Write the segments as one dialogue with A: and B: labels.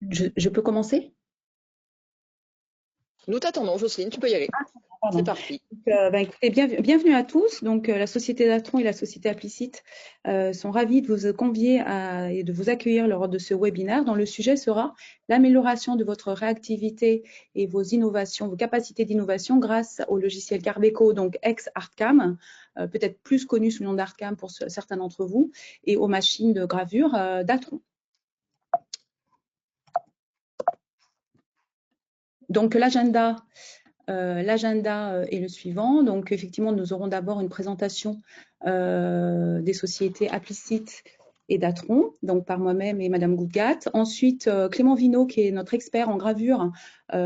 A: Je peux commencer?
B: Nous t'attendons, Jocelyne, tu peux y aller. C'est
A: Pardon.
B: parti.
A: Écoutez, bienvenue à tous. Donc, la société Datron et la société Applicite sont ravis de vous convier et de vous accueillir lors de ce webinaire dont le sujet sera l'amélioration de votre réactivité et vos innovations, vos capacités d'innovation grâce au logiciel Carbeco, donc ex-Artcam, peut-être plus connu sous le nom d'Artcam pour certains d'entre vous, et aux machines de gravure Datron. Donc, l'agenda est le suivant. Donc, effectivement, nous aurons d'abord une présentation des sociétés Applicite et Datron, donc par moi-même et Madame Goudgat. Ensuite, Clément Vinot, qui est notre expert en gravure,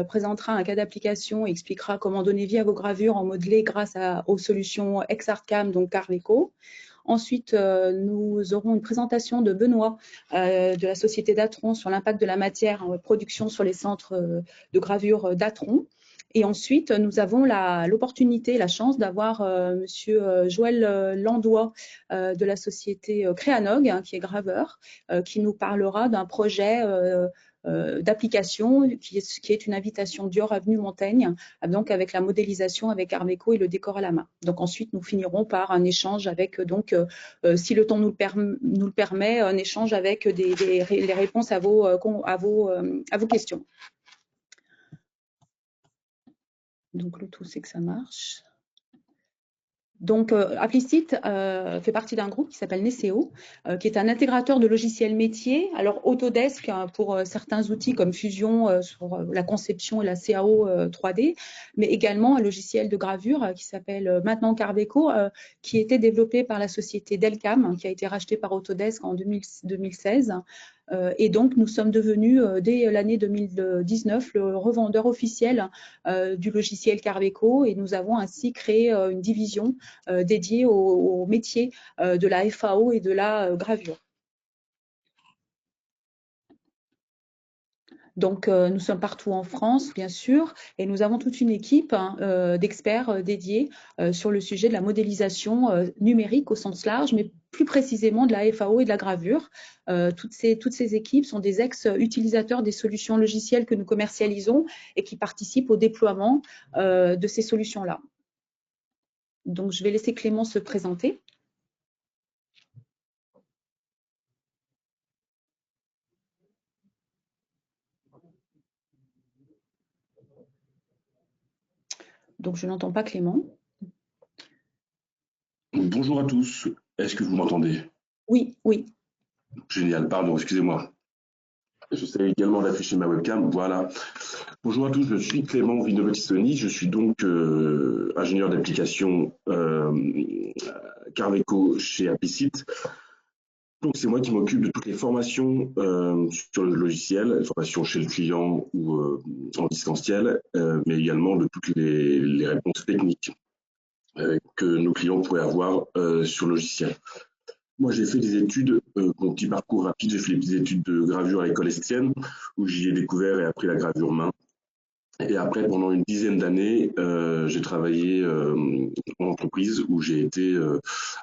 A: présentera un cas d'application et expliquera comment donner vie à vos gravures en modelé grâce aux solutions ex-Artcam, donc Carveco. Ensuite, nous aurons une présentation de Benoît de la société Datron sur l'impact de la matière en production sur les centres de gravure Datron. Et ensuite, nous avons l'opportunité, la chance d'avoir Monsieur Joël Landois de la société Créanog, hein, qui est graveur, qui nous parlera d'un projet d'application qui est une invitation Dior Avenue Montaigne, donc avec la modélisation avec Armeco et le décor à la main. Donc ensuite, nous finirons par un échange avec, si le temps nous le permet, un échange avec les réponses à vos questions. Donc le tout, c'est que ça marche. Donc, Applicite fait partie d'un groupe qui s'appelle Neseo, qui est un intégrateur de logiciels métiers. Alors, Autodesk pour certains outils comme Fusion sur la conception et la CAO 3D, mais également un logiciel de gravure qui s'appelle maintenant Carveco, qui a été développé par la société Delcam, qui a été rachetée par Autodesk en 2016. Et donc, nous sommes devenus, dès l'année 2019, le revendeur officiel du logiciel Carveco, et nous avons ainsi créé une division dédiée au métier de la FAO et de la gravure. Donc, nous sommes partout en France, bien sûr, et nous avons toute une équipe d'experts dédiés sur le sujet de la modélisation numérique au sens large, mais plus précisément de la FAO et de la gravure. Toutes ces équipes sont des ex-utilisateurs des solutions logicielles que nous commercialisons et qui participent au déploiement de ces solutions-là. Donc, je vais laisser Clément se présenter. Donc, je n'entends pas Clément.
C: Bonjour à tous, est-ce que vous m'entendez?
A: Oui, oui.
C: Génial, pardon, excusez-moi. J'essaie également d'afficher ma webcam, voilà. Bonjour à tous, je suis Clément Vinovotissoni, je suis donc ingénieur d'application Carveco chez Applicite. Donc c'est moi qui m'occupe de toutes les formations sur le logiciel, les formations chez le client ou en distanciel, mais également de toutes les réponses techniques que nos clients pourraient avoir sur le logiciel. Moi, j'ai fait des études, mon petit parcours rapide, j'ai fait des études de gravure à l'école Estienne, où j'y ai découvert et appris la gravure main. Et après, pendant une dizaine d'années, j'ai travaillé en entreprise où j'ai été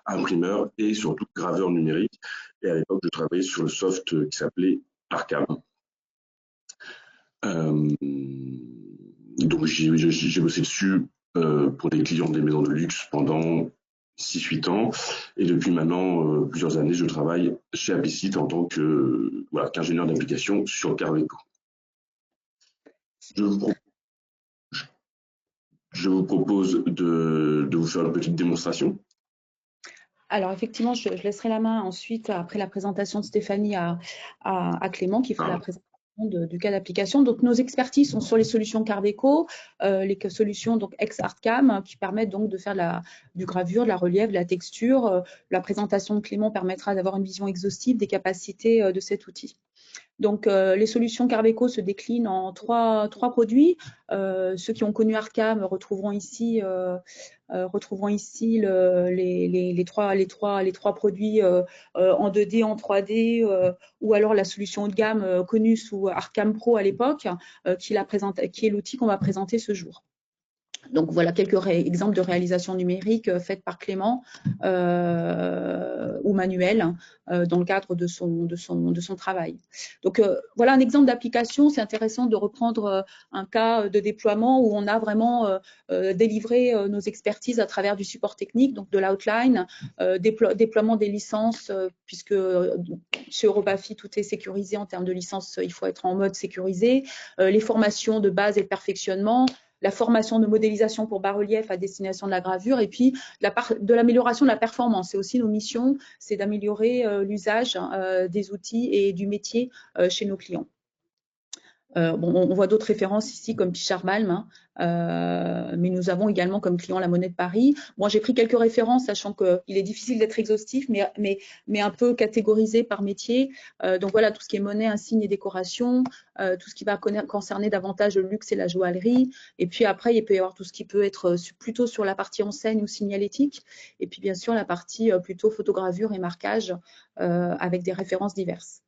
C: imprimeur et surtout graveur numérique. Et à l'époque, je travaillais sur le soft qui s'appelait Arcam. Donc, j'ai bossé dessus pour des clients des maisons de luxe pendant 6-8 ans, et depuis maintenant plusieurs années, je travaille chez Applicite en tant qu'ingénieur d'application sur Carveco. Je vous propose de vous faire une petite démonstration.
A: Alors, effectivement, je laisserai la main ensuite, après la présentation de Stéphanie, à Clément qui fera la présentation du cas d'application. Donc, nos expertises sont sur les solutions Carveco, les solutions donc ex-Artcam qui permettent donc de faire du gravure, de la relief, de la texture. La présentation de Clément permettra d'avoir une vision exhaustive des capacités de cet outil. Donc, les solutions Carveco se déclinent en trois produits. Ceux qui ont connu Artcam retrouveront ici les trois produits en 2D, en 3D, ou alors la solution haut de gamme connue sous Artcam Pro à l'époque, qui est l'outil qu'on va présenter ce jour. Donc voilà quelques exemples de réalisations numériques faites par Clément ou Manuel dans le cadre de son travail. Donc voilà un exemple d'application. C'est intéressant de reprendre un cas de déploiement où on a vraiment délivré nos expertises à travers du support technique, donc de l'outline, déploiement des licences, puisque chez EuropaFi, tout est sécurisé en termes de licences, il faut être en mode sécurisé, les formations de base et de perfectionnement, la formation de modélisation pour bas-relief à destination de la gravure, et puis de l'amélioration de la performance. C'est aussi nos missions, c'est d'améliorer l'usage des outils et du métier chez nos clients. Bon, on voit d'autres références ici comme Pichard Balm, mais nous avons également comme client la Monnaie de Paris. Moi, j'ai pris quelques références, sachant qu'il est difficile d'être exhaustif, mais un peu catégorisé par métier. Donc voilà, tout ce qui est monnaie, insignes et décoration, tout ce qui va concerner davantage le luxe et la joaillerie. Et puis après, il peut y avoir tout ce qui peut être plutôt sur la partie enseigne ou signalétique. Et puis bien sûr, la partie plutôt photogravure et marquage avec des références diverses.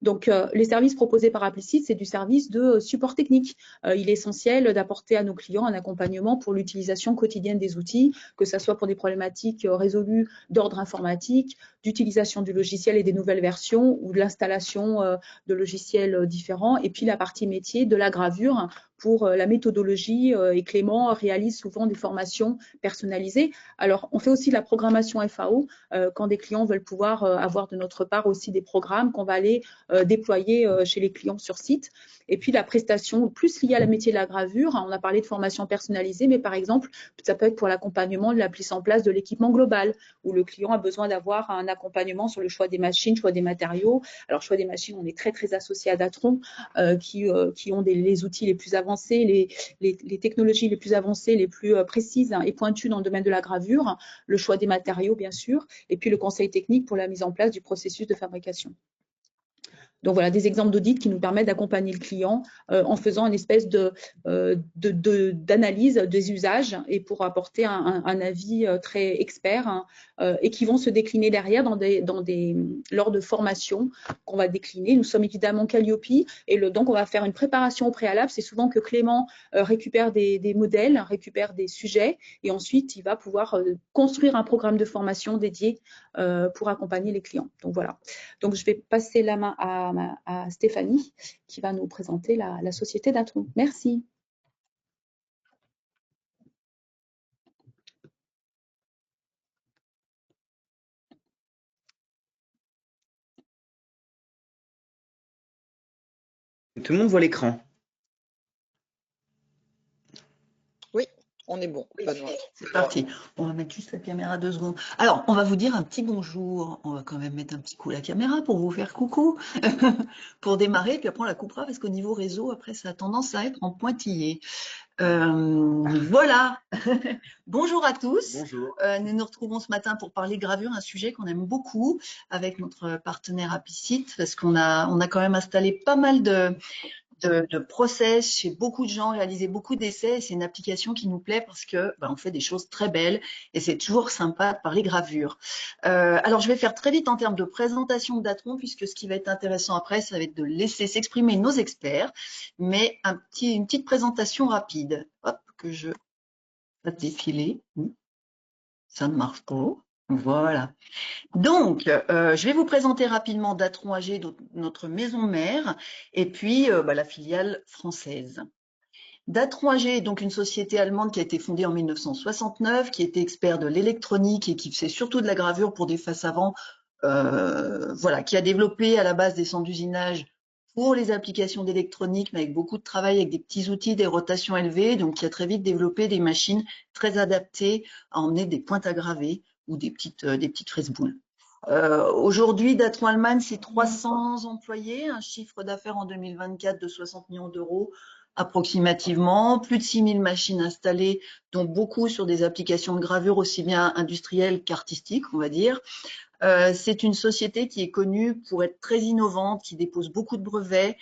A: Donc, les services proposés par Applicit, c'est du service de support technique. Il est essentiel d'apporter à nos clients un accompagnement pour l'utilisation quotidienne des outils, que ce soit pour des problématiques résolues d'ordre informatique, d'utilisation du logiciel et des nouvelles versions, ou de l'installation de logiciels différents, et puis la partie métier de la gravure pour la méthodologie, et Clément réalise souvent des formations personnalisées. Alors, on fait aussi de la programmation FAO, quand des clients veulent pouvoir avoir de notre part aussi des programmes qu'on va aller déployés chez les clients sur site. Et puis la prestation plus liée à la métier de la gravure, on a parlé de formation personnalisée, mais par exemple, ça peut être pour l'accompagnement de la mise en place de l'équipement global, où le client a besoin d'avoir un accompagnement sur le choix des machines, choix des matériaux. Alors, choix des machines, on est très, très associé à Datron, qui ont les outils les plus avancés, les technologies les plus avancées, les plus précises et pointues dans le domaine de la gravure, le choix des matériaux, bien sûr, et puis le conseil technique pour la mise en place du processus de fabrication. Donc voilà, des exemples d'audits qui nous permettent d'accompagner le client en faisant une espèce d'analyse des usages et pour apporter un avis très expert et qui vont se décliner derrière lors de formations qu'on va décliner. Nous sommes évidemment Calliope et donc on va faire une préparation au préalable. C'est souvent que Clément récupère des modèles, récupère des sujets et ensuite il va pouvoir construire un programme de formation dédié pour accompagner les clients. Donc voilà. Donc je vais passer la main à Stéphanie qui va nous présenter la société Datron. Merci.
D: Tout le monde voit l'écran.
B: Oui, on est bon.
D: C'est parti. On va mettre juste la caméra 2 secondes. Alors, on va vous dire un petit bonjour. On va quand même mettre un petit coup la caméra pour vous faire coucou, pour démarrer. Puis après, on la coupera parce qu'au niveau réseau, après, ça a tendance à être en pointillé. Voilà. Bonjour à tous.
C: Bonjour.
D: Nous nous retrouvons ce matin pour parler gravure, un sujet qu'on aime beaucoup avec notre partenaire Applicit, parce qu'on a quand même installé pas mal de process chez beaucoup de gens, réalisé beaucoup d'essais. C'est une application qui nous plaît parce que on fait des choses très belles et c'est toujours sympa de parler gravure. Alors, je vais faire très vite en termes de présentation de Datron, puisque ce qui va être intéressant après, ça va être de laisser s'exprimer nos experts, mais une petite présentation rapide. Hop, que je fasse défiler. Ça ne marche pas. Voilà. Donc, je vais vous présenter rapidement Datron AG, notre maison mère, et puis la filiale française. Datron AG est donc une société allemande qui a été fondée en 1969, qui était expert de l'électronique et qui faisait surtout de la gravure pour des faces avant, qui a développé à la base des centres d'usinage pour les applications d'électronique, mais avec beaucoup de travail, avec des petits outils, des rotations élevées, donc qui a très vite développé des machines très adaptées à emmener des pointes à graver ou des petites fraises-boules. Aujourd'hui, Datron Allemagne, c'est 300 employés, un chiffre d'affaires en 2024 de 60 millions d'euros approximativement, plus de 6000 machines installées, dont beaucoup sur des applications de gravure aussi bien industrielles qu'artistiques, on va dire. C'est une société qui est connue pour être très innovante, qui dépose beaucoup de brevets,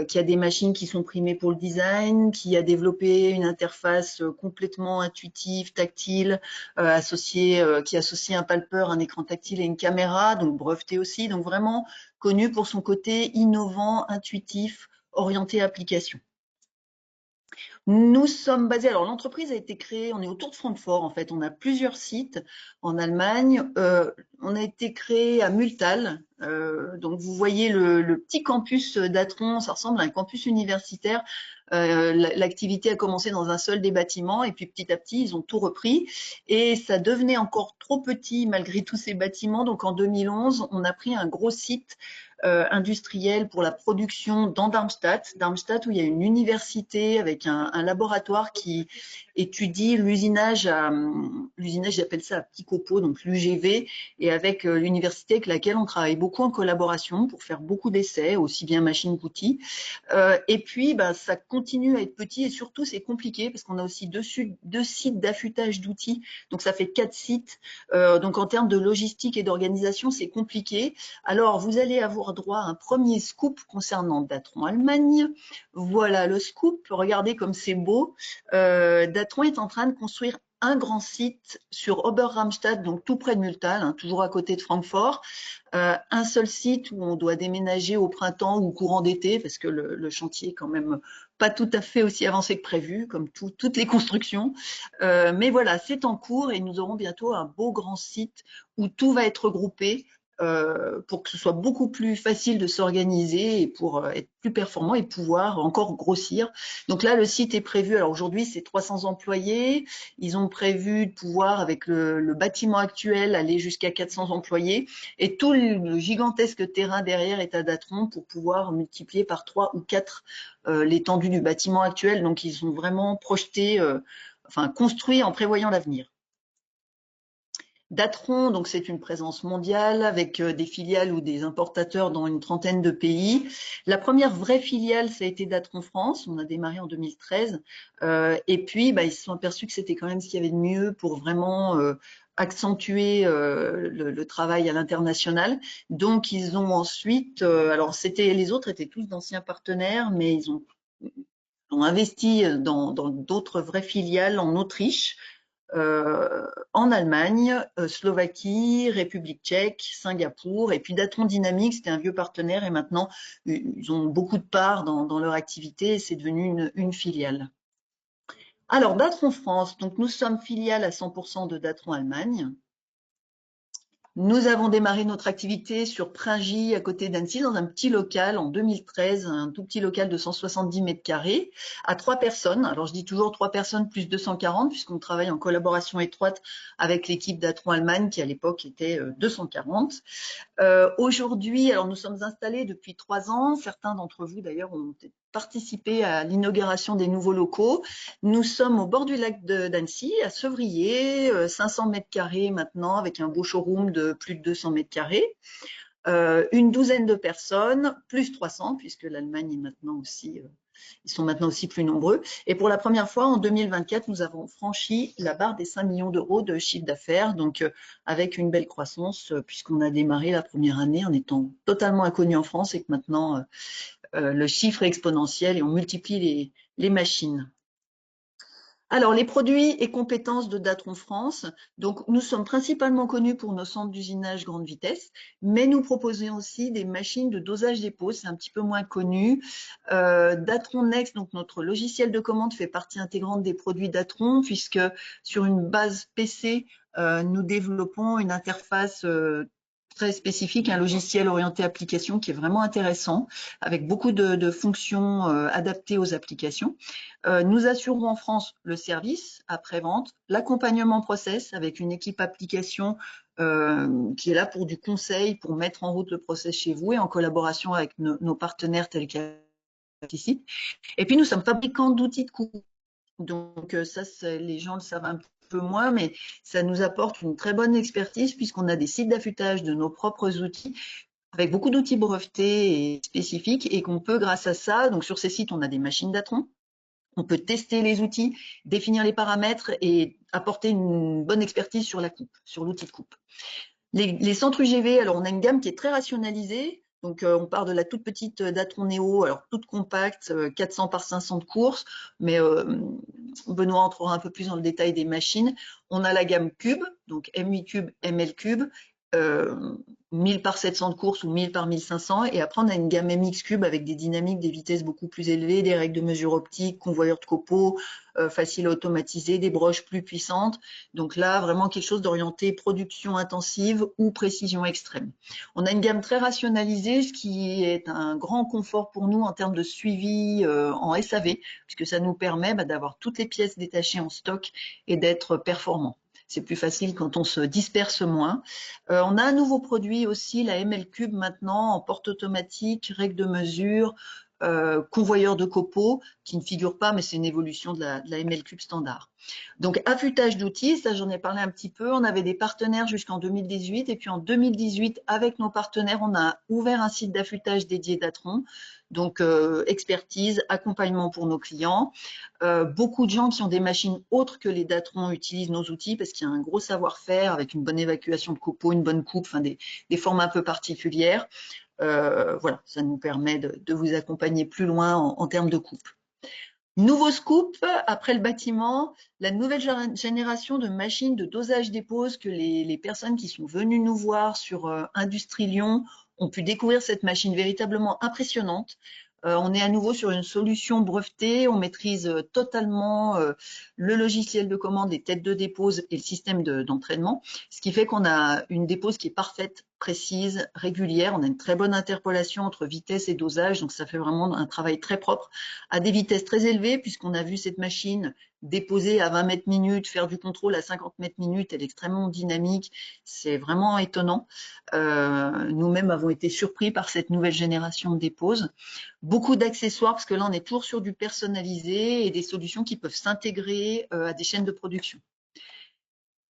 D: qui a des machines qui sont primées pour le design, qui a développé une interface complètement intuitive, tactile, qui associe un palpeur, un écran tactile et une caméra, donc breveté aussi, donc vraiment connue pour son côté innovant, intuitif, orienté application. Nous sommes basés, alors l'entreprise a été créée, on est autour de Francfort en fait, on a plusieurs sites en Allemagne. On a été créé à Multal, donc vous voyez le petit campus d'Atron, ça ressemble à un campus universitaire. L'activité a commencé dans un seul des bâtiments et puis petit à petit ils ont tout repris et ça devenait encore trop petit malgré tous ces bâtiments. Donc en 2011 on a pris un gros site industriel pour la production dans Darmstadt, où il y a une université avec un laboratoire qui étudie l'usinage, j'appelle ça à petit copeaux, donc l'UGV, et avec l'université avec laquelle on travaille beaucoup en collaboration pour faire beaucoup d'essais, aussi bien machines qu'outils. Et puis, bah, ça continue à être petit et surtout, c'est compliqué parce qu'on a aussi deux sites d'affûtage d'outils, donc ça fait 4 sites. Donc en termes de logistique et d'organisation, c'est compliqué. Alors, vous allez avoir droit à un premier scoop concernant Datron Allemagne. Voilà le scoop, regardez comme c'est beau. Datron est en train de construire un grand site sur Oberramstadt, donc tout près de Multal, hein, toujours à côté de Francfort. Un seul site où on doit déménager au printemps ou courant d'été, parce que le chantier est quand même pas tout à fait aussi avancé que prévu, comme toutes les constructions. Mais voilà, c'est en cours et nous aurons bientôt un beau grand site où tout va être regroupé. Pour que ce soit beaucoup plus facile de s'organiser et pour être plus performant et pouvoir encore grossir. Donc là, le site est prévu. Alors aujourd'hui, c'est 300 employés. Ils ont prévu de pouvoir, avec le bâtiment actuel, aller jusqu'à 400 employés. Et tout le gigantesque terrain derrière est à Datron pour pouvoir multiplier par 3 ou 4 l'étendue du bâtiment actuel. Donc ils sont vraiment projetés, construits en prévoyant l'avenir. Datron, donc c'est une présence mondiale avec des filiales ou des importateurs dans une trentaine de pays. La première vraie filiale, ça a été Datron France. On a démarré en 2013. Et puis, bah, ils se sont aperçus que c'était quand même ce qu'il y avait de mieux pour vraiment accentuer le travail à l'international. Donc, ils ont ensuite, alors les autres étaient tous d'anciens partenaires, mais ils ont investi dans d'autres vraies filiales en Autriche. En Allemagne, Slovaquie, République tchèque, Singapour, et puis Datron Dynamics, c'était un vieux partenaire et maintenant ils ont beaucoup de parts dans leur activité et c'est devenu une filiale. Alors Datron France, donc nous sommes filiale à 100% de Datron Allemagne. Nous avons démarré notre activité sur Pringy, à côté d'Annecy, dans un petit local en 2013, un tout petit local de 170 mètres carrés, à 3 personnes. Alors, je dis toujours 3 personnes plus 240, puisqu'on travaille en collaboration étroite avec l'équipe Datron Allemagne, qui à l'époque était 240. Aujourd'hui, alors nous sommes installés depuis 3 ans. Certains d'entre vous, d'ailleurs, ont participé à l'inauguration des nouveaux locaux. Nous sommes au bord du lac d'Annecy, à Sevrier, 500 mètres carrés maintenant, avec un beau showroom de plus de 200 mètres carrés. Une douzaine de personnes, plus 300, puisque l'Allemagne est maintenant aussi, ils sont maintenant aussi plus nombreux. Et pour la première fois, en 2024, nous avons franchi la barre des 5 millions d'euros de chiffre d'affaires, donc avec une belle croissance, puisqu'on a démarré la première année en étant totalement inconnu en France et que maintenant, le chiffre est exponentiel et on multiplie les machines. Alors, les produits et compétences de Datron France. Donc, nous sommes principalement connus pour nos centres d'usinage grande vitesse, mais nous proposons aussi des machines de dosage dépôt, c'est un petit peu moins connu. Datron Next, donc notre logiciel de commande, fait partie intégrante des produits Datron, puisque sur une base PC, nous développons une interface très spécifique, un logiciel orienté application qui est vraiment intéressant, avec beaucoup de fonctions adaptées aux applications. Nous assurons en France le service après-vente, l'accompagnement process avec une équipe application qui est là pour du conseil, pour mettre en route le process chez vous et en collaboration avec nos partenaires tels qu'Apicit. Et puis, nous sommes fabricants d'outils de coupe. Donc, ça, les gens le savent un peu moins, mais ça nous apporte une très bonne expertise puisqu'on a des sites d'affûtage de nos propres outils avec beaucoup d'outils brevetés et spécifiques et qu'on peut, grâce à ça, donc sur ces sites, on a des machines Datron. On peut tester les outils, définir les paramètres et apporter une bonne expertise sur la coupe, sur l'outil de coupe. Les centres UGV, alors on a une gamme qui est très rationalisée. Donc on part de la toute petite Datron Neo, alors toute compacte, 400 par 500 de course, mais Benoît entrera un peu plus dans le détail des machines. On a la gamme Cube, donc M8 Cube, ML Cube, 1000 par 700 de course ou 1000 par 1500, et après on a une gamme MX Cube avec des dynamiques, des vitesses beaucoup plus élevées, des règles de mesure optique, convoyeur de copeaux, facile à automatiser, des broches plus puissantes. Donc là, vraiment quelque chose d'orienté production intensive ou précision extrême. On a une gamme très rationalisée, ce qui est un grand confort pour nous en termes de suivi en SAV, puisque ça nous permet d'avoir toutes les pièces détachées en stock et d'être performant. C'est plus facile quand on se disperse moins. On a un nouveau produit aussi, la ML Cube maintenant, en porte automatique, règle de mesure, convoyeur de copeaux, qui ne figure pas, mais c'est une évolution de la ML Cube standard. Donc, affûtage d'outils, ça j'en ai parlé un petit peu. On avait des partenaires jusqu'en 2018, et puis en 2018, avec nos partenaires, on a ouvert un site d'affûtage dédié Datron. Donc, expertise, accompagnement pour nos clients. Beaucoup de gens qui ont des machines autres que les Datron utilisent nos outils parce qu'il y a un gros savoir-faire avec une bonne évacuation de copeaux, une bonne coupe, enfin des formes un peu particulières. Voilà, ça nous permet de vous accompagner plus loin en termes de coupe. Nouveau scoop, après le bâtiment, la nouvelle génération de machines de dosage dépose que les personnes qui sont venues nous voir sur Industrie Lyon ont pu découvrir cette machine véritablement impressionnante. On est à nouveau sur une solution brevetée, on maîtrise totalement le logiciel de commande, les têtes de dépose et le système d'entraînement, ce qui fait qu'on a une dépose qui est parfaite, précise, régulière. On a une très bonne interpolation entre vitesse et dosage, donc ça fait vraiment un travail très propre à des vitesses très élevées, puisqu'on a vu cette machine déposer à 20 mètres minutes, faire du contrôle à 50 mètres minutes, elle est extrêmement dynamique, c'est vraiment étonnant. Nous-mêmes avons été surpris par cette nouvelle génération de dépose. Beaucoup d'accessoires, parce que là on est toujours sur du personnalisé et des solutions qui peuvent s'intégrer à des chaînes de production.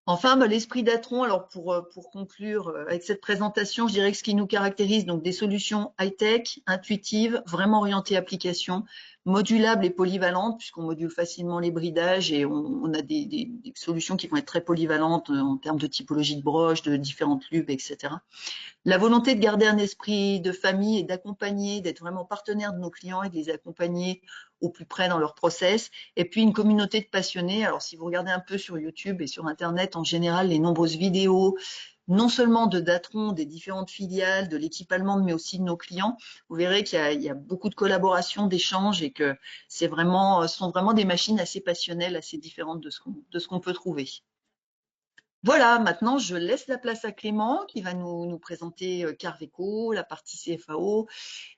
D: Enfin, l'esprit Datron, alors pour conclure avec cette présentation, je dirais que ce qui nous caractérise, donc des solutions high-tech, intuitives, vraiment orientées application, modulables et polyvalentes, puisqu'on module facilement les bridages et on a des solutions qui vont être très polyvalentes en termes de typologie de broche, de différentes lubes, etc. La volonté de garder un esprit de famille et d'accompagner, d'être vraiment partenaire de nos clients et de les accompagner au plus près dans leur process. Et puis une communauté de passionnés. Alors si vous regardez un peu sur YouTube et sur Internet, en général, les nombreuses vidéos, non seulement de Datron, des différentes filiales, de l'équipe allemande, mais aussi de nos clients, vous verrez qu'il y a beaucoup de collaborations, d'échanges et que ce sont vraiment des machines assez passionnelles, assez différentes de ce qu'on peut trouver. Voilà, maintenant je laisse la place à Clément qui va nous présenter Carveco, la partie CFAO,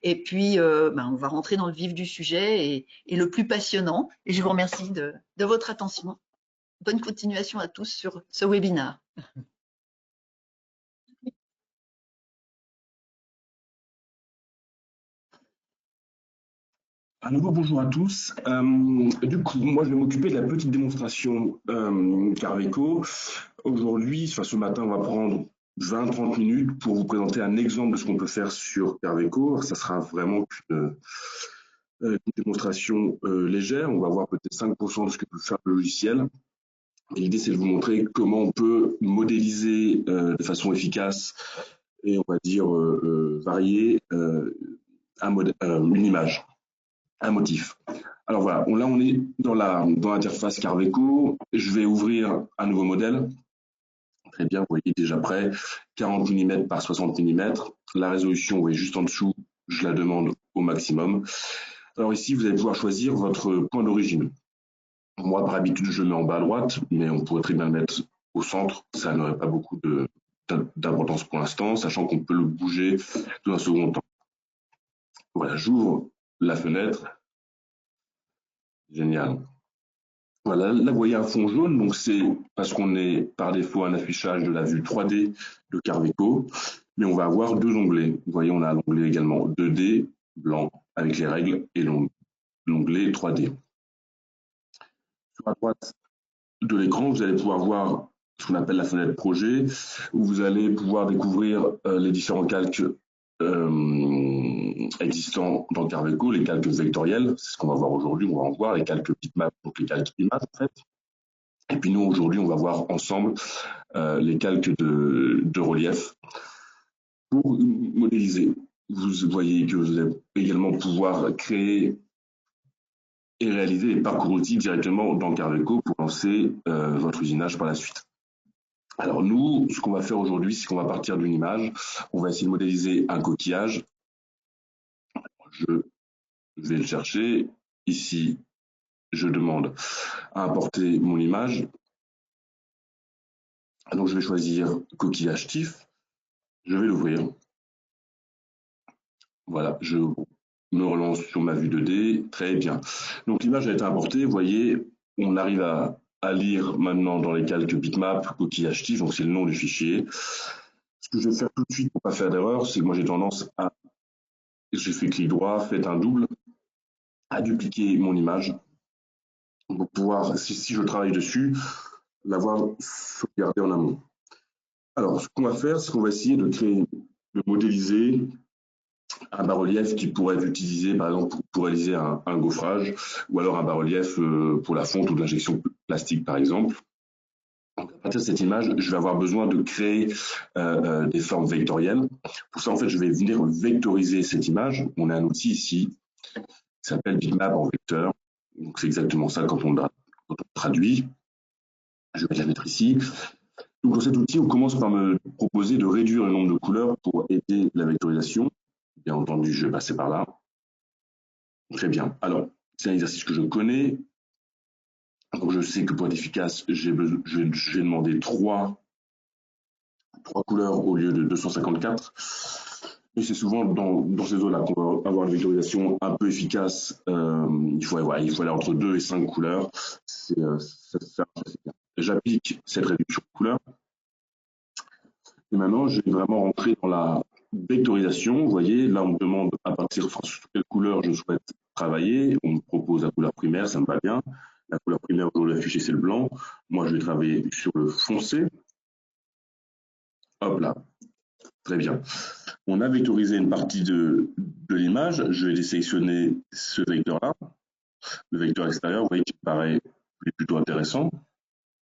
D: et puis on va rentrer dans le vif du sujet et le plus passionnant. Et je vous remercie de votre attention. Bonne continuation à tous sur ce webinaire.
C: À nouveau, bonjour à tous. Du coup, moi, je vais m'occuper de la petite démonstration Carveco. Aujourd'hui, ce matin, on va prendre 20-30 minutes pour vous présenter un exemple de ce qu'on peut faire sur Carveco. Ça sera vraiment une démonstration légère. On va voir peut-être 5% de ce que peut faire le logiciel. Et l'idée, c'est de vous montrer comment on peut modéliser de façon efficace et, on va dire, variée une image, un motif. Alors voilà, là on est dans l'interface Carveco. Je vais ouvrir un nouveau modèle. Très bien, vous voyez déjà prêt, 40 mm par 60 mm. La résolution, vous voyez juste en dessous, je la demande au maximum. Alors ici, vous allez pouvoir choisir votre point d'origine. Moi, par habitude, je le mets en bas à droite, mais on pourrait très bien le mettre au centre. Ça n'aurait pas beaucoup d'importance pour l'instant, sachant qu'on peut le bouger dans un second temps. Voilà, j'ouvre la fenêtre. Génial. Voilà, là vous voyez un fond jaune, donc c'est parce qu'on est par défaut un affichage de la vue 3D de Carveco, mais on va avoir deux onglets. Vous voyez, on a l'onglet également 2D, blanc, avec les règles, et l'onglet 3D. Sur la droite de l'écran, vous allez pouvoir voir ce qu'on appelle la fenêtre projet, où vous allez pouvoir découvrir les différents calques existants dans Carveco, les calques vectoriels, c'est ce qu'on va voir aujourd'hui, on va en voir les calques bitmap, donc les calques images en fait. Et puis nous aujourd'hui on va voir ensemble les calques de relief pour modéliser. Vous voyez que vous allez également pouvoir créer et réaliser les parcours outils directement dans Carveco pour lancer votre usinage par la suite. Alors nous, ce qu'on va faire aujourd'hui, c'est qu'on va partir d'une image. On va essayer de modéliser un coquillage. Je vais le chercher. Ici, je demande à importer mon image. Donc je vais choisir coquillage TIFF. Je vais l'ouvrir. Voilà, je me relance sur ma vue 2D. Très bien. Donc l'image a été importée. Vous voyez, on arrive à lire maintenant dans les calques bitmap coquillage TIFF. Donc c'est le nom du fichier. Ce que je vais faire tout de suite pour ne pas faire d'erreur, c'est que moi j'ai tendance à, j'ai fait clic droit, faites un double, à dupliquer mon image pour pouvoir, si je travaille dessus, l'avoir sauvegardé en amont. Alors, ce qu'on va faire, c'est qu'on va essayer de modéliser un bas-relief qui pourrait être utilisé, par exemple, pour réaliser un gaufrage, ou alors un bas-relief pour la fonte ou de l'injection plastique, par exemple. Donc, à partir de cette image, je vais avoir besoin de créer des formes vectorielles. Pour ça, en fait, je vais venir vectoriser cette image. On a un outil ici qui s'appelle bitmap en vecteur. Donc, c'est exactement ça quand on traduit. Je vais la mettre ici. Donc, dans cet outil, on commence par me proposer de réduire le nombre de couleurs pour aider la vectorisation. Bien entendu, je vais passer par là. Très bien. Alors, c'est un exercice que je connais. Donc, je sais que pour être efficace, j'ai demandé trois couleurs au lieu de 254. Et c'est souvent dans ces zones-là qu'on va avoir une vectorisation un peu efficace. Il faut aller entre 2 et 5 couleurs. Ça marche assez bien. J'applique cette réduction de couleurs. Et maintenant, je vais vraiment rentrer dans la vectorisation. Vous voyez, là, on me demande à partir de quelle couleur je souhaite travailler. On me propose la couleur primaire, ça me va bien. La couleur primaire, je vais l'afficher, c'est le blanc. Moi, je vais travailler sur le foncé. Hop là, très bien. On a vectorisé une partie de l'image. Je vais désélectionner ce vecteur-là. Le vecteur extérieur, vous voyez qu'il me paraît plutôt intéressant.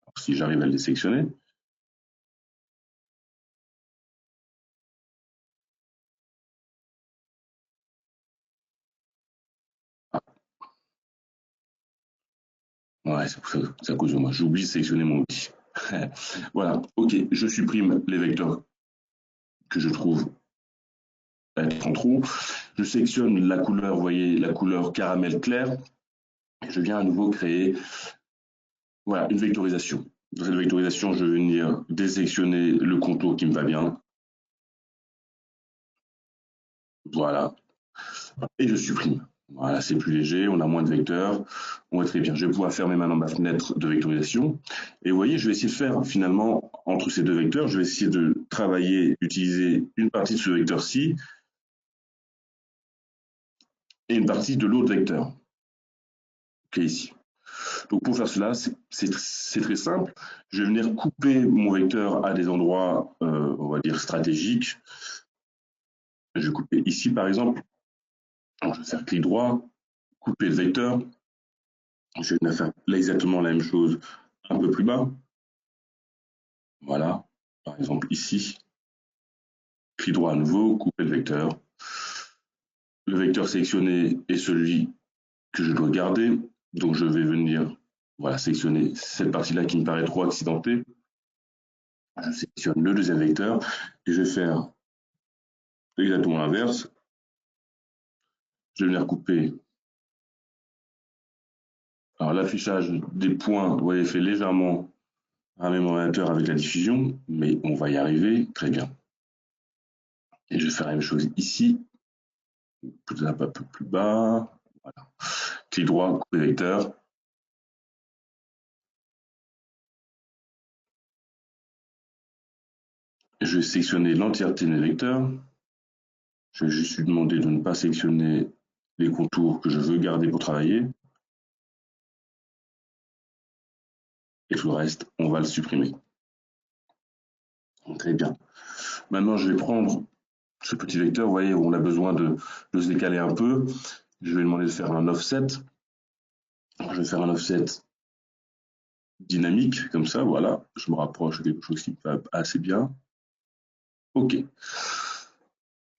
C: Alors, si j'arrive à le désélectionner. Ah. Ouais, c'est à cause de moi. J'oublie de sélectionner mon outil. Voilà, ok, je supprime les vecteurs que je trouve être en trop. Je sélectionne la couleur, vous voyez, la couleur caramel clair. Et je viens à nouveau créer voilà, une vectorisation. Dans cette vectorisation, je vais venir désélectionner le contour qui me va bien. Voilà. Et je supprime. Voilà, c'est plus léger, on a moins de vecteurs. On va très bien. Je vais pouvoir fermer maintenant ma fenêtre de vectorisation. Et vous voyez, je vais essayer de faire finalement, entre ces deux vecteurs, je vais essayer de travailler, utiliser une partie de ce vecteur-ci et une partie de l'autre vecteur, qui est ici. Donc pour faire cela, c'est très simple. Je vais venir couper mon vecteur à des endroits, on va dire, stratégiques. Je vais couper ici, par exemple. Alors, je vais faire clic droit, couper le vecteur. Je vais venir faire là exactement la même chose un peu plus bas. Voilà, par exemple ici. Clic droit à nouveau, couper le vecteur. Le vecteur sélectionné est celui que je dois garder. Donc je vais venir voilà, sélectionner cette partie-là qui me paraît trop accidentée. Je sélectionne le deuxième vecteur et je vais faire exactement l'inverse. Je vais venir couper. Alors l'affichage des points, vous voyez, fait légèrement un même ordinateur avec la diffusion, mais on va y arriver très bien. Et je vais faire la même chose ici, peut-être un peu plus bas. Voilà. Clic droit, couper vecteur. Je vais sélectionner l'entièreté des vecteurs. Je vais juste lui demander de ne pas sélectionner les contours que je veux garder pour travailler. Et tout le reste, on va le supprimer. Très bien. Maintenant, je vais prendre ce petit vecteur, vous voyez, où on a besoin de se décaler un peu. Je vais demander de faire un offset. Je vais faire un offset dynamique, comme ça, voilà. Je me rapproche de quelque chose qui va assez bien. OK.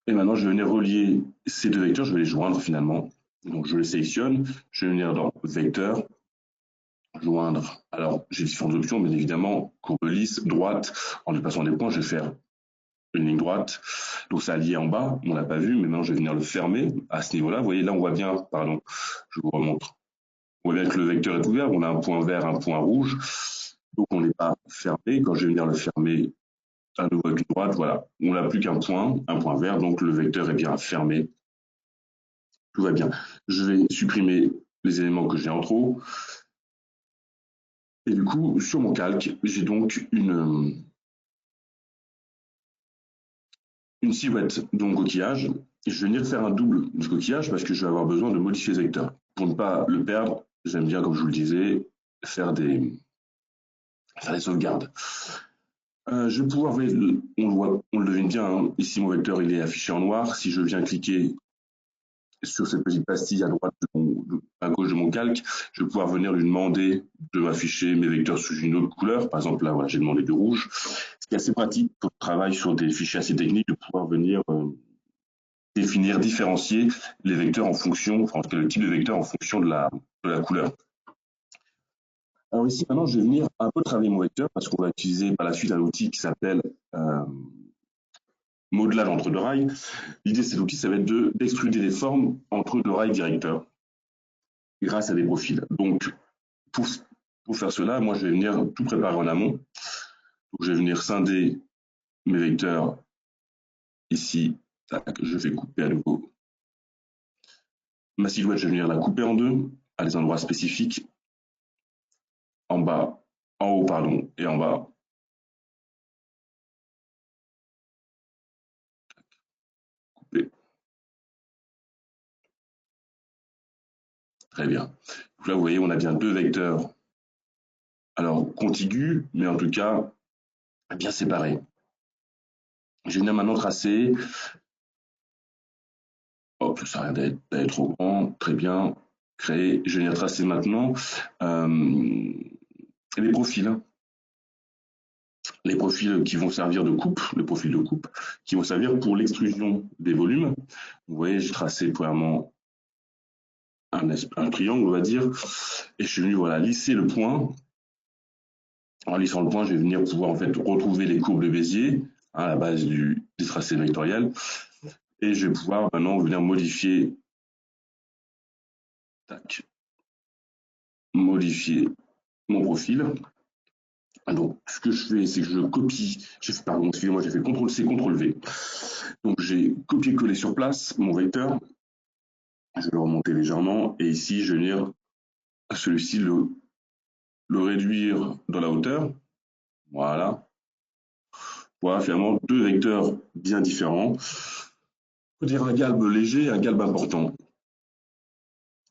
C: Et maintenant, je vais venir relier ces deux vecteurs, je vais les joindre finalement. Donc, je les sélectionne, je vais venir dans Vecteur, joindre. Alors, j'ai différentes options, bien évidemment, courbe lisse, droite. En déplaçant des points, je vais faire une ligne droite. Donc, c'est allié en bas, on l'a pas vu, mais maintenant, je vais venir le fermer à ce niveau-là. Vous voyez, là, on voit bien, pardon, je vous remontre. On voit bien que le vecteur est ouvert, on a un point vert, un point rouge. Donc, on n'est pas fermé. Quand je vais venir le fermer à nouveau avec une droite, voilà. On n'a plus qu'un point vert, donc le vecteur est bien fermé. Tout va bien. Je vais supprimer les éléments que j'ai en trop. Et du coup, sur mon calque, j'ai donc une silhouette de mon coquillage. Et je vais venir faire un double du coquillage parce que je vais avoir besoin de modifier le vecteur. Pour ne pas le perdre, j'aime bien, comme je vous le disais, faire des sauvegardes. Je vais pouvoir, on le devine bien, hein, ici mon vecteur il est affiché en noir. Si je viens cliquer sur cette petite pastille à droite, à gauche de mon calque, je vais pouvoir venir lui demander de m'afficher mes vecteurs sous une autre couleur. Par exemple, là, voilà, j'ai demandé du rouge. Ce qui est assez pratique pour le travail sur des fichiers assez techniques, de pouvoir venir définir, différencier les vecteurs en fonction, enfin, le type de vecteur en fonction de la couleur. Alors ici, maintenant, je vais venir un peu travailler mon vecteur parce qu'on va utiliser par la suite un outil qui s'appelle modelage entre deux rails. L'idée de cet outil, ça va être d'extruder des formes entre deux rails directeurs grâce à des profils. Donc, pour faire cela, moi, je vais venir tout préparer en amont. Donc, je vais venir scinder mes vecteurs ici. Tac, je vais couper à nouveau. Ma silhouette, je vais venir la couper en deux à des endroits spécifiques. En bas, en haut, pardon, et en bas. Couper. Très bien. Donc là, vous voyez, on a bien deux vecteurs. Alors, contigus, mais en tout cas, bien séparés. Je vais venir maintenant tracer. Hop, ça a l'air d'être trop grand. Très bien. Créer. Je vais venir tracer maintenant les profils. Les profils qui vont servir de coupe, les profils de coupe, qui vont servir pour l'extrusion des volumes. Vous voyez, j'ai tracé premièrement un triangle, on va dire, et je suis venu voilà, lisser le point. En lissant le point, je vais venir pouvoir en fait retrouver les courbes de Bézier à la base des tracés vectoriels, et je vais pouvoir maintenant venir modifier, modifier mon profil. Donc, ce que je fais, c'est que je copie, pardon, excusez-moi, j'ai fait CTRL-C, CTRL-V. Donc, j'ai copié-collé sur place mon vecteur. Je vais le remonter légèrement. Et ici, je vais venir, celui-ci, le réduire dans la hauteur. Voilà. Voilà, finalement, deux vecteurs bien différents. On peut dire un galbe léger et un galbe important.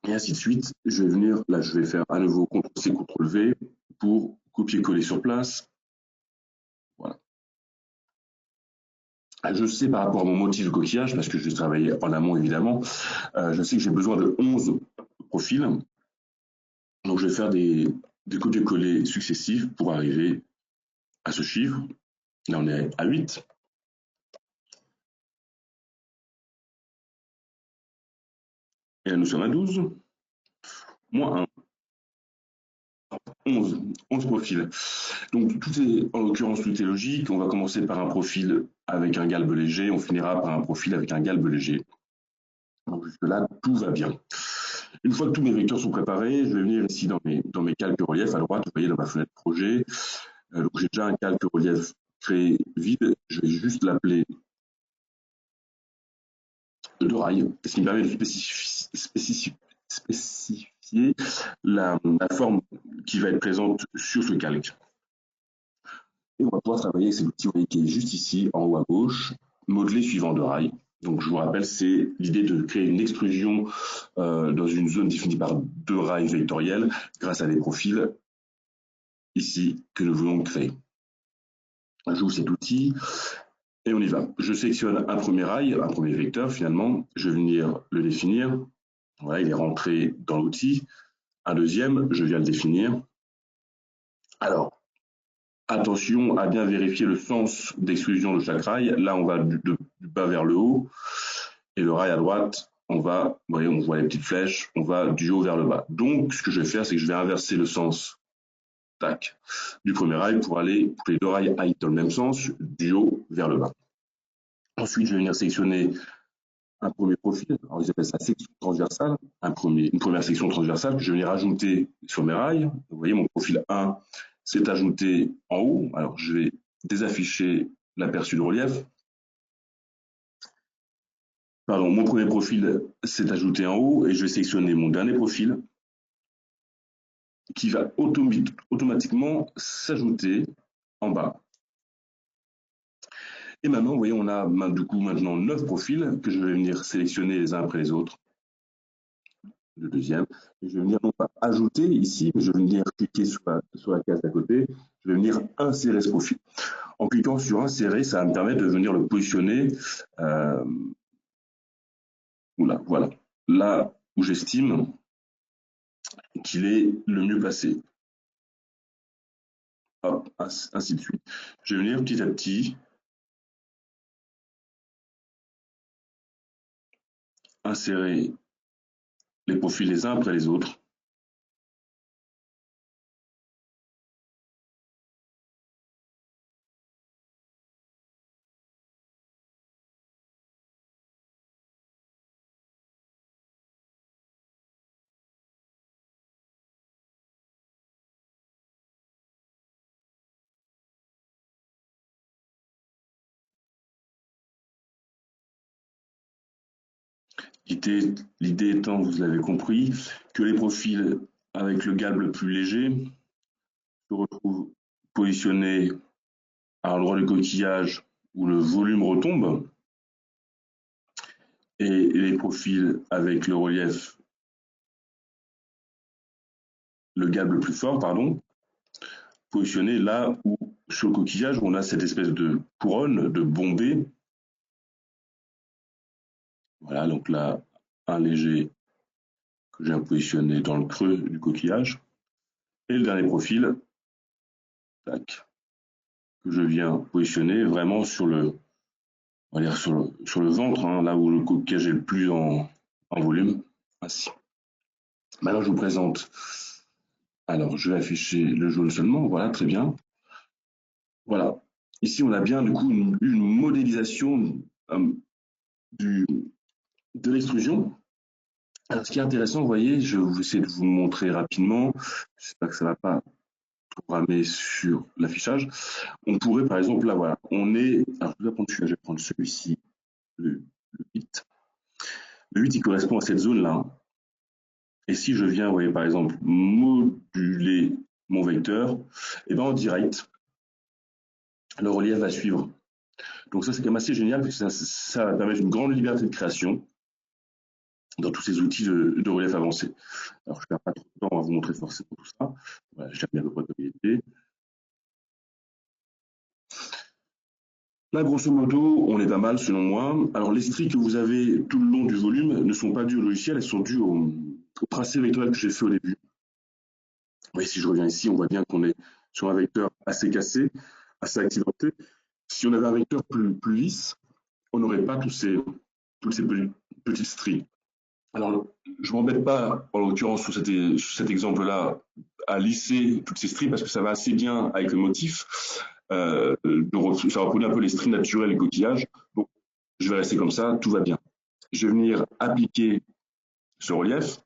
C: Et ainsi de suite. Je vais venir, là, je vais faire à nouveau CTRL-C, CTRL-V pour copier-coller sur place. Voilà. Je sais par rapport à mon motif de coquillage, parce que je vais travailler en amont évidemment, je sais que j'ai besoin de 11 profils. Donc je vais faire des copier-coller successifs pour arriver à ce chiffre. Là on est à 8. Et là nous sommes à 12. Moins 1. 11 profils. Donc tout est, en l'occurrence, tout est logique. On va commencer par un profil avec un galbe léger, on finira par un profil avec un galbe léger. Donc jusque-là, tout va bien. Une fois que tous mes vecteurs sont préparés, je vais venir ici dans mes calques reliefs à droite, vous voyez dans ma fenêtre projet. Donc j'ai déjà un calque relief créé vide, je vais juste l'appeler de rail, ce qui me permet de spécifier la forme qui va être présente sur ce calque. Et on va pouvoir travailler avec cet outil qui est juste ici, en haut à gauche, modeler suivant de rail. Donc je vous rappelle, c'est l'idée de créer une extrusion dans une zone définie par deux rails vectoriels grâce à des profils ici que nous voulons créer. J'ouvre cet outil et on y va. Je sélectionne un premier rail, un premier vecteur finalement. Je vais venir le définir. Voilà, il est rentré dans l'outil. Un deuxième, je viens le définir. Alors, attention à bien vérifier le sens d'extrusion de chaque rail. Là, on va du bas vers le haut. Et le rail à droite, on va, vous voyez, on voit les petites flèches, on va du haut vers le bas. Donc, ce que je vais faire, c'est que je vais inverser le sens, tac, du premier rail pour aller, pour que les deux rails aillent dans le même sens, du haut vers le bas. Ensuite, je vais venir sélectionner un premier profil, alors ils appellent ça section transversale, une première section transversale que je vais venir ajouter sur mes rails. Vous voyez, mon profil 1 s'est ajouté en haut. Alors, je vais désafficher l'aperçu de relief. Pardon, mon premier profil s'est ajouté en haut et je vais sélectionner mon dernier profil qui va automatiquement s'ajouter en bas. Et maintenant, vous voyez, on a du coup maintenant 9 profils que je vais venir sélectionner les uns après les autres. Le deuxième. Et je vais venir non pas ajouter ici, mais je vais venir cliquer sur la case d'à côté. Je vais venir insérer ce profil. En cliquant sur insérer, ça va me permettre de venir le positionner voilà, là où j'estime qu'il est le mieux placé. Hop, ainsi de suite. Je vais venir petit à petit insérer les profils les uns après les autres. L'idée étant, vous l'avez compris, que les profils avec le galbe le plus léger se retrouvent positionnés à l'endroit du coquillage où le volume retombe, et les profils avec le relief, le galbe le plus fort, pardon, positionnés là où, sur le coquillage, où on a cette espèce de couronne, de bombée. Voilà, donc là, un léger que j'ai positionné dans le creux du coquillage. Et le dernier profil, tac, que je viens positionner vraiment sur le, on va dire sur le ventre, hein, là où le coquillage est le plus en volume, ainsi. Maintenant, je vous présente. Alors, je vais afficher le jaune seulement. Voilà, très bien. Voilà. Ici, on a bien du coup une modélisation de l'extrusion. Alors, ce qui est intéressant, vous voyez, je vais essayer de vous montrer rapidement. J'espère que ça ne va pas programmer sur l'affichage. On pourrait, par exemple, là, voilà, on est. Alors, je vais prendre celui-ci, le 8. Le 8, il correspond à cette zone-là. Et si je viens, vous voyez, par exemple, moduler mon vecteur, et bien en direct, le relief va suivre. Donc ça, c'est quand même assez génial, parce que ça permet une grande liberté de création dans tous ces outils de relief avancé. Alors, je ne perds pas trop de temps à vous montrer forcément tout ça. Voilà, j'aime bien le comptabilité. Là, grosso modo, on est pas mal selon moi. Alors, les stries que vous avez tout le long du volume ne sont pas dues au logiciel, elles sont dues au tracé vectoriel que j'ai fait au début. Oui, si je reviens ici, on voit bien qu'on est sur un vecteur assez cassé, assez accidenté. Si on avait un vecteur plus lisse, on n'aurait pas toutes ces petites stries. Alors, je ne m'embête pas, en l'occurrence, sur cet exemple-là, à lisser toutes ces stries parce que ça va assez bien avec le motif. Ça reproduit un peu les stries naturelles du coquillage. Donc, je vais rester comme ça, tout va bien. Je vais venir appliquer ce relief.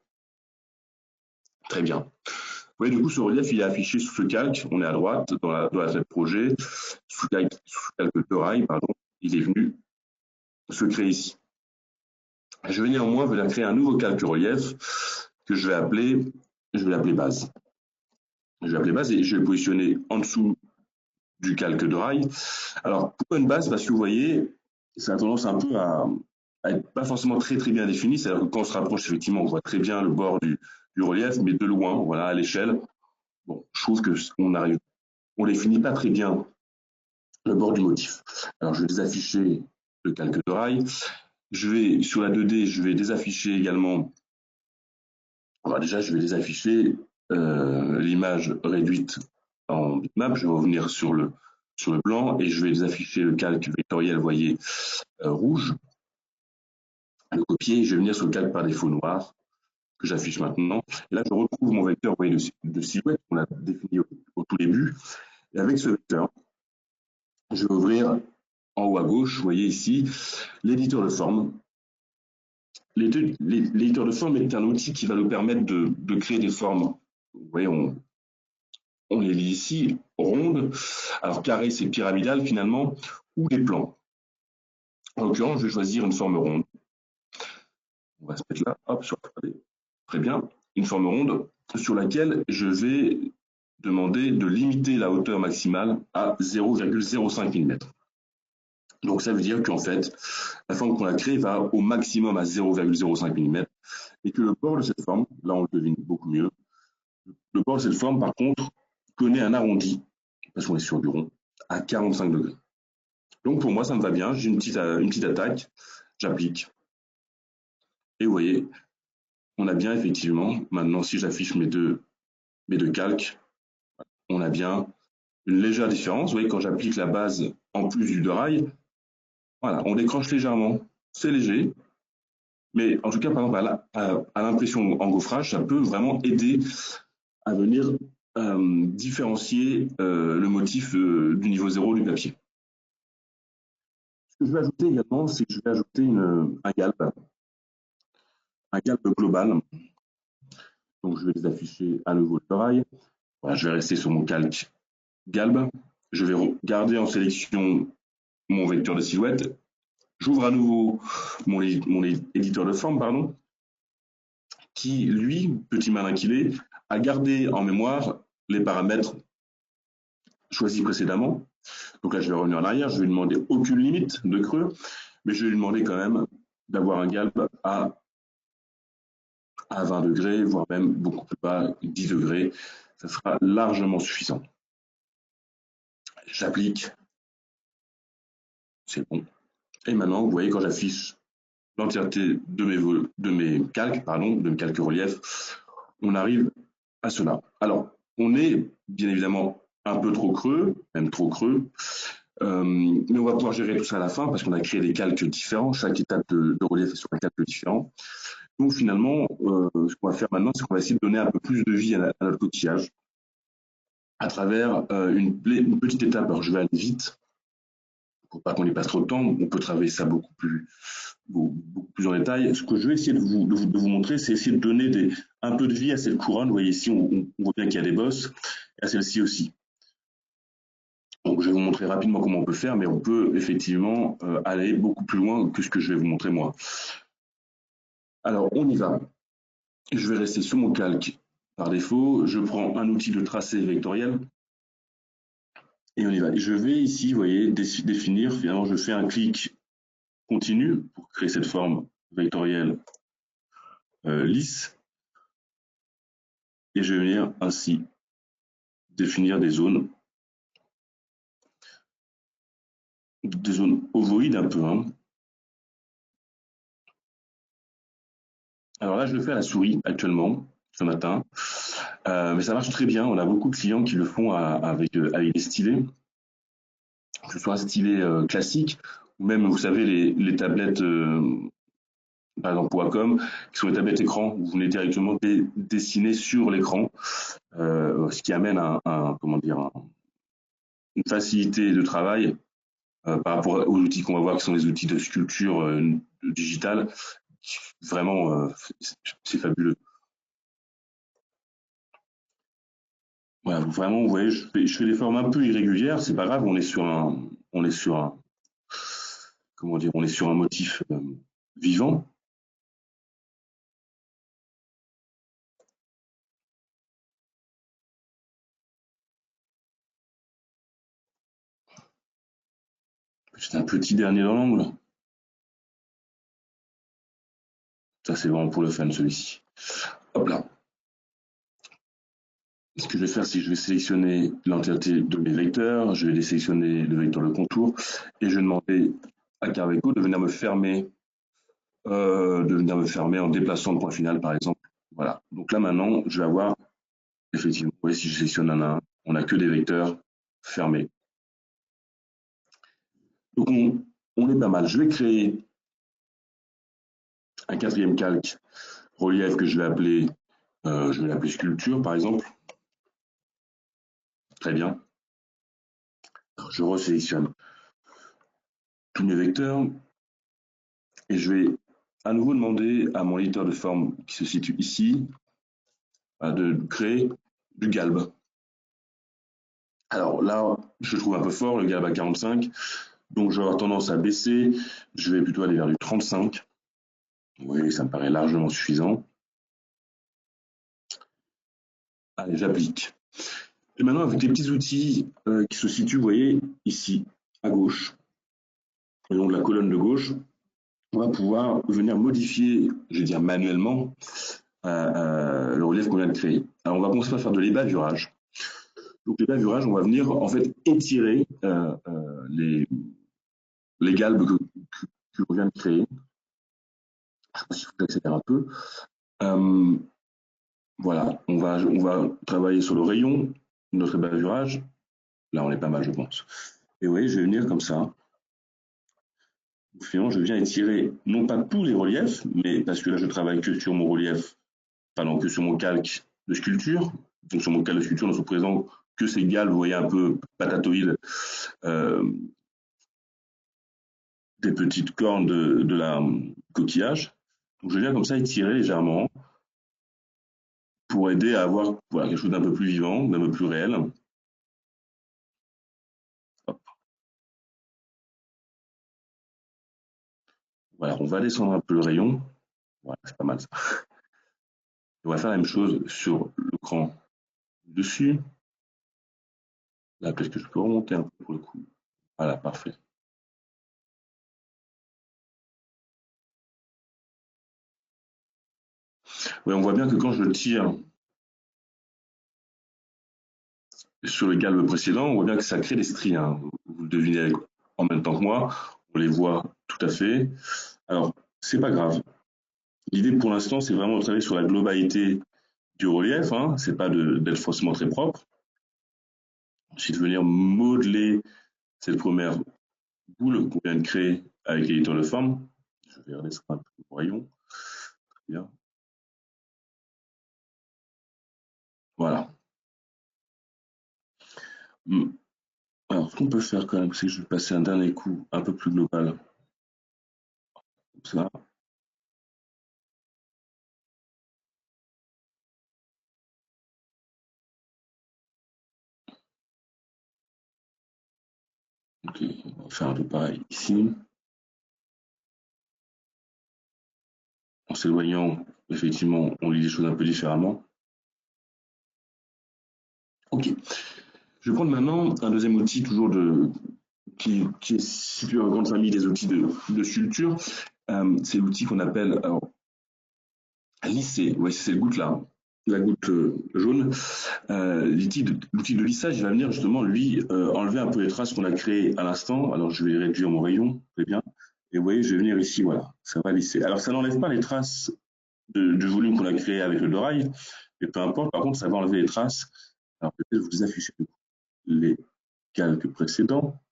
C: Très bien. Vous voyez, du coup, ce relief, il est affiché sous ce calque. On est à droite, dans la fenêtre projet. Sous calque de rail, pardon. Il est venu se créer ici. Je vais néanmoins venir créer un nouveau calque relief que je vais appeler base. Je vais appeler base et je vais le positionner en dessous du calque de rail. Alors, pourquoi une base? Parce que vous voyez, ça a tendance un peu à être pas forcément très bien défini. C'est-à-dire que quand on se rapproche, effectivement, on voit très bien le bord du relief, mais de loin, voilà, à l'échelle, bon, je trouve on définit pas très bien le bord du motif. Alors, je vais désafficher le calque de rail. Sur la 2D, je vais désafficher également. Alors déjà, je vais désafficher l'image réduite en bitmap. Je vais revenir sur le blanc et je vais désafficher le calque vectoriel, vous voyez, rouge. le copier, je vais venir sur le calque par défaut noir, que j'affiche maintenant. Et là, je retrouve mon vecteur, vous voyez, de silhouette qu'on a défini au tout début. Et avec ce vecteur, je vais ouvrir en haut à gauche, vous voyez ici, l'éditeur de forme. L'éditeur de forme est un outil qui va nous permettre de créer des formes. Vous voyez, on les lit ici, rondes. Alors, carré, c'est pyramidal finalement, ou des plans. En l'occurrence, je vais choisir une forme ronde. On va se mettre là, hop, sur très bien. Une forme ronde sur laquelle je vais demander de limiter la hauteur maximale à 0,05 mm. Donc ça veut dire qu'en fait, la forme qu'on a créée va au maximum à 0,05 mm et que le bord de cette forme, là on le devine beaucoup mieux, le bord de cette forme par contre connaît un arrondi, parce qu'on est sur du rond, à 45 degrés. Donc pour moi ça me va bien, j'ai une petite attaque, j'applique. Et vous voyez, on a bien effectivement, maintenant si j'affiche mes deux calques, on a bien une légère différence. Vous voyez, quand j'applique la base en plus du de rail, voilà, on décroche légèrement. C'est léger, mais en tout cas, par exemple, à l'impression en gaufrage, ça peut vraiment aider à venir différencier le motif du niveau 0 du papier. Ce que je vais ajouter également, c'est que je vais ajouter un galbe global. Donc, je vais les afficher à nouveau le rail. Voilà, je vais rester sur mon calque galbe. Je vais garder en sélection mon vecteur de silhouette. J'ouvre à nouveau mon éditeur de forme, pardon, qui, lui, petit malin qu'il est, a gardé en mémoire les paramètres choisis précédemment. Donc là, je vais revenir en arrière, je vais lui demander aucune limite de creux, mais je vais lui demander quand même d'avoir un galbe à 20 degrés, voire même beaucoup plus bas, 10 degrés. Ça sera largement suffisant. J'applique. C'est bon. Et maintenant, vous voyez, quand j'affiche l'entièreté de mes calques, de mes calques reliefs, on arrive à cela. Alors, on est bien évidemment un peu trop creux, même trop creux, mais on va pouvoir gérer tout ça à la fin parce qu'on a créé des calques différents. Chaque étape de relief est sur un calque différent. Donc finalement, ce qu'on va faire maintenant, c'est qu'on va essayer de donner un peu plus de vie à notre coquillage à travers une petite étape. Alors je vais aller vite pour pas qu'on y passe trop de temps. On peut travailler ça beaucoup plus en détail. Ce que je vais essayer de vous montrer, c'est essayer de donner un peu de vie à cette couronne. Vous voyez ici, on voit bien qu'il y a des bosses, et à celle-ci aussi. Donc je vais vous montrer rapidement comment on peut faire, mais on peut effectivement aller beaucoup plus loin que ce que je vais vous montrer moi. Alors on y va. Je vais rester sur mon calque par défaut. Je prends un outil de tracé vectoriel. Et on y va. Je vais ici, vous voyez, définir, finalement je fais un clic continu pour créer cette forme vectorielle lisse. Et je vais venir ainsi définir des zones ovoïdes un peu. Hein. Alors là, je le fais à la souris actuellement, ce matin. Mais ça marche très bien. On a beaucoup de clients qui le font avec des stylets, que ce soit un stylet classique ou même, vous savez, les tablettes, par exemple Wacom, qui sont les tablettes écran, où vous venez directement dessiner sur l'écran, ce qui amène une facilité de travail par rapport aux outils qu'on va voir, qui sont les outils de sculpture digitale. Vraiment, c'est fabuleux. Voilà, vraiment, vous voyez, je fais des formes un peu irrégulières, c'est pas grave, on est sur un motif vivant. C'est un petit dernier dans l'angle. Ça, c'est vraiment pour le fun, celui-ci. Hop là. Ce que je vais faire, c'est que je vais sélectionner l'entièreté de mes vecteurs, je vais désélectionner le vecteur de contour, et je vais demander à Carveco de venir me fermer en déplaçant le point final, par exemple. Voilà. Donc là, maintenant, je vais avoir, effectivement, vous voyez, si je sélectionne un à un, on n'a que des vecteurs fermés. Donc, on est pas mal. Je vais créer un quatrième calque relief que je vais appeler sculpture, par exemple. Très bien. Alors, je resélectionne tous mes vecteurs et je vais à nouveau demander à mon éditeur de forme qui se situe ici de créer du galbe. Alors là, je trouve un peu fort le galbe à 45, donc je vais avoir tendance à baisser. Je vais plutôt aller vers du 35. Vous voyez, ça me paraît largement suffisant. Allez, j'applique. Et maintenant, avec les petits outils qui se situent, vous voyez, ici, à gauche, le long de la colonne de gauche, on va pouvoir venir modifier, je vais dire manuellement, le relief qu'on vient de créer. Alors, on va commencer par faire de l'ébavurage. Donc, l'ébavurage, on va venir, en fait, étirer les galbes que l'on vient de créer. Si vous accélérez un peu. Voilà, on va travailler sur le rayon de notre ébavurage. Là, on est pas mal, je pense. Et vous voyez, je vais venir comme ça. Finalement, je viens étirer non pas tous les reliefs, mais parce que là, je travaille que sur mon relief, pardon, que sur mon calque de sculpture. Donc, sur mon calque de sculpture, ne sont présents que ces galbes, vous voyez, un peu patatoïdes, des petites cornes de la coquillage. Donc, je viens comme ça étirer légèrement pour aider à avoir voilà, quelque chose d'un peu plus vivant, d'un peu plus réel. Hop. Voilà, on va descendre un peu le rayon. Voilà, c'est pas mal ça. On va faire la même chose sur le cran dessus. Là, peut-être que je peux remonter un peu pour le coup. Voilà, parfait. Ouais, on voit bien que quand je tire sur le galbe précédent, on voit bien que ça crée des stries. Hein. Vous le devinez en même temps que moi. On les voit tout à fait. Alors, c'est pas grave. L'idée pour l'instant, c'est vraiment de travailler sur la globalité du relief. Hein. C'est pas d'être forcément très propre. Ensuite, venir modeler cette première boule qu'on vient de créer avec l'éditeur de forme. Je vais redescendre un peu le rayon. Bien. Voilà. Alors, ce qu'on peut faire quand même, c'est que je vais passer un dernier coup un peu plus global. Comme ça. Ok, on va faire un peu pareil ici. En s'éloignant, effectivement, on lit les choses un peu différemment. Ok. Je vais prendre maintenant un deuxième outil, toujours qui est situé dans la grande famille des outils de sculpture. C'est l'outil qu'on appelle lisser. Ouais, c'est cette goutte-là, la goutte jaune. L'outil de lissage, il va venir justement, lui, enlever un peu les traces qu'on a créées à l'instant. Alors, je vais réduire mon rayon, très bien. Et vous voyez, je vais venir ici, voilà, ça va lisser. Alors, ça n'enlève pas les traces du volume qu'on a créé avec le dorail, mais peu importe, par contre, ça va enlever les traces. Alors, peut-être vous affichez les calques précédents.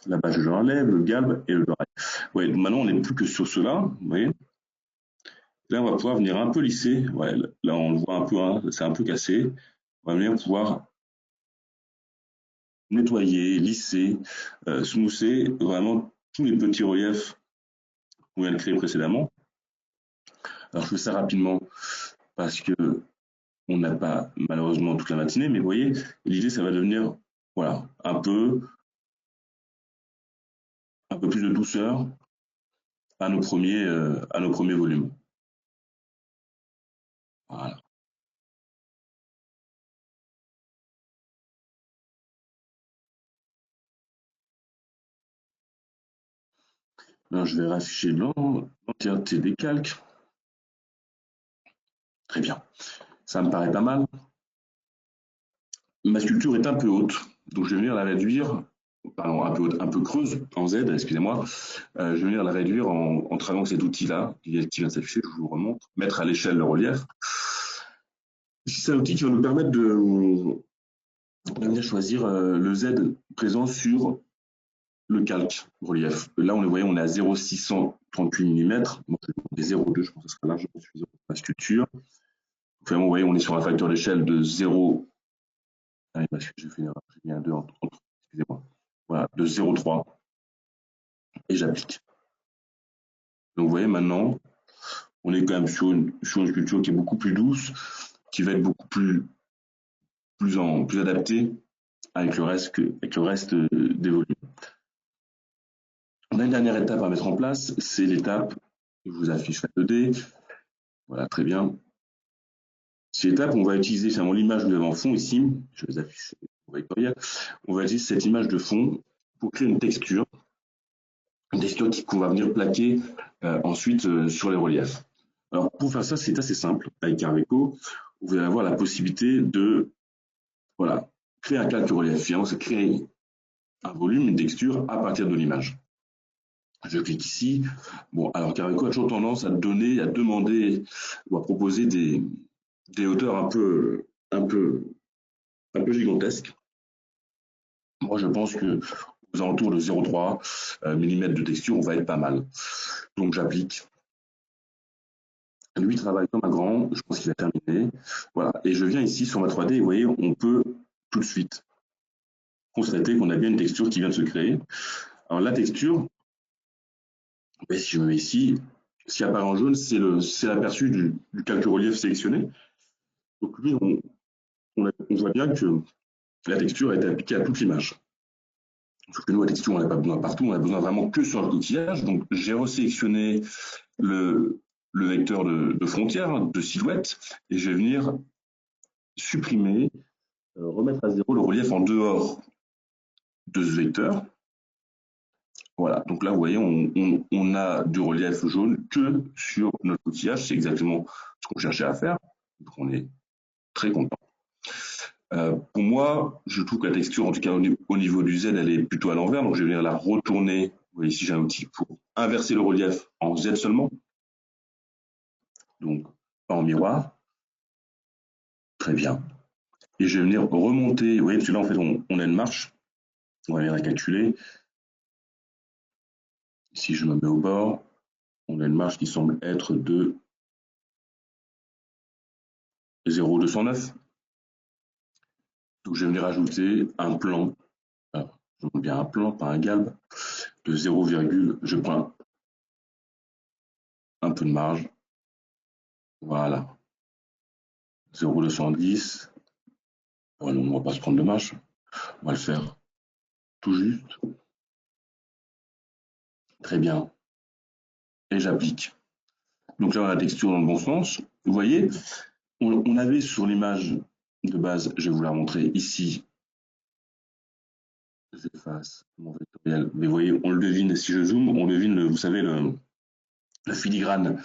C: Là-bas, je l'enlève, le galbe et le dorail. Ouais, maintenant, on n'est plus que sur cela, vous voyez. Là, on va pouvoir venir un peu lisser. Ouais, là, on le voit un peu, hein, c'est un peu cassé. On va venir pouvoir nettoyer, lisser, smoother vraiment tous les petits reliefs qu'on vient de créer précédemment. Alors, je fais ça rapidement parce que on n'a pas malheureusement toute la matinée, mais vous voyez, l'idée, ça va devenir voilà, un peu plus de douceur à nos premiers volumes. Voilà. Maintenant, je vais rafficher l'entièreté des calques. Très bien. Ça me paraît pas mal. Ma sculpture est un peu haute, donc je vais venir la réduire, pardon, un peu creuse, en Z, excusez-moi. Je vais venir la réduire en travaillant cet outil-là, qui vient de s'afficher, je vous remonte, mettre à l'échelle le relief. C'est un outil qui va nous permettre de venir choisir le Z présent sur le calque relief. Là, vous voyez, on est à 0,638 mm. Moi, je vais demander 0,2, je pense que ce sera largement suffisant pour la structure. Enfin, vous voyez, on est sur un facteur d'échelle de 0. Ah, parce que j'ai fait j'ai mis un 2 entre, excusez-moi. Voilà, de 0,3. Et j'applique. Donc, vous voyez, maintenant, on est quand même sur une sculpture qui est beaucoup plus douce, qui va être beaucoup plus adaptée avec le reste des volumes. On a une dernière étape à mettre en place, c'est l'étape, je vous affiche la 2D, voilà, très bien. Cette étape, on va utiliser finalement l'image que nous avons en fond ici, je vous affiche, on va utiliser cette image de fond pour créer une texture qu'on va venir plaquer ensuite sur les reliefs. Alors pour faire ça, c'est assez simple, avec Carveco, vous allez avoir la possibilité de créer un calque relief, finalement c'est créer un volume, une texture à partir de l'image. Je clique ici. Bon, alors Carveco a toujours tendance à demander ou à proposer des hauteurs un peu gigantesques. Moi, je pense que aux alentours de 0,3 mm de texture, on va être pas mal. Donc, j'applique. Lui travaille comme un grand. Je pense qu'il a terminé. Voilà. Et je viens ici sur ma 3D. Et vous voyez, on peut tout de suite constater qu'on a bien une texture qui vient de se créer. Alors, la texture, et si je me mets ici, ce qui apparaît en jaune, c'est l'aperçu du calque relief sélectionné. Donc lui, on voit bien que la texture a été appliquée à toute l'image. Sauf que nous, la texture, on n'a pas besoin partout, on a besoin vraiment que sur le coquillage. Donc j'ai resélectionné le vecteur de frontière, de silhouette, et je vais venir supprimer, remettre à zéro le relief en dehors de ce vecteur. Voilà, donc là, vous voyez, on a du relief jaune que sur notre coquillage. C'est exactement ce qu'on cherchait à faire. Donc on est très content. Pour moi, je trouve que la texture, en tout cas au niveau du Z, elle est plutôt à l'envers. Donc je vais venir la retourner. Vous voyez ici, j'ai un outil pour inverser le relief en Z seulement. Donc, pas en miroir. Très bien. Et je vais venir remonter. Vous voyez, parce que là, en fait, on a une marche. On va venir la calculer. Si je me mets au bord, on a une marche qui semble être de 0,209. Donc, je vais venir ajouter un plan. Alors, je monte bien un plan, pas un galbe, de 0, je prends un peu de marge. Voilà. 0,210. Bon, on ne va pas se prendre de marge. On va le faire tout juste. Très bien. Et j'applique. Donc là, on a la texture dans le bon sens. Vous voyez, on avait sur l'image de base, je vais vous la montrer ici. J'efface mon vectoriel. Mais vous voyez, on le devine, si je zoome, on devine, vous savez, le filigrane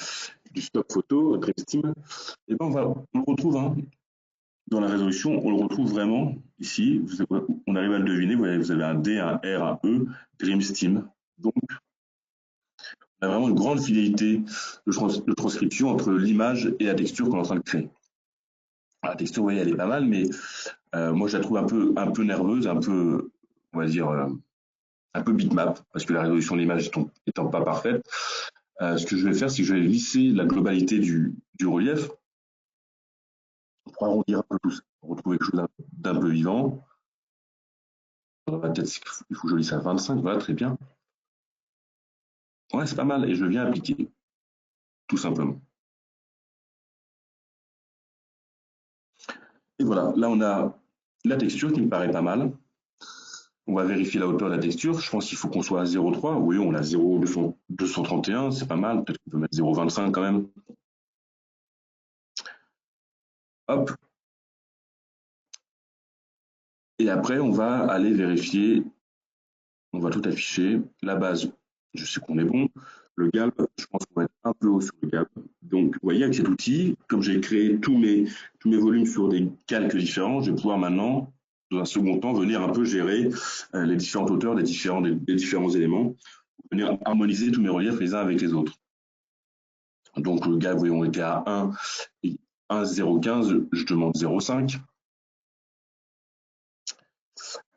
C: du stock photo, DreamSteam. Et ben on le retrouve dans la résolution, on le retrouve vraiment ici. On arrive à le deviner. Vous avez un D, un R, un E, DreamSteam. Donc, on a vraiment une grande fidélité de transcription entre l'image et la texture qu'on est en train de créer. La texture, vous voyez, elle est pas mal, mais moi, je la trouve un peu nerveuse, un peu, on va dire, un peu bitmap, parce que la résolution de l'image étant pas parfaite. Ce que je vais faire, c'est que je vais lisser la globalité du relief pour arrondir un peu tout ça, pour retrouver quelque chose d'un peu vivant. Dans ma tête, il faut que je lisse à 25, voilà, très bien. Ouais, c'est pas mal, et je viens appliquer, tout simplement. Et voilà, là on a la texture qui me paraît pas mal. On va vérifier la hauteur de la texture. Je pense qu'il faut qu'on soit à 0,3. Oui, on a 0,231, c'est pas mal. Peut-être qu'on peut mettre 0,25 quand même. Hop. Et après, on va aller vérifier. On va tout afficher. La base, je sais qu'on est bon. Le galbe, je pense qu'on va être un peu haut sur le galbe. Donc, vous voyez, avec cet outil, comme j'ai créé tous mes volumes sur des calques différents, je vais pouvoir maintenant, dans un second temps, venir un peu gérer les différentes hauteurs des différents éléments, pour venir harmoniser tous mes reliefs les uns avec les autres. Donc, le galbe, vous voyez, on était à 1 et 1,015, je demande 0,5.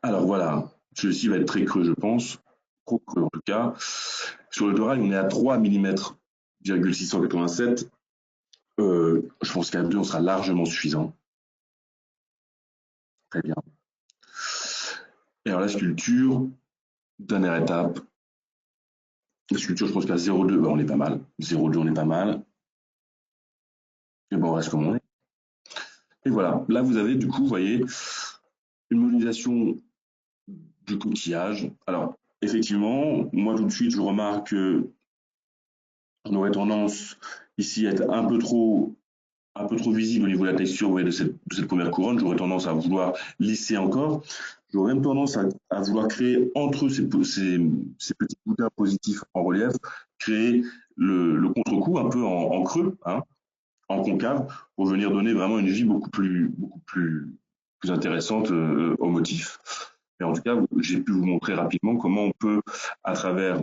C: Alors voilà, celui-ci va être très creux, je pense. trop creux en tout cas. Sur le Dorail, on est à 3 mm 687. Je pense qu'à 2, on sera largement suffisant. Très bien. Et alors la sculpture, dernière étape. La sculpture, je pense qu'à 0,2, on est pas mal. 0,2, on est pas mal. Et bon, on reste comme on est. Et voilà, là vous avez du coup, vous voyez, une modélisation du coquillage. Alors, effectivement, moi tout de suite, je remarque qu'on aurait tendance ici à être un peu trop visible au niveau de la texture, vous voyez, de cette première couronne. J'aurais tendance à vouloir lisser encore. J'aurais même tendance à vouloir créer entre ces petits boudins positifs en relief, créer le contre-coup un peu en creux, hein, en concave, pour venir donner vraiment une vie beaucoup plus intéressante au motif. Mais en tout cas, j'ai pu vous montrer rapidement comment on peut, à travers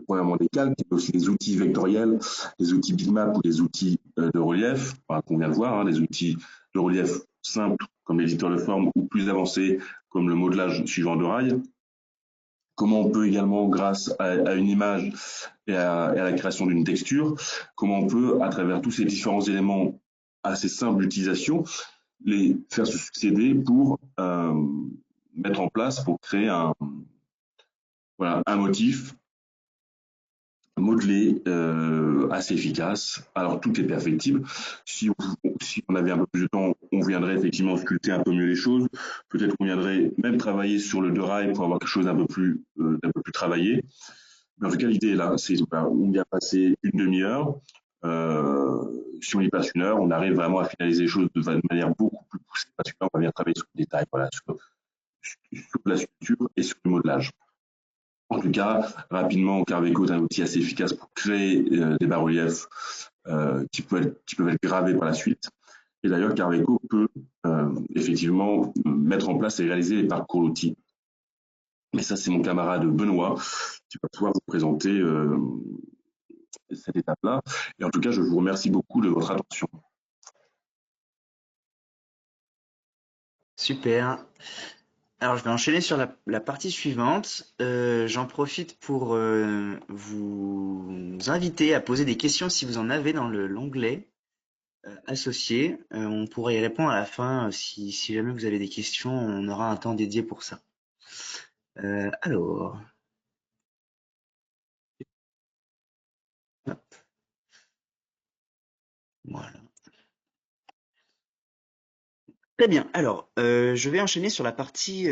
C: premièrement des calques, mais aussi des outils vectoriels, des outils bitmap ou des outils de relief, enfin, qu'on vient de voir, hein, des outils de relief simples comme l'éditeur de forme ou plus avancés comme le modelage suivant de rail. Comment on peut également, grâce à une image et à la création d'une texture, comment on peut, à travers tous ces différents éléments assez simples d'utilisation, les faire se succéder pour mettre en place, pour créer voilà, un motif modelé, assez efficace. Alors tout est perfectible. Si on avait un peu plus de temps, on viendrait effectivement sculpter un peu mieux les choses. Peut-être qu'on viendrait même travailler sur le derail pour avoir quelque chose d'un peu plus travaillé. Mais en tout cas, l'idée est là. On vient passer une demi-heure. Si on y passe une heure, on arrive vraiment à finaliser les choses de manière beaucoup plus poussée parce que là, on va venir travailler sur le détail, voilà, sur la sculpture et sur le modelage. En tout cas, rapidement, Carveco est un outil assez efficace pour créer des bas-reliefs qui peuvent être gravés par la suite. Et d'ailleurs, Carveco peut effectivement mettre en place et réaliser les parcours d'outils. Mais ça, c'est mon camarade Benoît qui va pouvoir vous présenter cette étape-là. Et en tout cas, je vous remercie beaucoup de votre attention.
E: Super. Alors, je vais enchaîner sur la partie suivante. J'en profite pour vous inviter à poser des questions si vous en avez dans l'onglet associé. On pourra y répondre à la fin. Si jamais vous avez des questions, on aura un temps dédié pour ça. Alors, hop. Voilà. Très bien. Alors, je vais enchaîner sur la partie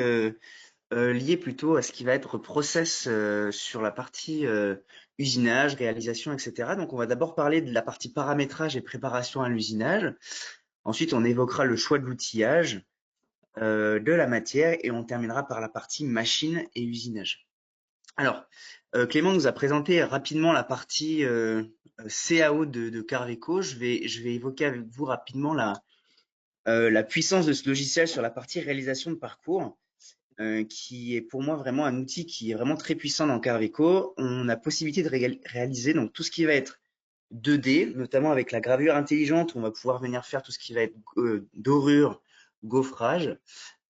E: liée plutôt à ce qui va être process sur la partie usinage, réalisation, etc. Donc, on va d'abord parler de la partie paramétrage et préparation à l'usinage. Ensuite, on évoquera le choix de l'outillage, de la matière et on terminera par la partie machine et usinage. Alors, Clément nous a présenté rapidement la partie CAO de Carveco. Je vais évoquer avec vous rapidement la puissance de ce logiciel sur la partie réalisation de parcours, qui est pour moi vraiment un outil qui est vraiment très puissant dans Carveco. On a possibilité de réaliser donc tout ce qui va être 2D, notamment avec la gravure intelligente, on va pouvoir venir faire tout ce qui va être dorure, gaufrage,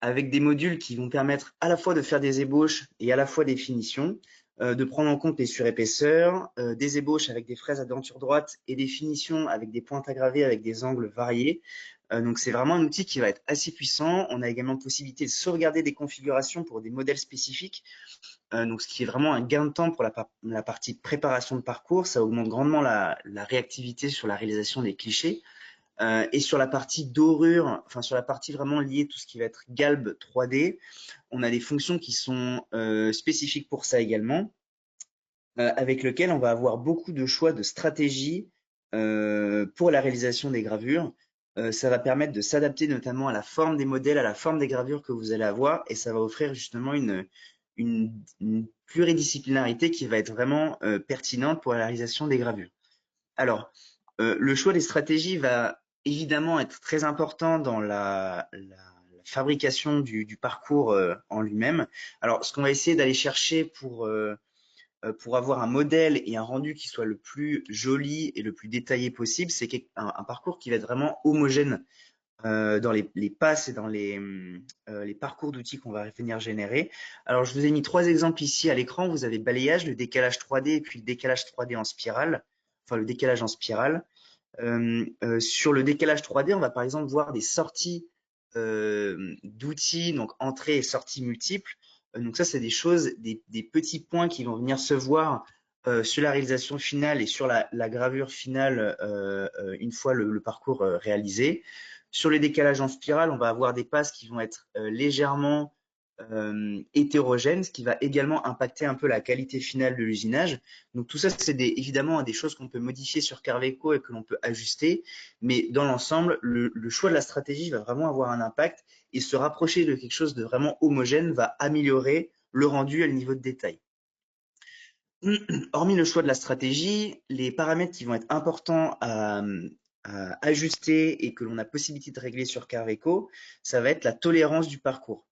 E: avec des modules qui vont permettre à la fois de faire des ébauches et à la fois des finitions, de prendre en compte les surépaisseurs, des ébauches avec des fraises à denture droite et des finitions avec des pointes à graver avec des angles variés. Donc c'est vraiment un outil qui va être assez puissant. On a également possibilité de sauvegarder des configurations pour des modèles spécifiques. Donc ce qui est vraiment un gain de temps pour la partie préparation de parcours. Ça augmente grandement la réactivité sur la réalisation des clichés. Et sur la partie dorure, enfin sur la partie vraiment liée tout ce qui va être galbe 3D, on a des fonctions qui sont spécifiques pour ça également, avec lequel on va avoir beaucoup de choix de stratégies pour la réalisation des gravures. Ça va permettre de s'adapter notamment à la forme des modèles, à la forme des gravures que vous allez avoir, et ça va offrir justement une pluridisciplinarité qui va être vraiment pertinente pour la réalisation des gravures. Alors, le choix des stratégies va évidemment être très important dans la fabrication du parcours en lui-même. Alors, ce qu'on va essayer d'aller chercher pour avoir un modèle et un rendu qui soit le plus joli et le plus détaillé possible, c'est un parcours qui va être vraiment homogène dans les passes et dans les parcours d'outils qu'on va venir générer. Alors, je vous ai mis 3 exemples ici à l'écran. Vous avez balayage, le décalage 3D et puis le décalage 3D en spirale, enfin le décalage en spirale. Sur le décalage 3D, on va par exemple voir des sorties d'outils, donc entrées et sorties multiples. Donc ça, c'est des choses, des petits points qui vont venir se voir sur la réalisation finale et sur la gravure finale une fois le parcours réalisé. Sur les décalages en spirale, on va avoir des passes qui vont être légèrement hétérogènes, ce qui va également impacter un peu la qualité finale de l'usinage. Donc tout ça, c'est évidemment des choses qu'on peut modifier sur Carveco et que l'on peut ajuster, mais dans l'ensemble, le choix de la stratégie va vraiment avoir un impact et se rapprocher de quelque chose de vraiment homogène va améliorer le rendu et le niveau de détail. Hormis le choix de la stratégie, les paramètres qui vont être importants à ajuster et que l'on a possibilité de régler sur Carveco, ça va être la tolérance du parcours.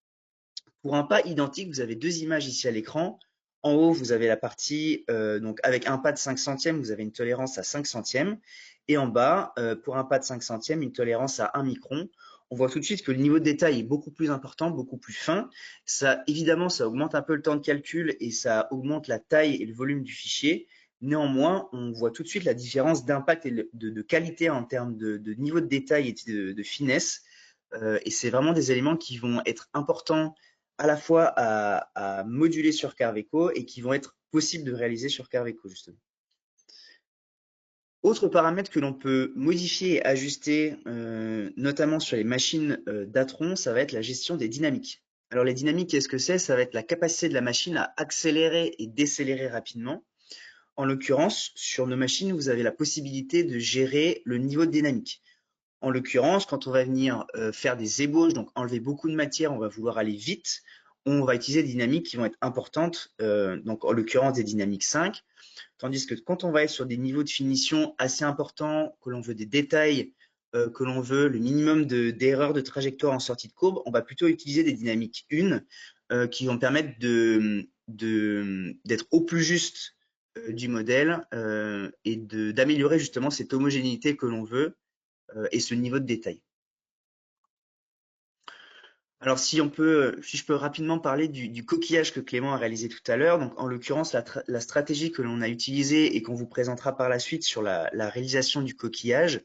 E: Pour un pas identique, vous avez 2 images ici à l'écran. En haut, vous avez la partie, donc avec un pas de 5 centièmes, vous avez une tolérance à 5 centièmes. Et en bas, pour un pas de 5 centièmes, une tolérance à 1 micron. On voit tout de suite que le niveau de détail est beaucoup plus important, beaucoup plus fin. Ça, évidemment, ça augmente un peu le temps de calcul et ça augmente la taille et le volume du fichier. Néanmoins, on voit tout de suite la différence d'impact et de qualité en termes de niveau de détail et de finesse. Et c'est vraiment des éléments qui vont être importants à la fois à moduler sur Carveco et qui vont être possibles de réaliser sur Carveco, justement. Autre paramètre que l'on peut modifier et ajuster, notamment sur les machines d'Atron, ça va être la gestion des dynamiques. Alors les dynamiques, qu'est-ce que c'est? Ça va être la capacité de la machine à accélérer et décélérer rapidement. En l'occurrence, sur nos machines, vous avez la possibilité de gérer le niveau de dynamique. En l'occurrence, quand on va venir faire des ébauches, donc enlever beaucoup de matière, on va vouloir aller vite, on va utiliser des dynamiques qui vont être importantes, donc en l'occurrence des dynamiques 5. Tandis que quand on va être sur des niveaux de finition assez importants, que l'on veut des détails, que l'on veut le minimum d'erreurs de trajectoire en sortie de courbe, on va plutôt utiliser des dynamiques 1 qui vont permettre d'être au plus juste du modèle et d'améliorer justement cette homogénéité que l'on veut et ce niveau de détail. Alors si je peux rapidement parler du coquillage que Clément a réalisé tout à l'heure, donc en l'occurrence la stratégie que l'on a utilisée et qu'on vous présentera par la suite sur la réalisation du coquillage,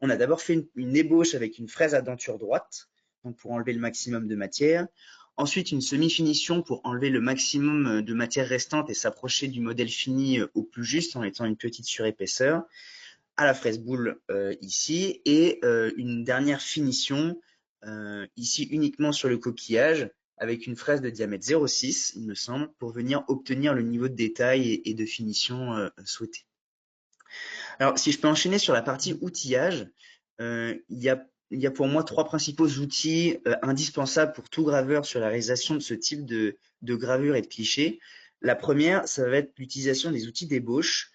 E: on a d'abord fait une ébauche avec une fraise à denture droite, donc pour enlever le maximum de matière. Ensuite une semi-finition pour enlever le maximum de matière restante et s'approcher du modèle fini au plus juste en étant une petite surépaisseur à la fraise boule ici et une dernière finition ici uniquement sur le coquillage avec une fraise de diamètre 0,6 il me semble pour venir obtenir le niveau de détail et de finition souhaité. Alors si je peux enchaîner sur la partie outillage, il y a pour moi 3 principaux outils indispensables pour tout graveur sur la réalisation de ce type de gravure et de cliché. La première, ça va être l'utilisation des outils d'ébauche.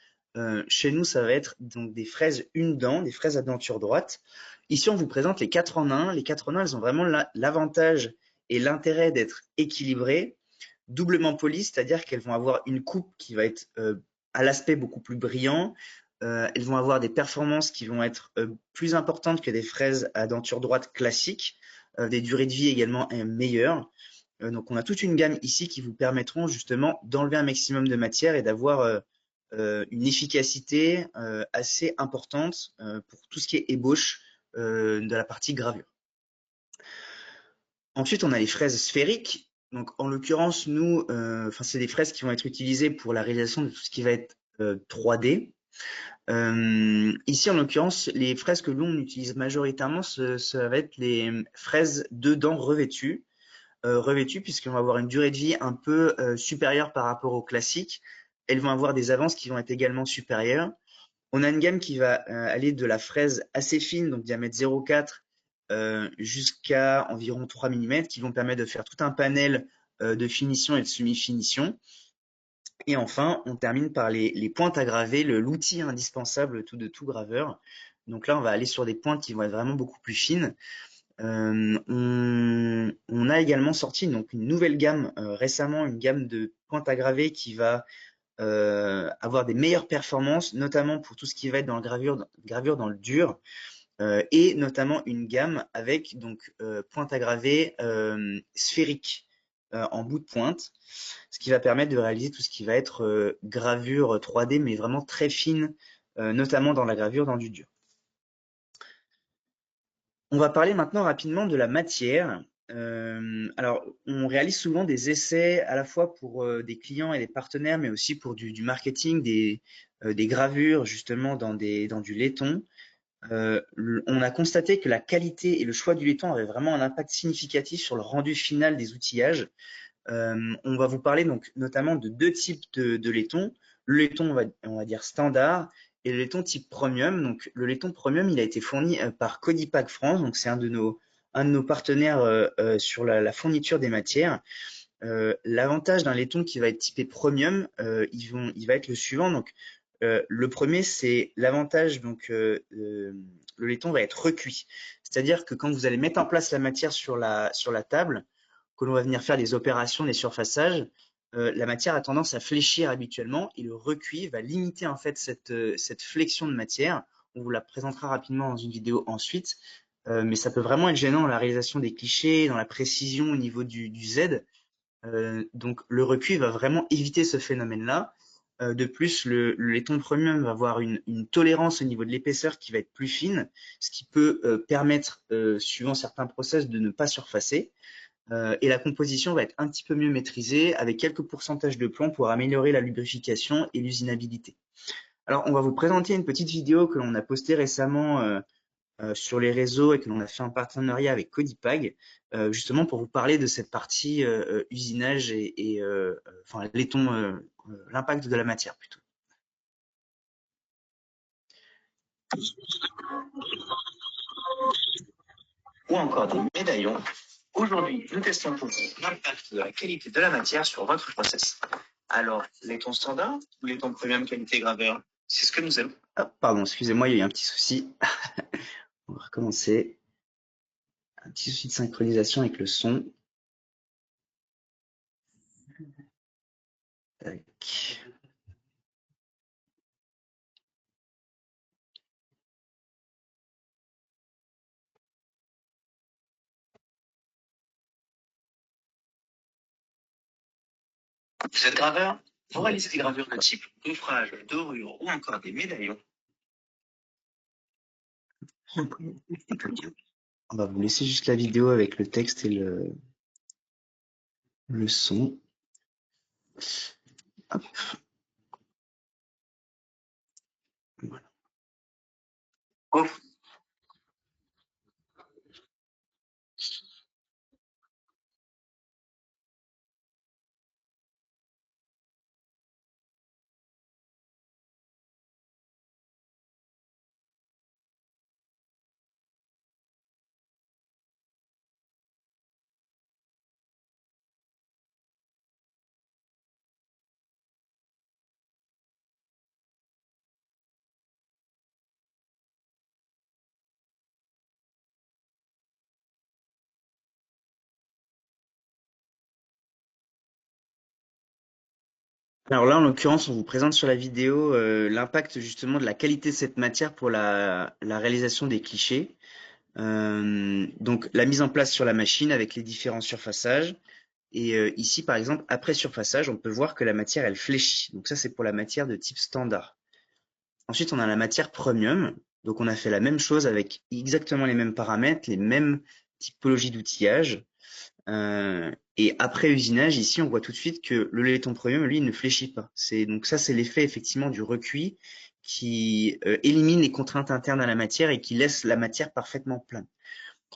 E: Chez nous, ça va être donc des fraises une dent, des fraises à denture droite. Ici, on vous présente les 4 en 1. Les 4 en 1, elles ont vraiment l'avantage et l'intérêt d'être équilibrées, doublement polies, c'est-à-dire qu'elles vont avoir une coupe qui va être à l'aspect beaucoup plus brillant. Elles vont avoir des performances qui vont être plus importantes que des fraises à denture droite classiques, des durées de vie également meilleures. Donc, on a toute une gamme ici qui vous permettront justement d'enlever un maximum de matière et d'avoir une efficacité assez importante pour tout ce qui est ébauche de la partie gravure. Ensuite, on a les fraises sphériques. Donc, en l'occurrence, nous, c'est des fraises qui vont être utilisées pour la réalisation de tout ce qui va être 3D. Ici, en l'occurrence, les fraises que l'on utilise majoritairement, ça va être les fraises 2 dents revêtues. Puisqu'on va avoir une durée de vie un peu supérieure par rapport au classique. Elles vont avoir des avances qui vont être également supérieures. On a une gamme qui va aller de la fraise assez fine, donc diamètre 0,4 jusqu'à environ 3 mm, qui vont permettre de faire tout un panel de finition et de semi-finition. Et enfin, on termine par les pointes à graver, l'outil indispensable de tout graveur. Donc là, on va aller sur des pointes qui vont être vraiment beaucoup plus fines. On a également sorti donc une nouvelle gamme récemment, une gamme de pointes à graver qui va avoir des meilleures performances, notamment pour tout ce qui va être dans la gravure dans le dur. et notamment une gamme avec donc pointe à graver sphérique en bout de pointe, ce qui va permettre de réaliser tout ce qui va être gravure 3D, mais vraiment très fine, notamment dans la gravure dans du dur. On va parler maintenant rapidement de la matière. Alors, on réalise souvent des essais à la fois pour des clients et des partenaires, mais aussi pour du marketing, des gravures justement dans du laiton. On a constaté que la qualité et le choix du laiton avaient vraiment un impact significatif sur le rendu final des outillages. On va vous parler donc notamment de deux types de laiton. Le laiton, on va dire standard, et le laiton type premium. Donc le laiton premium, il a été fourni par Codipac France, donc c'est un de nos partenaires sur la fourniture des matières. L'avantage d'un laiton qui va être typé premium, il va être le suivant. Donc le premier, c'est l'avantage, donc le laiton va être recuit. C'est-à-dire que quand vous allez mettre en place la matière sur la table, que l'on va venir faire des opérations, des surfaçages, la matière a tendance à fléchir habituellement et le recuit va limiter en fait cette flexion de matière. On vous la présentera rapidement dans une vidéo ensuite, mais ça peut vraiment être gênant dans la réalisation des clichés, dans la précision au niveau du Z. Donc le recuit va vraiment éviter ce phénomène-là. De plus, le laiton premium va avoir une tolérance au niveau de l'épaisseur qui va être plus fine, ce qui peut permettre, suivant certains process, de ne pas surfacer. Et la composition va être un petit peu mieux maîtrisée avec quelques pourcentages de plomb pour améliorer la lubrification et l'usinabilité. Alors, on va vous présenter une petite vidéo que l'on a postée récemment sur les réseaux et que l'on a fait en partenariat avec Codipag, justement pour vous parler de cette partie usinage et enfin laiton, l'impact de la matière plutôt. Ou encore des médaillons. Aujourd'hui, nous testons pour vous l'impact de la qualité de la matière sur votre process. Alors, laiton standard ou laiton premium qualité graveur? C'est ce que nous allons. Ah, pardon, excusez-moi, il y a eu un petit souci. On va recommencer. Un petit souci de synchronisation avec le son. Tac. Vous êtes graveur? Vous réalisez des gravures de type coffrage, dorure ou encore des médaillons. On va vous laisser juste la vidéo avec le texte et le son. Hop. Voilà. Ouf. Alors là, en l'occurrence, on vous présente sur la vidéo l'impact justement de la qualité de cette matière pour la réalisation des clichés. Donc la mise en place sur la machine avec les différents surfaçages. Et ici, par exemple, après surfaçage, on peut voir que la matière, elle fléchit. Donc ça, c'est pour la matière de type standard. Ensuite, on a la matière premium. Donc on a fait la même chose avec exactement les mêmes paramètres, les mêmes typologies d'outillage. Et après usinage, ici, on voit tout de suite que le laiton premium, lui, il ne fléchit pas. Donc ça, c'est l'effet effectivement du recuit qui élimine les contraintes internes à la matière et qui laisse la matière parfaitement plane.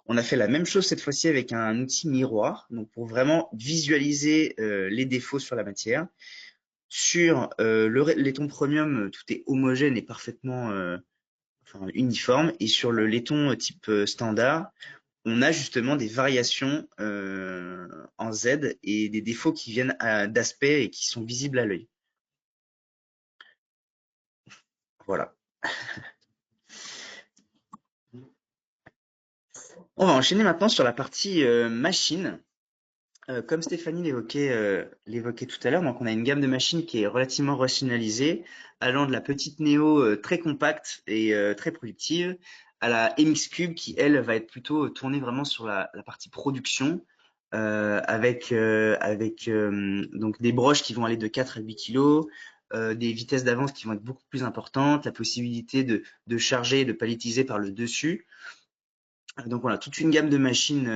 E: On a fait la même chose cette fois-ci avec un outil miroir, donc pour vraiment visualiser les défauts sur la matière. Sur le laiton premium, tout est homogène et parfaitement uniforme. Et sur le laiton type standard, on a justement des variations en Z et des défauts qui viennent d'aspect et qui sont visibles à l'œil. Voilà. On va enchaîner maintenant sur la partie machine. Comme Stéphanie l'évoquait tout à l'heure, donc on a une gamme de machines qui est relativement rationalisée, allant de la petite Néo très compacte et très productive, à la MX Cube qui, elle, va être plutôt tournée vraiment sur la partie production, avec donc des broches qui vont aller de 4 à 8 kilos, des vitesses d'avance qui vont être beaucoup plus importantes, la possibilité de charger et de palettiser par le dessus. Donc voilà, toute une gamme de machines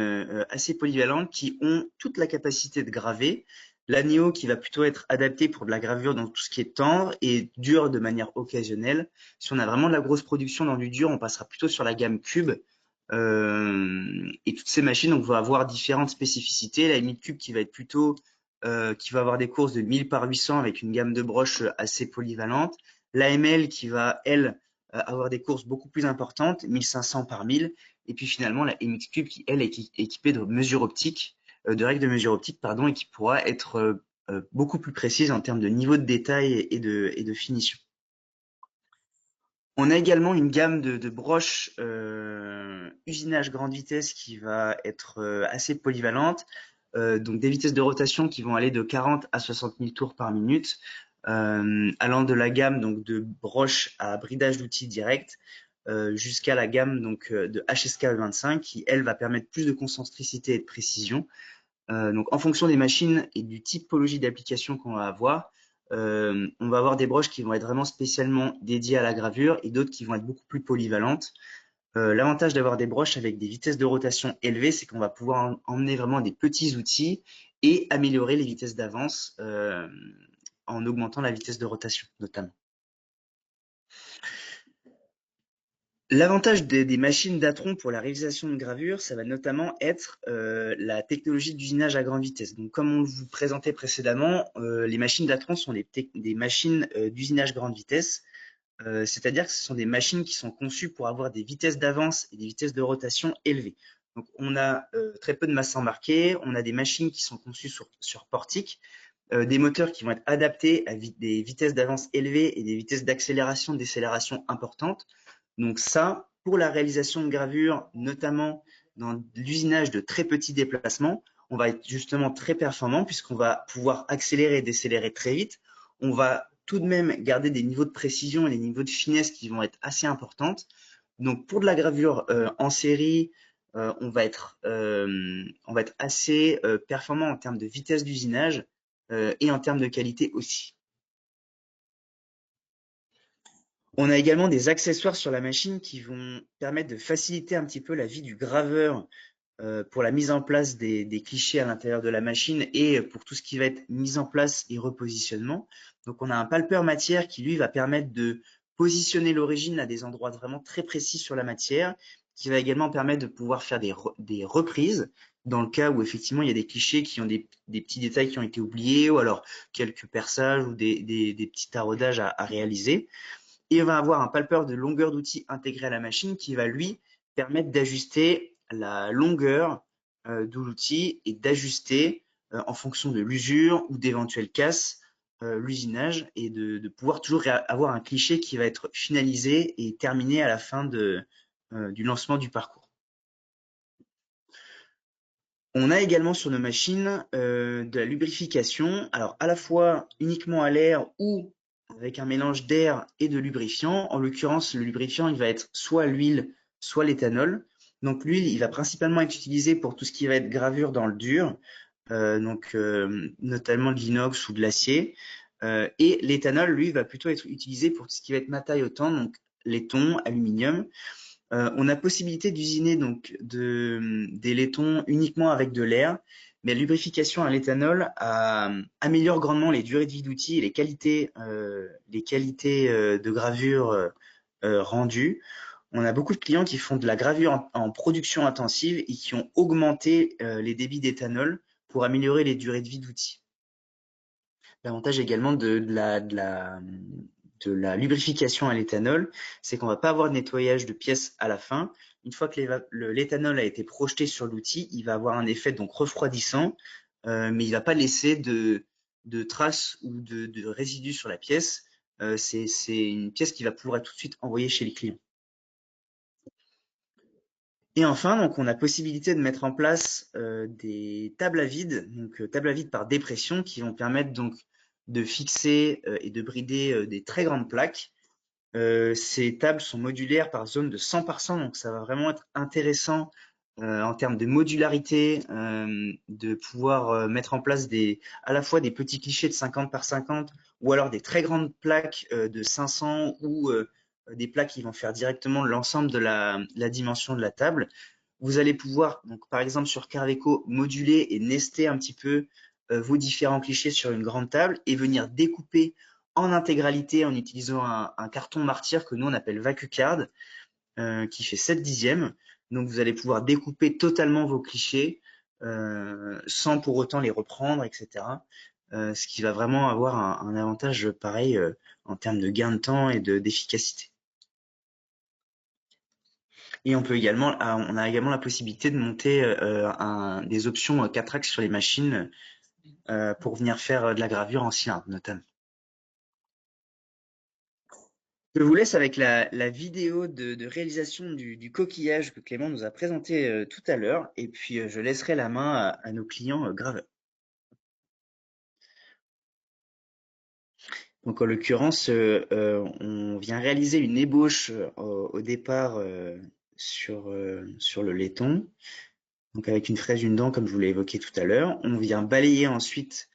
E: assez polyvalentes qui ont toute la capacité de graver. L'agneau qui va plutôt être adapté pour de la gravure dans tout ce qui est tendre et dur de manière occasionnelle. Si on a vraiment de la grosse production dans du dur, on passera plutôt sur la gamme cube. Et toutes ces machines donc, vont avoir différentes spécificités. La limite cube qui va être plutôt, qui va avoir des courses de 1000 par 800 avec une gamme de broches assez polyvalente. La ML qui va, elle, avoir des courses beaucoup plus importantes, 1500 par 1000. Et puis finalement, la MX Cube qui, elle, est équipée de mesures optiques, de règles de mesure optique, pardon, et qui pourra être beaucoup plus précise en termes de niveau de détail et de finition. On a également une gamme de broches usinage grande vitesse qui va être assez polyvalente. Donc des vitesses de rotation qui vont aller de 40 à 60 000 tours par minute, allant de la gamme donc de broches à bridage d'outils direct jusqu'à la gamme donc de HSK 25 qui elle va permettre plus de concentricité et de précision. Donc en fonction des machines et du typologie d'application qu'on va avoir, on va avoir des broches qui vont être vraiment spécialement dédiées à la gravure et d'autres qui vont être beaucoup plus polyvalentes. L'avantage d'avoir des broches avec des vitesses de rotation élevées, c'est qu'on va pouvoir emmener vraiment des petits outils et améliorer les vitesses d'avance en augmentant la vitesse de rotation notamment. L'avantage des machines d'Atron pour la réalisation de gravure, ça va notamment être la technologie d'usinage à grande vitesse. Donc, comme on vous présentait précédemment, les machines d'Atron sont des machines d'usinage grande vitesse, c'est-à-dire que ce sont des machines qui sont conçues pour avoir des vitesses d'avance et des vitesses de rotation élevées. Donc, on a très peu de masse embarquée, on a des machines qui sont conçues sur portique, des moteurs qui vont être adaptés à des vitesses d'avance élevées et des vitesses d'accélération, décélération importantes. Donc ça, pour la réalisation de gravures, notamment dans l'usinage de très petits déplacements, on va être justement très performant puisqu'on va pouvoir accélérer et décélérer très vite. On va tout de même garder des niveaux de précision et des niveaux de finesse qui vont être assez importantes. Donc pour de la gravure en série, on va être assez performant en termes de vitesse d'usinage et en termes de qualité aussi. On a également des accessoires sur la machine qui vont permettre de faciliter un petit peu la vie du graveur pour la mise en place des clichés à l'intérieur de la machine et pour tout ce qui va être mise en place et repositionnement. Donc on a un palpeur matière qui lui va permettre de positionner l'origine à des endroits vraiment très précis sur la matière, qui va également permettre de pouvoir faire des reprises dans le cas où effectivement il y a des clichés qui ont des petits détails qui ont été oubliés ou alors quelques perçages ou des petits taraudages à réaliser. Et on va avoir un palpeur de longueur d'outil intégré à la machine qui va lui permettre d'ajuster la longueur de l'outil et d'ajuster en fonction de l'usure ou d'éventuelles casses l'usinage et de pouvoir toujours avoir un cliché qui va être finalisé et terminé à la fin du lancement du parcours. On a également sur nos machines de la lubrification, alors à la fois uniquement à l'air ou avec un mélange d'air et de lubrifiant. En l'occurrence, le lubrifiant, il va être soit l'huile, soit l'éthanol. Donc l'huile, il va principalement être utilisé pour tout ce qui va être gravure dans le dur, notamment de l'inox ou de l'acier. Et l'éthanol, lui, va plutôt être utilisé pour tout ce qui va être matériautant, donc laiton, aluminium. On a possibilité d'usiner donc des laitons uniquement avec de l'air, mais la lubrification à l'éthanol améliore grandement les durées de vie d'outils et les qualités de gravure rendues. On a beaucoup de clients qui font de la gravure en production intensive et qui ont augmenté les débits d'éthanol pour améliorer les durées de vie d'outils. L'avantage également de la lubrification à l'éthanol, c'est qu'on va pas avoir de nettoyage de pièces à la fin. Une fois que l'éthanol a été projeté sur l'outil, il va avoir un effet donc refroidissant, mais il va pas laisser de traces ou de résidus sur la pièce. C'est une pièce qui va pouvoir être tout de suite envoyée chez les clients. Et enfin, donc, on a possibilité de mettre en place des tables à vide, donc tables à vide par dépression, qui vont permettre donc de fixer et de brider des très grandes plaques. Ces tables sont modulaires par zone de 100 par 100, donc ça va vraiment être intéressant en termes de modularité, de pouvoir mettre en place à la fois des petits clichés de 50 par 50 ou alors des très grandes plaques de 500 ou des plaques qui vont faire directement l'ensemble de la dimension de la table. Vous allez pouvoir, donc, par exemple sur Carveco, moduler et nester un petit peu vos différents clichés sur une grande table et venir découper en intégralité en utilisant un carton martyr que nous on appelle VacuCard, qui fait 7 dixièmes. Donc vous allez pouvoir découper totalement vos clichés sans pour autant les reprendre, etc. Ce qui va vraiment avoir un avantage pareil en termes de gain de temps et d'efficacité. Et on a également la possibilité de monter des options 4 axes sur les machines pour venir faire de la gravure en cylindre notamment. Je vous laisse avec la vidéo de réalisation du coquillage que Clément nous a présenté tout à l'heure, et puis je laisserai la main à nos clients graveurs. Donc en l'occurrence, on vient réaliser une ébauche au départ sur le laiton, donc avec une fraise d'une dent comme je vous l'ai évoqué tout à l'heure. On vient balayer ensuite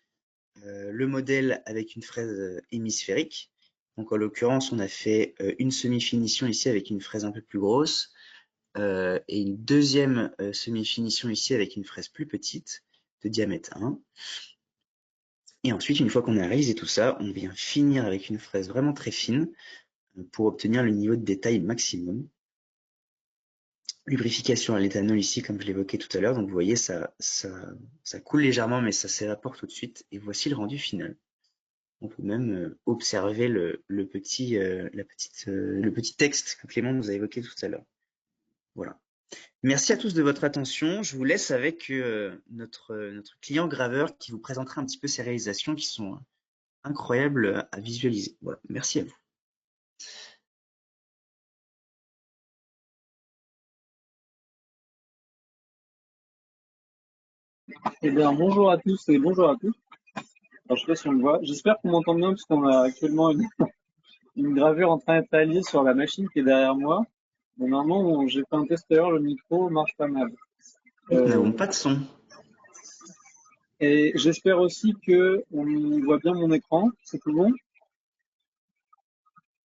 E: le modèle avec une fraise hémisphérique. Donc en l'occurrence, on a fait une semi-finition ici avec une fraise un peu plus grosse et une deuxième semi-finition ici avec une fraise plus petite de diamètre 1. Et ensuite, une fois qu'on a réalisé tout ça, on vient finir avec une fraise vraiment très fine pour obtenir le niveau de détail maximum. Lubrification à l'éthanol ici, comme je l'évoquais tout à l'heure. Donc vous voyez, ça coule légèrement, mais ça s'évapore tout de suite. Et voici le rendu final. On peut même observer le petit texte que Clément nous a évoqué tout à l'heure. Voilà. Merci à tous de votre attention. Je vous laisse avec notre client graveur qui vous présentera un petit peu ses réalisations qui sont incroyables à visualiser. Voilà. Merci à vous.
F: Eh bien, bonjour à tous et bonjour à tous. Alors, je sais pas si on me voit. J'espère qu'on m'entend bien puisqu'on a actuellement une gravure en train d'être réalisée sur la machine qui est derrière moi. Bon, normalement, j'ai fait un test d'ailleurs, le micro marche pas mal.
E: Nous n'avons pas de son.
F: Et j'espère aussi que on voit bien mon écran. C'est tout bon?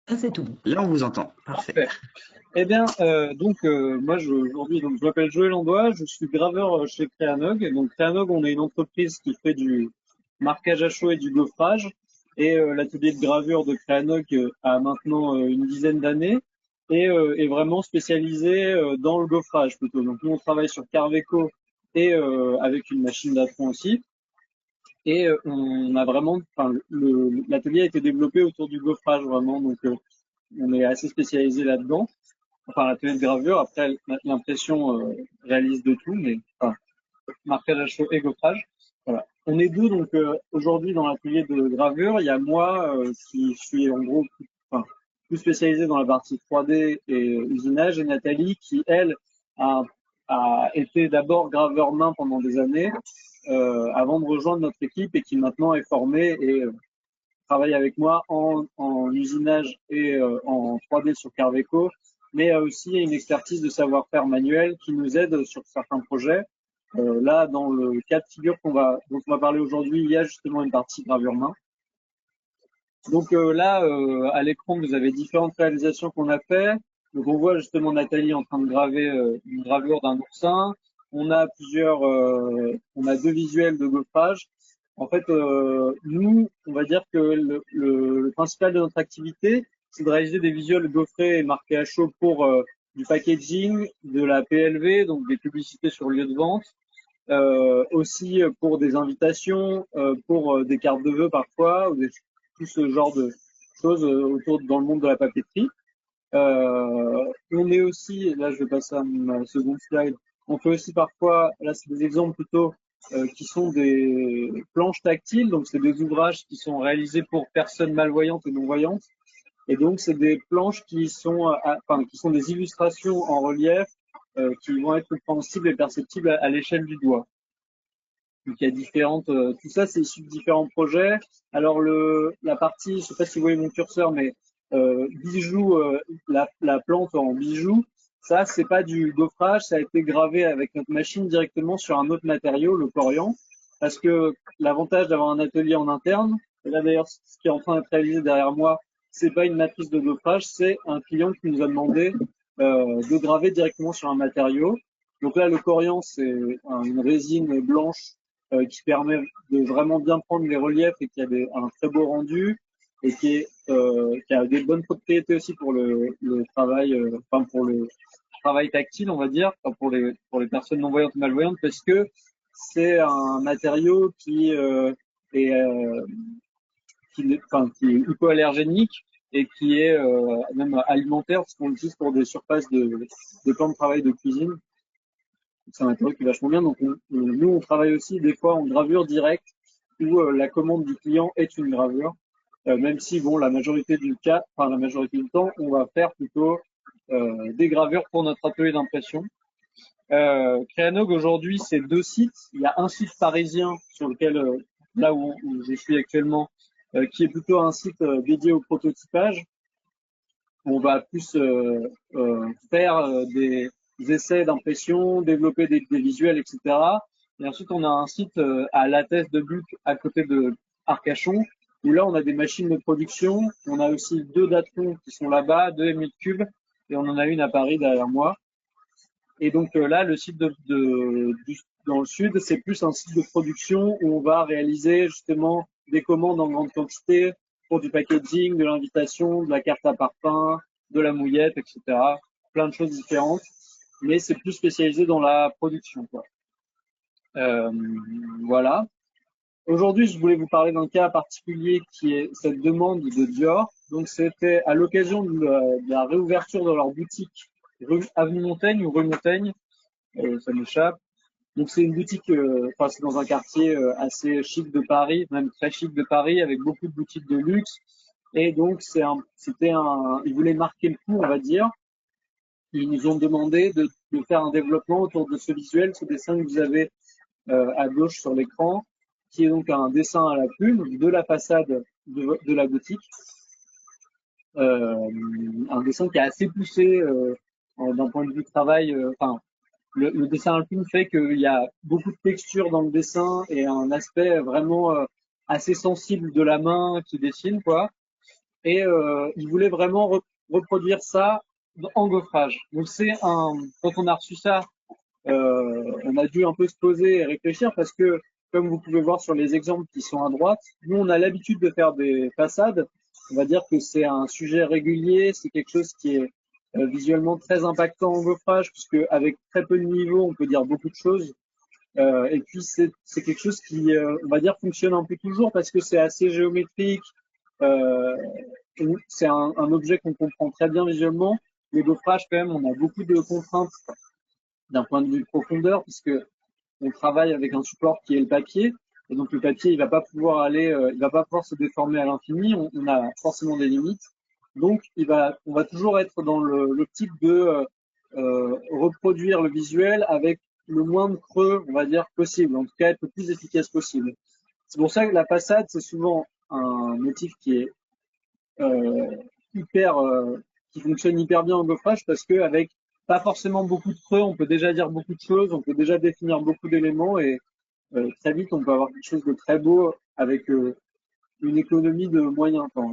E: C'est tout bon. Là, on vous entend. Parfait.
F: Eh bien, moi, aujourd'hui, je m'appelle Joël Landois, je suis graveur chez Créanog. Donc, Créanog, on est une entreprise qui fait du marquage à chaud et du gaufrage. Et l'atelier de gravure de Créanog a maintenant une dizaine d'années et est vraiment spécialisé dans le gaufrage plutôt. Donc, nous, on travaille sur Carveco et avec une machine d'apron aussi. Et on a vraiment, enfin, l'atelier a été développé autour du gaufrage vraiment. Donc, on est assez spécialisé là-dedans. Enfin, l'atelier de gravure. Après, l'impression réalise de tout, mais enfin, marquage à chaud et gaufrage. Voilà. On est deux donc aujourd'hui dans l'atelier de gravure. Il y a moi qui suis en gros plus spécialisé dans la partie 3D et usinage, et Nathalie qui elle a été d'abord graveur main pendant des années avant de rejoindre notre équipe et qui maintenant est formée et travaille avec moi en usinage et en 3D sur Carveco, mais a aussi une expertise de savoir-faire manuel qui nous aide sur certains projets. Là, dans le cas de figure dont on va parler aujourd'hui, il y a justement une partie gravure main. Donc là, à l'écran, vous avez différentes réalisations qu'on a fait. Donc on voit justement Nathalie en train de graver une gravure d'un oursin. On a deux visuels de gaufrage. En fait, nous, on va dire que le principal de notre activité, c'est de réaliser des visuels gaufrés et marqués à chaud pour du packaging, de la PLV, donc des publicités sur lieu de vente, aussi pour des invitations, pour des cartes de vœux parfois, ou tout ce genre de choses dans le monde de la papeterie. On est aussi, là je vais passer à ma seconde slide, on fait aussi parfois, là c'est des exemples plutôt qui sont des planches tactiles, donc c'est des ouvrages qui sont réalisés pour personnes malvoyantes et non-voyantes. Et donc c'est des planches qui sont des illustrations en relief qui vont être compréhensibles et perceptibles à l'échelle du doigt. Donc il y a tout ça c'est issu de différents projets. Alors la partie, je sais pas si vous voyez mon curseur, mais bijou, la plante en bijou, ça, c'est pas du gaufrage, ça a été gravé avec notre machine directement sur un autre matériau, le corian, parce que l'avantage d'avoir un atelier en interne, et là d'ailleurs, ce qui est en train d'être réalisé derrière moi, c'est pas une matrice de gaufrage, c'est un client qui nous a demandé de graver directement sur un matériau. Donc là, le corian, c'est une résine blanche qui permet de vraiment bien prendre les reliefs et qui a un très beau rendu et qui a des bonnes propriétés aussi pour le travail, enfin pour le travail tactile, on va dire, enfin pour les personnes non-voyantes et malvoyantes, parce que c'est un matériau qui qui est hypoallergénique et qui est même alimentaire, parce qu'on l'utilise pour des surfaces de plan de travail de cuisine. C'est un matériau qui est vachement bien. Donc nous, on travaille aussi des fois en gravure directe, où la commande du client est une gravure. Même si, bon, la majorité du temps, on va faire plutôt des gravures pour notre atelier d'impression. Créanog, aujourd'hui, c'est 2 sites. Il y a un site parisien sur lequel, là où je suis actuellement, qui est plutôt un site dédié au prototypage. On va plus faire des essais d'impression, développer des visuels, etc. Et ensuite, on a un site à La Thèse de Buc, à côté de Arcachon, où là, on a des machines de production. On a aussi 2 Datron qui sont là-bas, 2 Emile Cube, et on en a une à Paris derrière moi. Et donc là, le site dans le sud, c'est plus un site de production où on va réaliser justement des commandes en grande quantité pour du packaging, de l'invitation, de la carte à parfum, de la mouillette, etc. Plein de choses différentes, mais c'est plus spécialisé dans la production, quoi. Voilà. Aujourd'hui, je voulais vous parler d'un cas particulier qui est cette demande de Dior. Donc, c'était à l'occasion de la réouverture de leur boutique rue Avenue Montaigne ou rue Montaigne, ça m'échappe. Donc, c'est une boutique, enfin, c'est dans un quartier assez chic de Paris, même très chic de Paris, avec beaucoup de boutiques de luxe. Et donc, ils voulaient marquer le coup, on va dire. Ils nous ont demandé de faire un développement autour de ce visuel, ce dessin que vous avez à gauche sur l'écran, qui est donc un dessin à la plume de la façade de la boutique. Un dessin qui est assez poussé d'un point de vue travail. Enfin, le dessin à la plume fait qu'il y a beaucoup de texture dans le dessin et un aspect vraiment assez sensible de la main qui dessine, quoi. Et il voulait vraiment reproduire ça en gaufrage. Donc quand on a reçu ça, on a dû un peu se poser et réfléchir parce que, comme vous pouvez voir sur les exemples qui sont à droite, nous on a l'habitude de faire des façades. On va dire que c'est un sujet régulier, c'est quelque chose qui est visuellement très impactant en gaufrage, puisque avec très peu de niveau, on peut dire beaucoup de choses. Et puis c'est quelque chose qui, on va dire, fonctionne un peu toujours parce que c'est assez géométrique. C'est un objet qu'on comprend très bien visuellement. Les gaufrages, quand même, on a beaucoup de contraintes d'un point de vue profondeur, puisque on travaille avec un support qui est le papier, et donc le papier il va pas pouvoir se déformer à l'infini, on a forcément des limites, donc on va toujours être dans l'optique de reproduire le visuel avec le moins de creux, on va dire, possible, en tout cas être le plus efficace possible. C'est pour ça que la façade c'est souvent un motif qui est qui fonctionne hyper bien en gaufrage parce que avec pas forcément beaucoup de creux, on peut déjà dire beaucoup de choses, on peut déjà définir beaucoup d'éléments et très vite on peut avoir quelque chose de très beau avec une économie de moyens temps.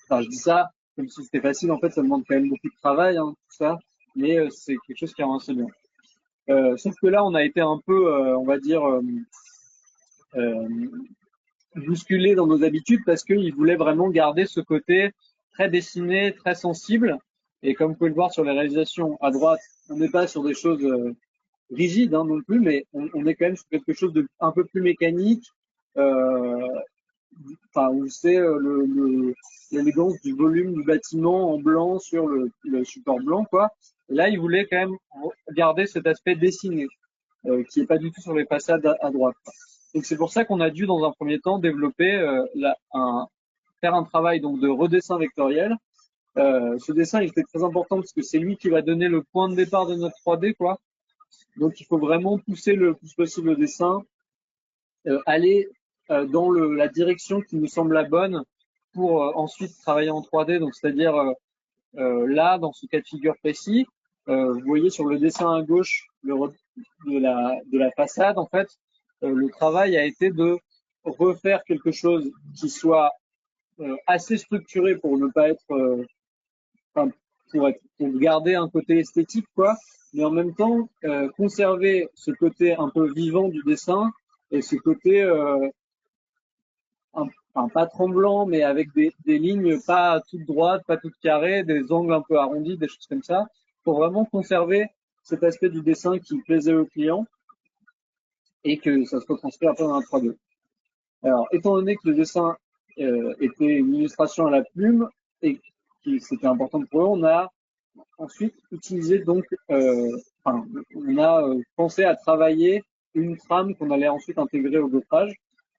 F: Enfin, je dis ça comme si c'était facile, en fait ça demande quand même beaucoup de travail, hein, tout ça, mais c'est quelque chose qui est assez bien. Sauf que là on a été un peu, on va dire, bousculé dans nos habitudes parce qu'ils voulaient vraiment garder ce côté très dessiné, très sensible. Et comme vous pouvez le voir sur les réalisations à droite, on n'est pas sur des choses rigides hein, non plus, mais on est quand même sur quelque chose de un peu plus mécanique. Enfin, où c'est l'élégance du volume du bâtiment en blanc sur le support blanc, quoi. Et là, ils voulaient quand même garder cet aspect dessiné, qui est pas du tout sur les façades à droite. Donc c'est pour ça qu'on a dû dans un premier temps développer faire un travail donc de redessin vectoriel. Ce dessin il était très important parce que c'est lui qui va donner le point de départ de notre 3D quoi. Donc il faut vraiment pousser le plus possible le dessin, aller dans la direction qui nous semble la bonne pour ensuite travailler en 3D. Donc, c'est-à-dire là, dans ce cas de figure précis, vous voyez sur le dessin à gauche de la façade, en fait, le travail a été de refaire quelque chose qui soit assez structuré pour ne pas être, enfin, pour garder un côté esthétique, quoi, mais en même temps conserver ce côté un peu vivant du dessin et ce côté enfin pas tremblant, mais avec des lignes pas toutes droites, pas toutes carrées, des angles un peu arrondis, des choses comme ça, pour vraiment conserver cet aspect du dessin qui plaisait au client et que ça se retranscrit après dans la 3D. Alors, étant donné que le dessin était une illustration à la plume et que c'était important pour eux, on a ensuite utilisé donc, enfin, on a pensé à travailler une trame qu'on allait ensuite intégrer au gaufrage.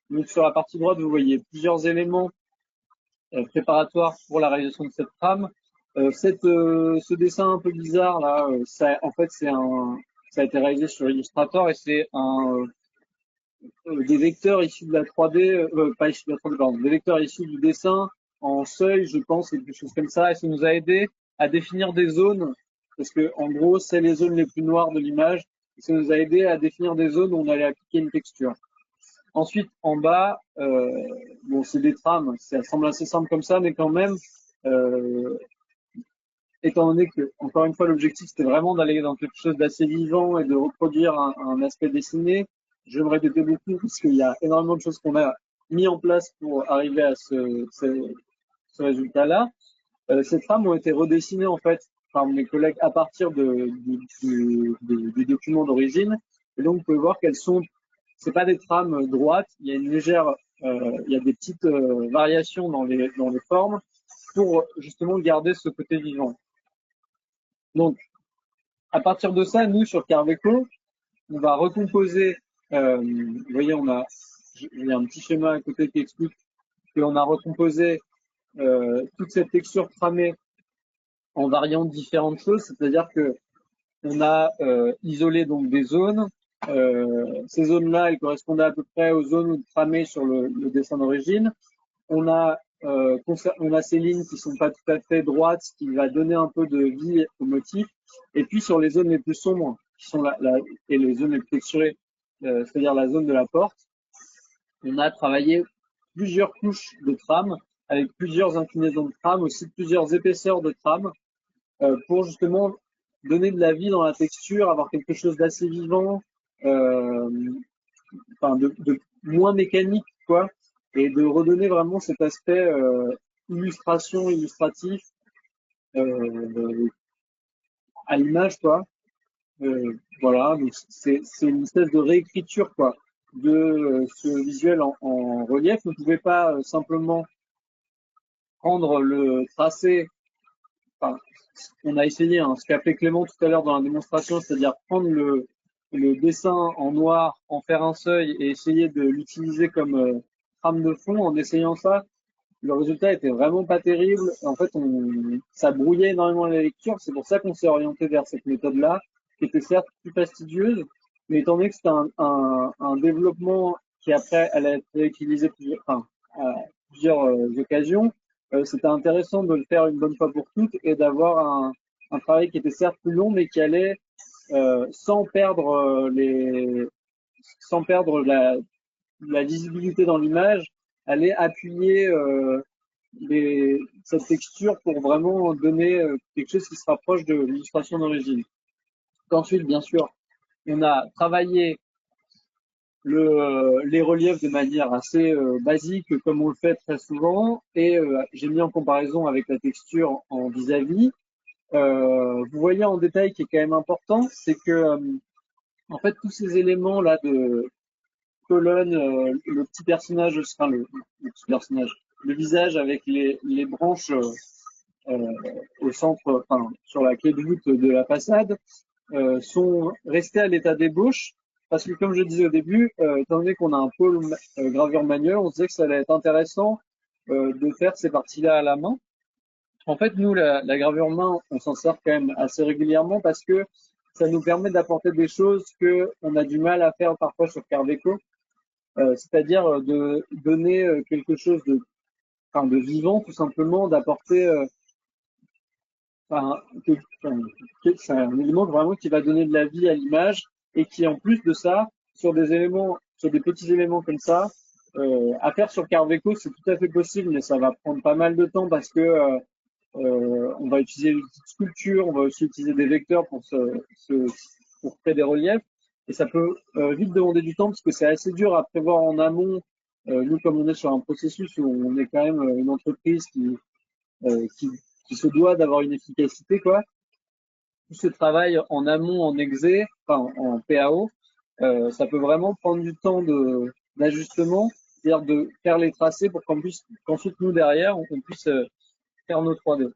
F: Donc sur la partie droite, vous voyez plusieurs éléments préparatoires pour la réalisation de cette trame. Ce dessin un peu bizarre là, en fait ça a été réalisé sur Illustrator et c'est des vecteurs issus de la 3D, pas issus de la 3D, pardon, des vecteurs issus du dessin en seuil, je pense, et des choses comme ça. Et ça nous a aidé à définir des zones, parce que en gros, c'est les zones les plus noires de l'image. Ça nous a aidé à définir des zones où on allait appliquer une texture. Ensuite, en bas, bon, c'est des trames, ça semble assez simple comme ça, mais quand même, étant donné que, encore une fois, l'objectif c'était vraiment d'aller dans quelque chose d'assez vivant et de reproduire un aspect dessiné, je vais me répéter beaucoup parce qu'il y a énormément de choses qu'on a mis en place pour arriver à ce résultat-là. Ces trames ont été redessinées en fait par mes collègues à partir des documents d'origine. Et donc, vous pouvez voir qu'elles sont, c'est pas des trames droites, il y a une légère, il y a des petites variations dans les formes pour justement garder ce côté vivant. Donc, à partir de ça, nous, sur Carveco, on va recomposer, vous voyez, il y a un petit schéma à côté qui explique qu'on a recomposé toute cette texture tramée en variant différentes choses, c'est-à-dire que on a isolé donc des zones. Ces zones-là, elles correspondaient à peu près aux zones tramées sur le dessin d'origine. On a ces lignes qui sont pas tout à fait droites, ce qui va donner un peu de vie au motif. Et puis sur les zones les plus sombres, qui sont et les zones les plus texturées, c'est-à-dire la zone de la porte, on a travaillé plusieurs couches de trame avec plusieurs inclinaisons de trame, aussi plusieurs épaisseurs de trame, pour justement donner de la vie dans la texture, avoir quelque chose d'assez vivant, enfin de moins mécanique, quoi, et de redonner vraiment cet aspect illustratif à l'image, quoi. Voilà, donc c'est une espèce de réécriture, quoi, de ce visuel en relief. Vous ne pouvez pas simplement prendre le tracé. Enfin, on a essayé ce qu'a fait Clément tout à l'heure dans la démonstration, c'est-à-dire prendre le dessin en noir, en faire un seuil et essayer de l'utiliser comme trame de fond. En essayant ça, le résultat était vraiment pas terrible. En fait, ça brouillait énormément la lecture. C'est pour ça qu'on s'est orienté vers cette méthode-là, qui était certes plus fastidieuse, mais étant donné que c'était un développement qui après allait être réutilisé à plusieurs occasions, c'était intéressant de le faire une bonne fois pour toutes et d'avoir un travail qui était certes plus long, mais qui allait sans perdre la lisibilité dans l'image, aller appuyer cette texture pour vraiment donner quelque chose qui se rapproche de l'illustration d'origine. Ensuite, bien sûr, on a travaillé les reliefs de manière assez basique, comme on le fait très souvent, et j'ai mis en comparaison avec la texture en vis-à-vis. Vous voyez en détail qui est quand même important, c'est que en fait tous ces éléments là de colonne, le petit personnage, enfin le petit personnage, le visage avec les branches au centre, enfin sur la clé de voûte de la façade, sont restés à l'état d'ébauche. Parce que comme je disais au début, étant donné qu'on a un pôle gravure manuelle, on se disait que ça allait être intéressant de faire ces parties-là à la main. En fait, nous, la gravure main, on s'en sert quand même assez régulièrement parce que ça nous permet d'apporter des choses que on a du mal à faire parfois sur Carveco, c'est-à-dire de donner quelque chose de de vivant tout simplement, d'apporter enfin, c'est un élément vraiment qui va donner de la vie à l'image et qui en plus de ça, sur des éléments, sur des petits éléments comme ça, à faire sur Carveco, c'est tout à fait possible, mais ça va prendre pas mal de temps parce que on va utiliser une petite sculpture, on va aussi utiliser des vecteurs pour créer des reliefs. Et ça peut vite demander du temps parce que c'est assez dur à prévoir en amont. Nous, comme on est sur un processus où on est quand même une entreprise euh, qui, qui se doit d'avoir une efficacité, quoi. Tout ce travail en amont, en exé, enfin en PAO, ça peut vraiment prendre du temps d'ajustement, c'est-à-dire de faire les tracés pour qu'ensuite nous derrière, on puisse faire nos 3D.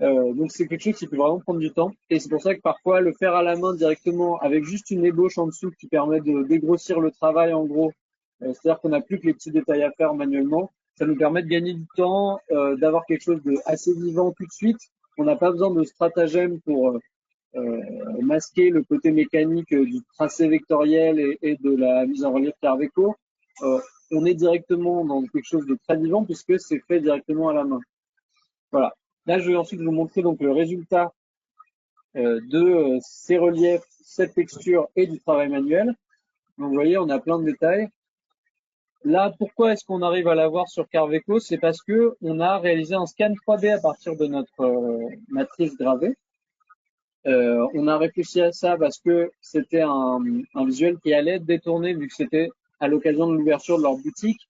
F: Donc c'est quelque chose qui peut vraiment prendre du temps et c'est pour ça que parfois le faire à la main directement avec juste une ébauche en dessous qui permet de dégrossir le travail en gros, c'est-à-dire qu'on n'a plus que les petits détails à faire manuellement, ça nous permet de gagner du temps, d'avoir quelque chose de assez vivant tout de suite. On n'a pas besoin de stratagème pour masquer le côté mécanique du tracé vectoriel et de la mise en relief Carveco. On est directement dans quelque chose de très vivant puisque c'est fait directement à la main. Voilà. Là, je vais ensuite vous montrer donc le résultat de ces reliefs, cette texture et du travail manuel. Donc, vous voyez, on a plein de détails. Là, pourquoi est-ce qu'on arrive à l'avoir sur Carveco? C'est parce que on a réalisé un scan 3D à partir de notre matrice gravée. On a réfléchi à ça parce que c'était un visuel qui allait être détourné vu que c'était à l'occasion de l'ouverture de leur boutique.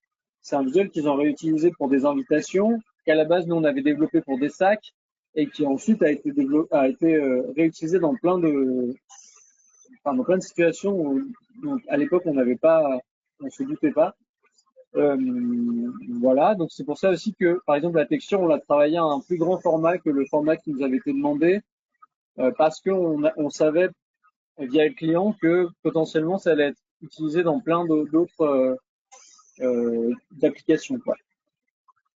F: C'est un visuel qu'ils ont réutilisé pour des invitations, qu'à la base nous on avait développé pour des sacs et qui ensuite a été réutilisé dans plein de situations où à l'époque on se doutait pas. Voilà, donc c'est pour ça aussi que par exemple la texture on l'a travaillé à un plus grand format que le format qui nous avait été demandé. Parce qu'on savait via le client que potentiellement ça allait être utilisé dans plein d'autres applications, quoi.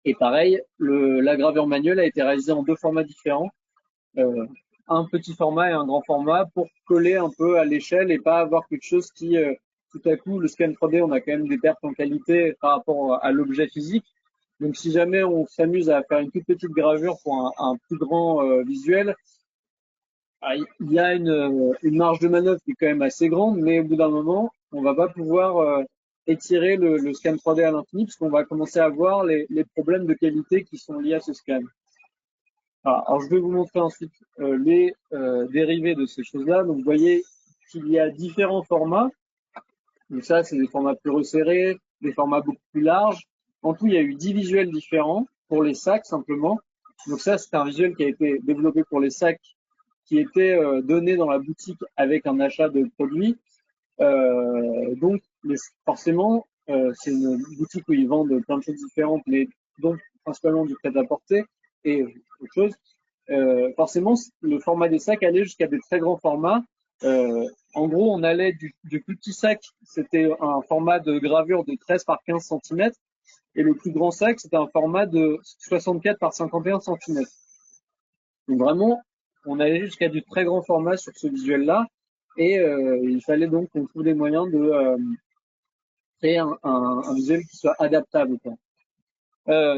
F: Et pareil, la gravure manuelle a été réalisée en 2 formats différents, un petit format et un grand format pour coller un peu à l'échelle et pas avoir quelque chose qui tout à coup le scan 3D on a quand même des pertes en qualité par rapport à l'objet physique. Donc si jamais on s'amuse à faire une toute petite gravure pour un plus grand visuel, il y a une marge de manœuvre qui est quand même assez grande, mais au bout d'un moment, on va pas pouvoir étirer le scan 3D à l'infini, parce qu'on va commencer à voir les problèmes de qualité qui sont liés à ce scan. Alors je vais vous montrer ensuite les dérivés de ces choses-là. Donc vous voyez qu'il y a différents formats. Donc ça, c'est des formats plus resserrés, des formats beaucoup plus larges. En tout, il y a eu 10 visuels différents pour les sacs simplement. Donc ça, c'est un visuel qui a été développé pour les sacs qui était donné dans la boutique avec un achat de produits. Donc, forcément, c'est une boutique où ils vendent plein de choses différentes, mais donc principalement du prêt-à-porter et autre chose. Forcément, le format des sacs allait jusqu'à des très grands formats. En gros, on allait du plus petit sac, c'était un format de gravure de 13 par 15 cm, et le plus grand sac, c'était un format de 64 par 51 cm. Donc vraiment, on allait jusqu'à du très grand format sur ce visuel-là, et il fallait donc qu'on trouve des moyens de créer un visuel qui soit adaptable, quoi.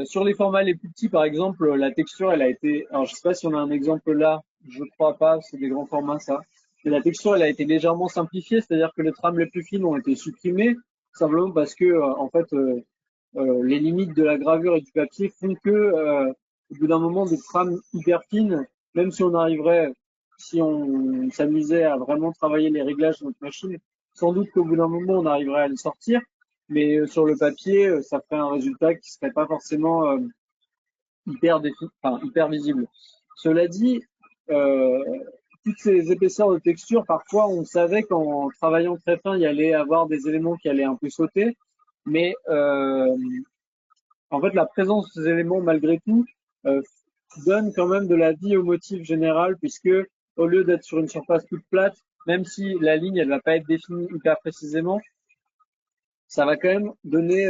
F: Sur les formats les plus petits, par exemple, la texture, elle a été, alors je sais pas si on a un exemple là, je crois pas, c'est des grands formats ça, mais la texture, elle a été légèrement simplifiée, c'est-à-dire que les trames les plus fines ont été supprimées, simplement parce que, en fait, les limites de la gravure et du papier font que, au bout d'un moment, des trames hyper fines, même si on arriverait, si on s'amusait à vraiment travailler les réglages de notre machine, sans doute qu'au bout d'un moment, on arriverait à les sortir. Mais sur le papier, ça ferait un résultat qui serait pas forcément hyper visible. Cela dit, toutes ces épaisseurs de texture, parfois on savait qu'en travaillant très fin, il y allait avoir des éléments qui allaient un peu sauter, mais en fait la présence de ces éléments malgré tout donne quand même de la vie au motif général, puisque au lieu d'être sur une surface toute plate, même si la ligne elle va pas être définie hyper précisément, ça va quand même donner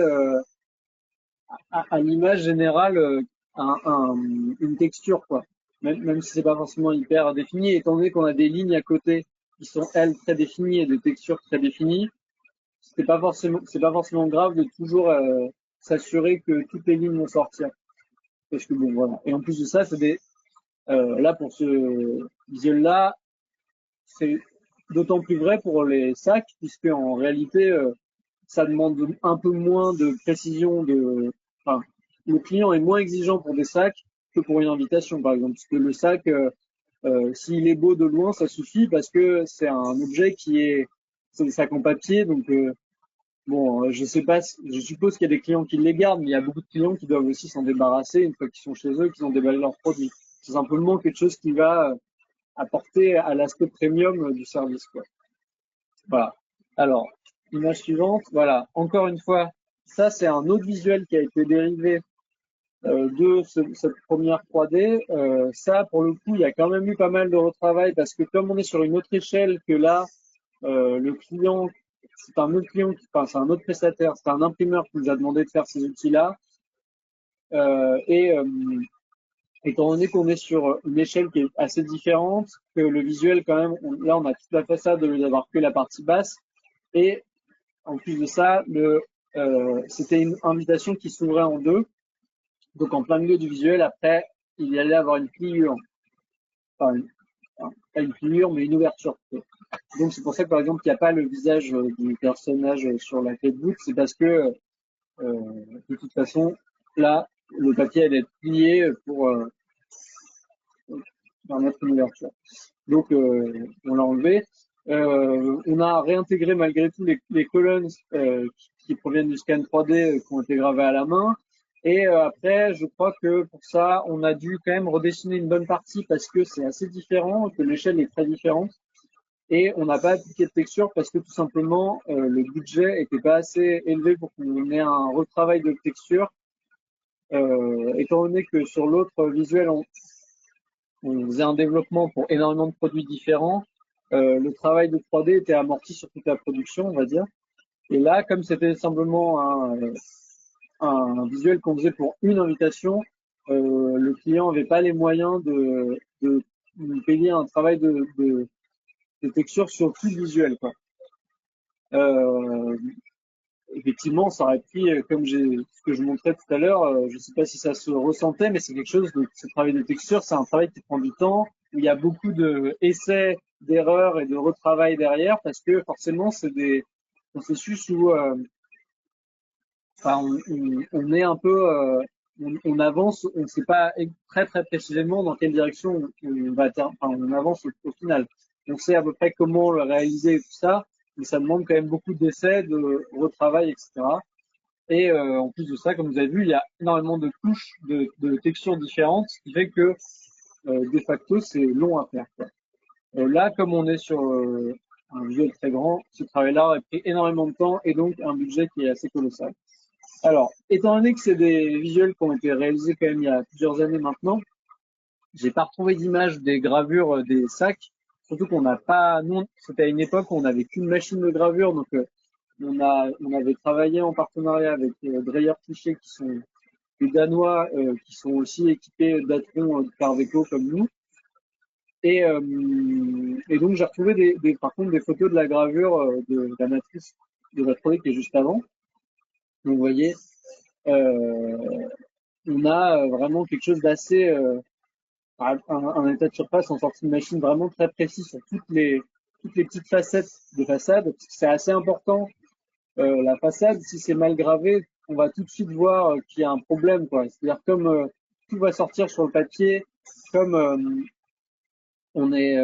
F: à l'image générale une texture, quoi. Même si c'est pas forcément hyper défini, étant donné qu'on a des lignes à côté qui sont elles très définies et des textures très définies, c'est pas forcément grave de toujours s'assurer que toutes les lignes vont sortir. Parce que bon, voilà. Et en plus de ça, c'est là pour ce visuel-là, c'est d'autant plus vrai pour les sacs, puisque en réalité, ça demande un peu moins de précision enfin, le client est moins exigeant pour des sacs que pour une invitation, par exemple. Parce que le sac, s'il est beau de loin, ça suffit parce que c'est un objet c'est des sacs en papier, donc bon, je sais pas, je suppose qu'il y a des clients qui les gardent, mais il y a beaucoup de clients qui doivent aussi s'en débarrasser une fois qu'ils sont chez eux, qu'ils ont déballé leurs produits. C'est simplement quelque chose qui va apporter à l'aspect premium du service, quoi. Voilà. Alors, image suivante. Voilà. Encore une fois, ça, c'est un autre visuel qui a été dérivé de cette première 3D. Ça, pour le coup, il y a quand même eu pas mal de retravail parce que comme on est sur une autre échelle que là, le client, c'est un autre client, enfin, c'est un autre prestataire, c'est un imprimeur qui nous a demandé de faire ces outils-là. Et étant donné qu'on est sur une échelle qui est assez différente, que le visuel quand même, là on a toute la façade au lieu d'avoir que la partie basse. Et en plus de ça, c'était une invitation qui s'ouvrait en deux. Donc en plein milieu du visuel, après, il y allait avoir une pliure. Enfin, pas une pliure, mais une ouverture. Donc c'est pour ça que par exemple, il n'y a pas le visage du personnage sur la clé de voûte. C'est parce que de toute façon, là, le papier allait être plié pour permettre une ouverture. Donc on l'a enlevé. On a réintégré malgré tout les colonnes qui proviennent du scan 3D qui ont été gravées à la main. Et après, je crois que pour ça, on a dû quand même redessiner une bonne partie parce que c'est assez différent, que l'échelle est très différente. Et on n'a pas appliqué de texture parce que tout simplement, le budget était pas assez élevé pour qu'on ait un retravail de texture. Étant donné que sur l'autre visuel, on faisait un développement pour énormément de produits différents, le travail de 3D était amorti sur toute la production, on va dire. Et là, comme c'était simplement un visuel qu'on faisait pour une invitation, le client n'avait pas les moyens de payer un travail de texture sur tout le visuel, quoi. Effectivement, ça aurait pris, comme ce que je montrais tout à l'heure, je ne sais pas si ça se ressentait, mais c'est quelque chose ce travail de texture, c'est un travail qui prend du temps, où il y a beaucoup d'essais, d'erreurs et de retravail derrière, parce que forcément, c'est des processus où enfin, on est un peu, on avance, on ne sait pas très très précisément dans quelle direction on va, enfin, on avance au final. On sait à peu près comment le réaliser et tout ça, mais ça demande quand même beaucoup d'essais, de retravail, etc. Et en plus de ça, comme vous avez vu, il y a énormément de couches de textures différentes, ce qui fait que de facto, c'est long à faire, quoi. Là, comme on est sur un visuel très grand, ce travail-là a pris énormément de temps et donc un budget qui est assez colossal. Alors, étant donné que c'est des visuels qui ont été réalisés quand même il y a plusieurs années maintenant, j'ai pas retrouvé d'image des gravures des sacs. Surtout qu'on n'a pas, nous, c'était à une époque où on n'avait qu'une machine de gravure, donc on avait travaillé en partenariat avec Dreyer Cliché, qui sont des Danois, qui sont aussi équipés d'Atron Carveco comme nous. Et donc j'ai retrouvé par contre des photos de la gravure de la matrice de la 3D qui est juste avant. Donc vous voyez, on a vraiment quelque chose d'assez un état de surface en sortie de machine vraiment très précis sur toutes les petites facettes de façade, parce que c'est assez important. La façade, si c'est mal gravé, on va tout de suite voir qu'il y a un problème, quoi. C'est-à-dire comme tout va sortir sur le papier, comme on est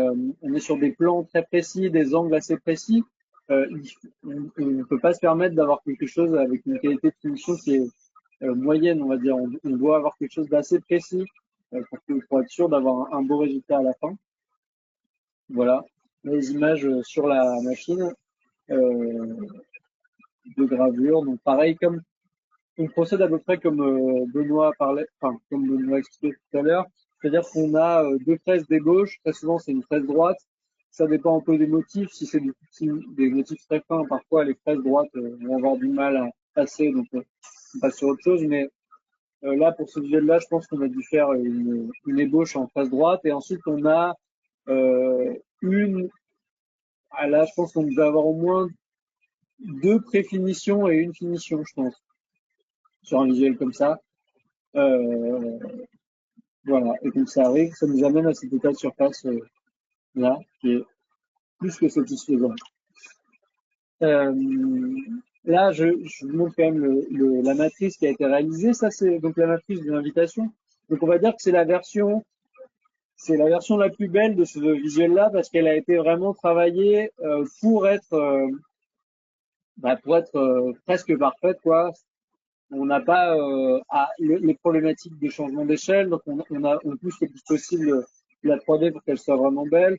F: sur des plans très précis, des angles assez précis, on ne peut pas se permettre d'avoir quelque chose avec une qualité de finition qui est moyenne, on va dire. On doit avoir quelque chose d'assez précis pour être sûr d'avoir un beau résultat à la fin. Voilà, les images sur la machine de gravure. Donc pareil, comme on procède à peu près comme Benoît parlait, enfin comme Benoît expliquait tout à l'heure, c'est-à-dire qu'on a deux fraises d'ébauche. Très souvent, c'est une fraise droite. Ça dépend un peu des motifs. Si c'est des motifs très fins, parfois les fraises droites vont avoir du mal à passer, donc on passe sur autre chose. Mais là, pour ce visuel-là, je pense qu'on a dû faire une ébauche en face droite. Et ensuite, on a là, je pense qu'on devait avoir au moins deux préfinitions et une finition, je pense. sur un visuel comme ça. Voilà, et donc ça arrive, ça nous amène à cet état de surface là, qui est plus que satisfaisant. Là, je vous montre quand même la matrice qui a été réalisée. Ça, c'est donc la matrice de l'invitation. Donc, on va dire que c'est la version la plus belle de ce visuel-là parce qu'elle a été vraiment travaillée pour être presque parfaite, quoi. On n'a pas les problématiques de changement d'échelle, donc on pousse le plus possible la 3D pour qu'elle soit vraiment belle.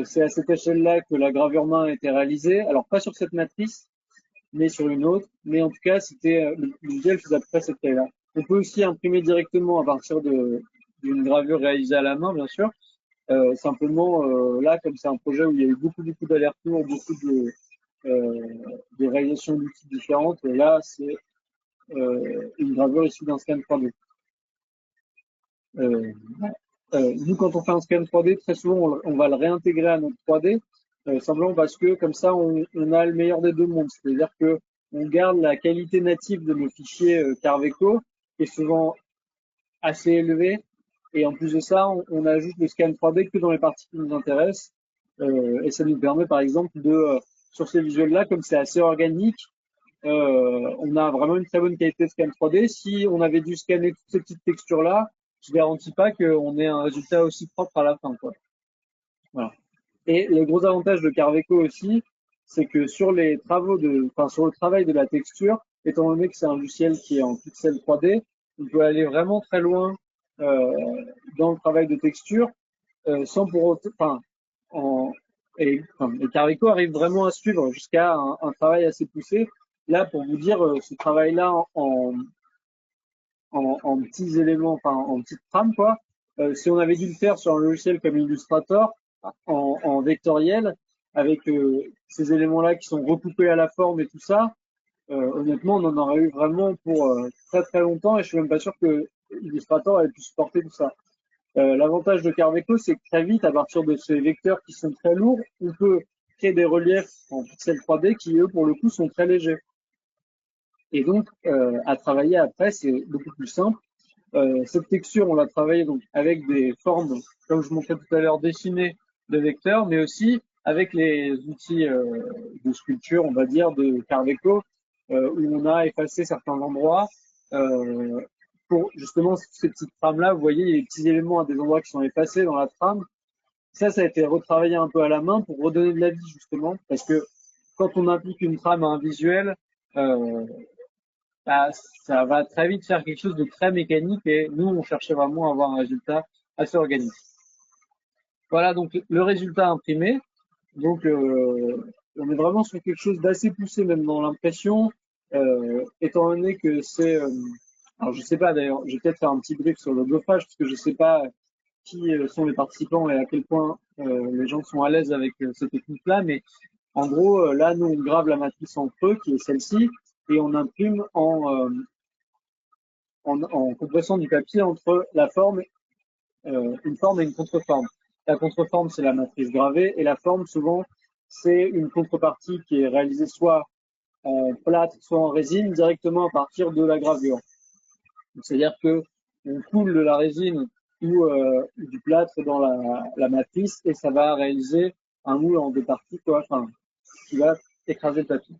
F: C'est à cette échelle-là que la gravure main a été réalisée. Alors pas sur cette matrice, mais sur une autre. Mais en tout cas, c'était le visuel faisait à peu près cette taille-là. On peut aussi imprimer directement à partir d'une gravure réalisée à la main, bien sûr. Simplement, là, comme c'est un projet où il y a eu beaucoup d'allers-retours, beaucoup de réalisations d'outils différentes, et là, c'est une gravure issue d'un scan 3D. Nous, quand on fait un scan 3D, très souvent, on va le réintégrer à notre 3D, simplement parce que comme ça, on a le meilleur des deux mondes. C'est-à-dire que on garde la qualité native de nos fichiers Carveco, qui est souvent assez élevée. Et en plus de ça, on ajoute le scan 3D que dans les parties qui nous intéressent. Et ça nous permet, par exemple, sur ces visuels-là, comme c'est assez organique, on a vraiment une très bonne qualité de scan 3D. Si on avait dû scanner toutes ces petites textures-là, je garantis pas qu'on ait un résultat aussi propre à la fin, quoi. Voilà. Et le gros avantage de Carveco aussi, c'est que sur le travail de la texture, étant donné que c'est un logiciel qui est en pixel 3D, on peut aller vraiment très loin dans le travail de texture sans pour autant, et Carveco arrive vraiment à suivre jusqu'à un travail assez poussé. Là, pour vous dire, ce travail-là en petits éléments, en petites trames, quoi. Si on avait dû le faire sur un logiciel comme Illustrator, en vectoriel, avec ces éléments-là qui sont recoupés à la forme et tout ça, honnêtement, on en aurait eu vraiment pour très très longtemps et je suis même pas sûr que Illustrator ait pu supporter tout ça. L'avantage de Carveco, c'est que très vite, à partir de ces vecteurs qui sont très lourds, on peut créer des reliefs en pixels 3D qui, eux, pour le coup, sont très légers. Et donc, à travailler après, c'est beaucoup plus simple. Cette texture, on l'a travaillée donc avec des formes, comme je montrais tout à l'heure, dessinées de vecteurs, mais aussi avec les outils de sculpture, on va dire, de Carveco, où on a effacé certains endroits pour justement ces petites trames-là. Vous voyez, il y a des petits éléments à des endroits qui sont effacés dans la trame. Ça a été retravaillé un peu à la main pour redonner de la vie, justement, parce que quand on implique une trame à un visuel, ça va très vite faire quelque chose de très mécanique et nous, on cherchait vraiment à avoir un résultat assez organique. Voilà donc le résultat imprimé. Donc, on est vraiment sur quelque chose d'assez poussé même dans l'impression, étant donné que c'est... alors, je sais pas d'ailleurs, je vais peut-être faire un petit brief sur le gaufrage parce que je sais pas qui sont les participants et à quel point les gens sont à l'aise avec ces techniques-là, mais en gros, là, nous, on grave la matrice en creux, qui est celle-ci, et on imprime en compressant du papier entre la forme, une forme et une contreforme. La contreforme, c'est la matrice gravée, et la forme, souvent, c'est une contrepartie qui est réalisée soit en plâtre, soit en résine, directement à partir de la gravure. C'est-à-dire que on coule de la résine ou du plâtre dans la matrice, et ça va réaliser un moule en deux parties, quoi, qui va écraser le papier.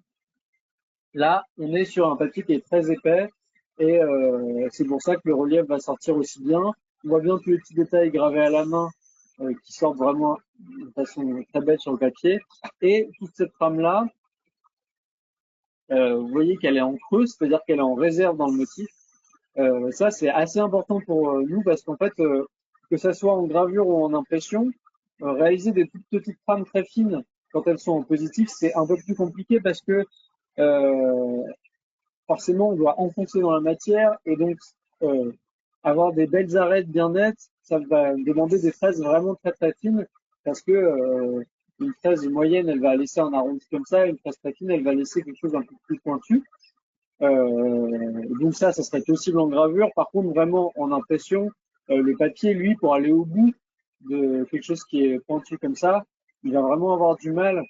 F: Là, on est sur un papier qui est très épais et c'est pour ça que le relief va sortir aussi bien. On voit bien tous les petits détails gravés à la main qui sortent vraiment de façon très belle sur le papier. Et toute cette trame-là, vous voyez qu'elle est en creux, c'est-à-dire qu'elle est en réserve dans le motif. Ça, c'est assez important pour nous parce qu'en fait, que ça soit en gravure ou en impression, réaliser des toutes petites trames très fines quand elles sont en positif, c'est un peu plus compliqué parce que forcément, on doit enfoncer dans la matière et donc avoir des belles arêtes bien nettes, ça va demander des fraises vraiment très très fines parce que une fraise moyenne, elle va laisser un arrondi comme ça, et une fraise très fine, elle va laisser quelque chose un peu plus pointu. Donc ça serait possible en gravure. Par contre, vraiment en impression, le papier, lui, pour aller au bout de quelque chose qui est pointu comme ça, il va vraiment avoir du mal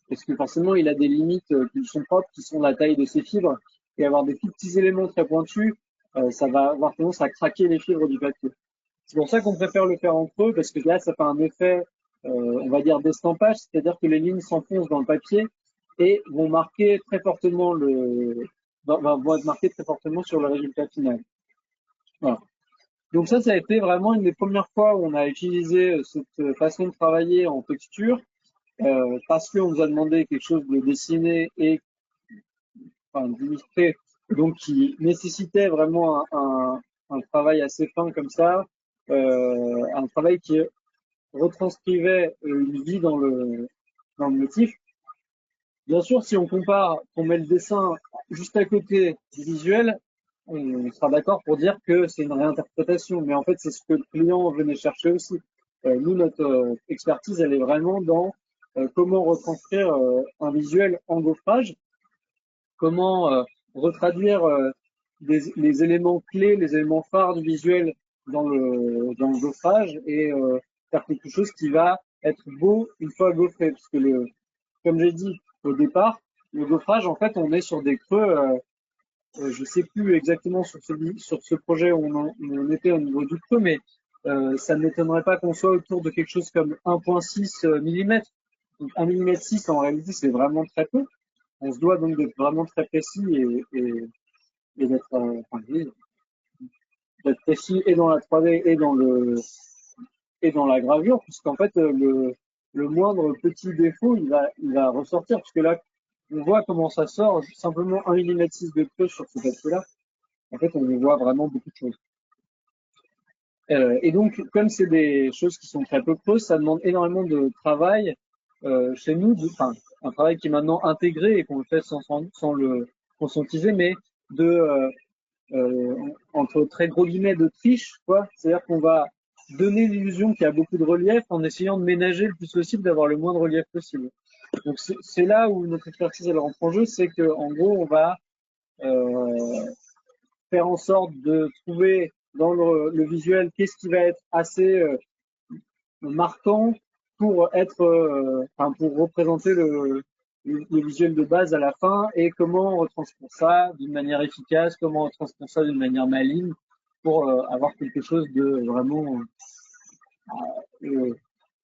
F: parce que forcément, il a des limites qui sont propres, qui sont la taille de ses fibres. et avoir des tout petits éléments très pointus, ça va avoir tendance à craquer les fibres du papier. C'est pour ça qu'on préfère le faire en creux, parce que là, ça fait un effet, on va dire, d'estampage, c'est-à-dire que les lignes s'enfoncent dans le papier et vont marquer très fortement vont être marquées très fortement sur le résultat final. Voilà. Donc ça a été vraiment une des premières fois où on a utilisé cette façon de travailler en texture, parce qu'on nous a demandé quelque chose de dessiné et d'illustrer, donc qui nécessitait vraiment un travail assez fin comme ça, un travail qui retranscrivait une vie dans le motif. Bien sûr, si on compare, qu'on met le dessin juste à côté du visuel, on sera d'accord pour dire que c'est une réinterprétation. Mais en fait, c'est ce que le client venait chercher aussi. Nous, notre expertise, elle est vraiment dans comment retranscrire un visuel en gaufrage, comment retraduire les éléments clés, les éléments phares du visuel dans le gaufrage et faire quelque chose qui va être beau une fois gaufré. Parce que comme j'ai dit au départ, le gaufrage, en fait, on est sur des creux. Je sais plus exactement sur ce projet où on était au niveau du creux, mais ça ne m'étonnerait pas qu'on soit autour de quelque chose comme 1,6 mm. Donc 1,6 mm, en réalité, c'est vraiment très peu. On se doit donc d'être vraiment très précis et d'être précis et dans la 3D et dans la gravure, puisqu'en fait le moindre petit défaut il va ressortir, puisque là on voit comment ça sort, simplement 1,6 mm de creux sur ce papier-là. En fait, on voit vraiment beaucoup de choses. Et donc, comme c'est des choses qui sont très peu creuses, ça demande énormément de travail chez nous, enfin, un travail qui est maintenant intégré et qu'on le fait sans le conscientiser, mais entre très gros guillemets, de triche, quoi. C'est-à-dire qu'on va donner l'illusion qu'il y a beaucoup de relief en essayant de ménager le plus possible, d'avoir le moins de relief possible. Donc, c'est là où notre expertise elle rentre en jeu, c'est qu'en gros, on va faire en sorte de trouver dans le visuel qu'est-ce qui va être assez marquant pour pour représenter le visuel de base à la fin et comment on retranscrire ça d'une manière efficace, comment on retranscrire ça d'une manière maligne pour avoir quelque chose de vraiment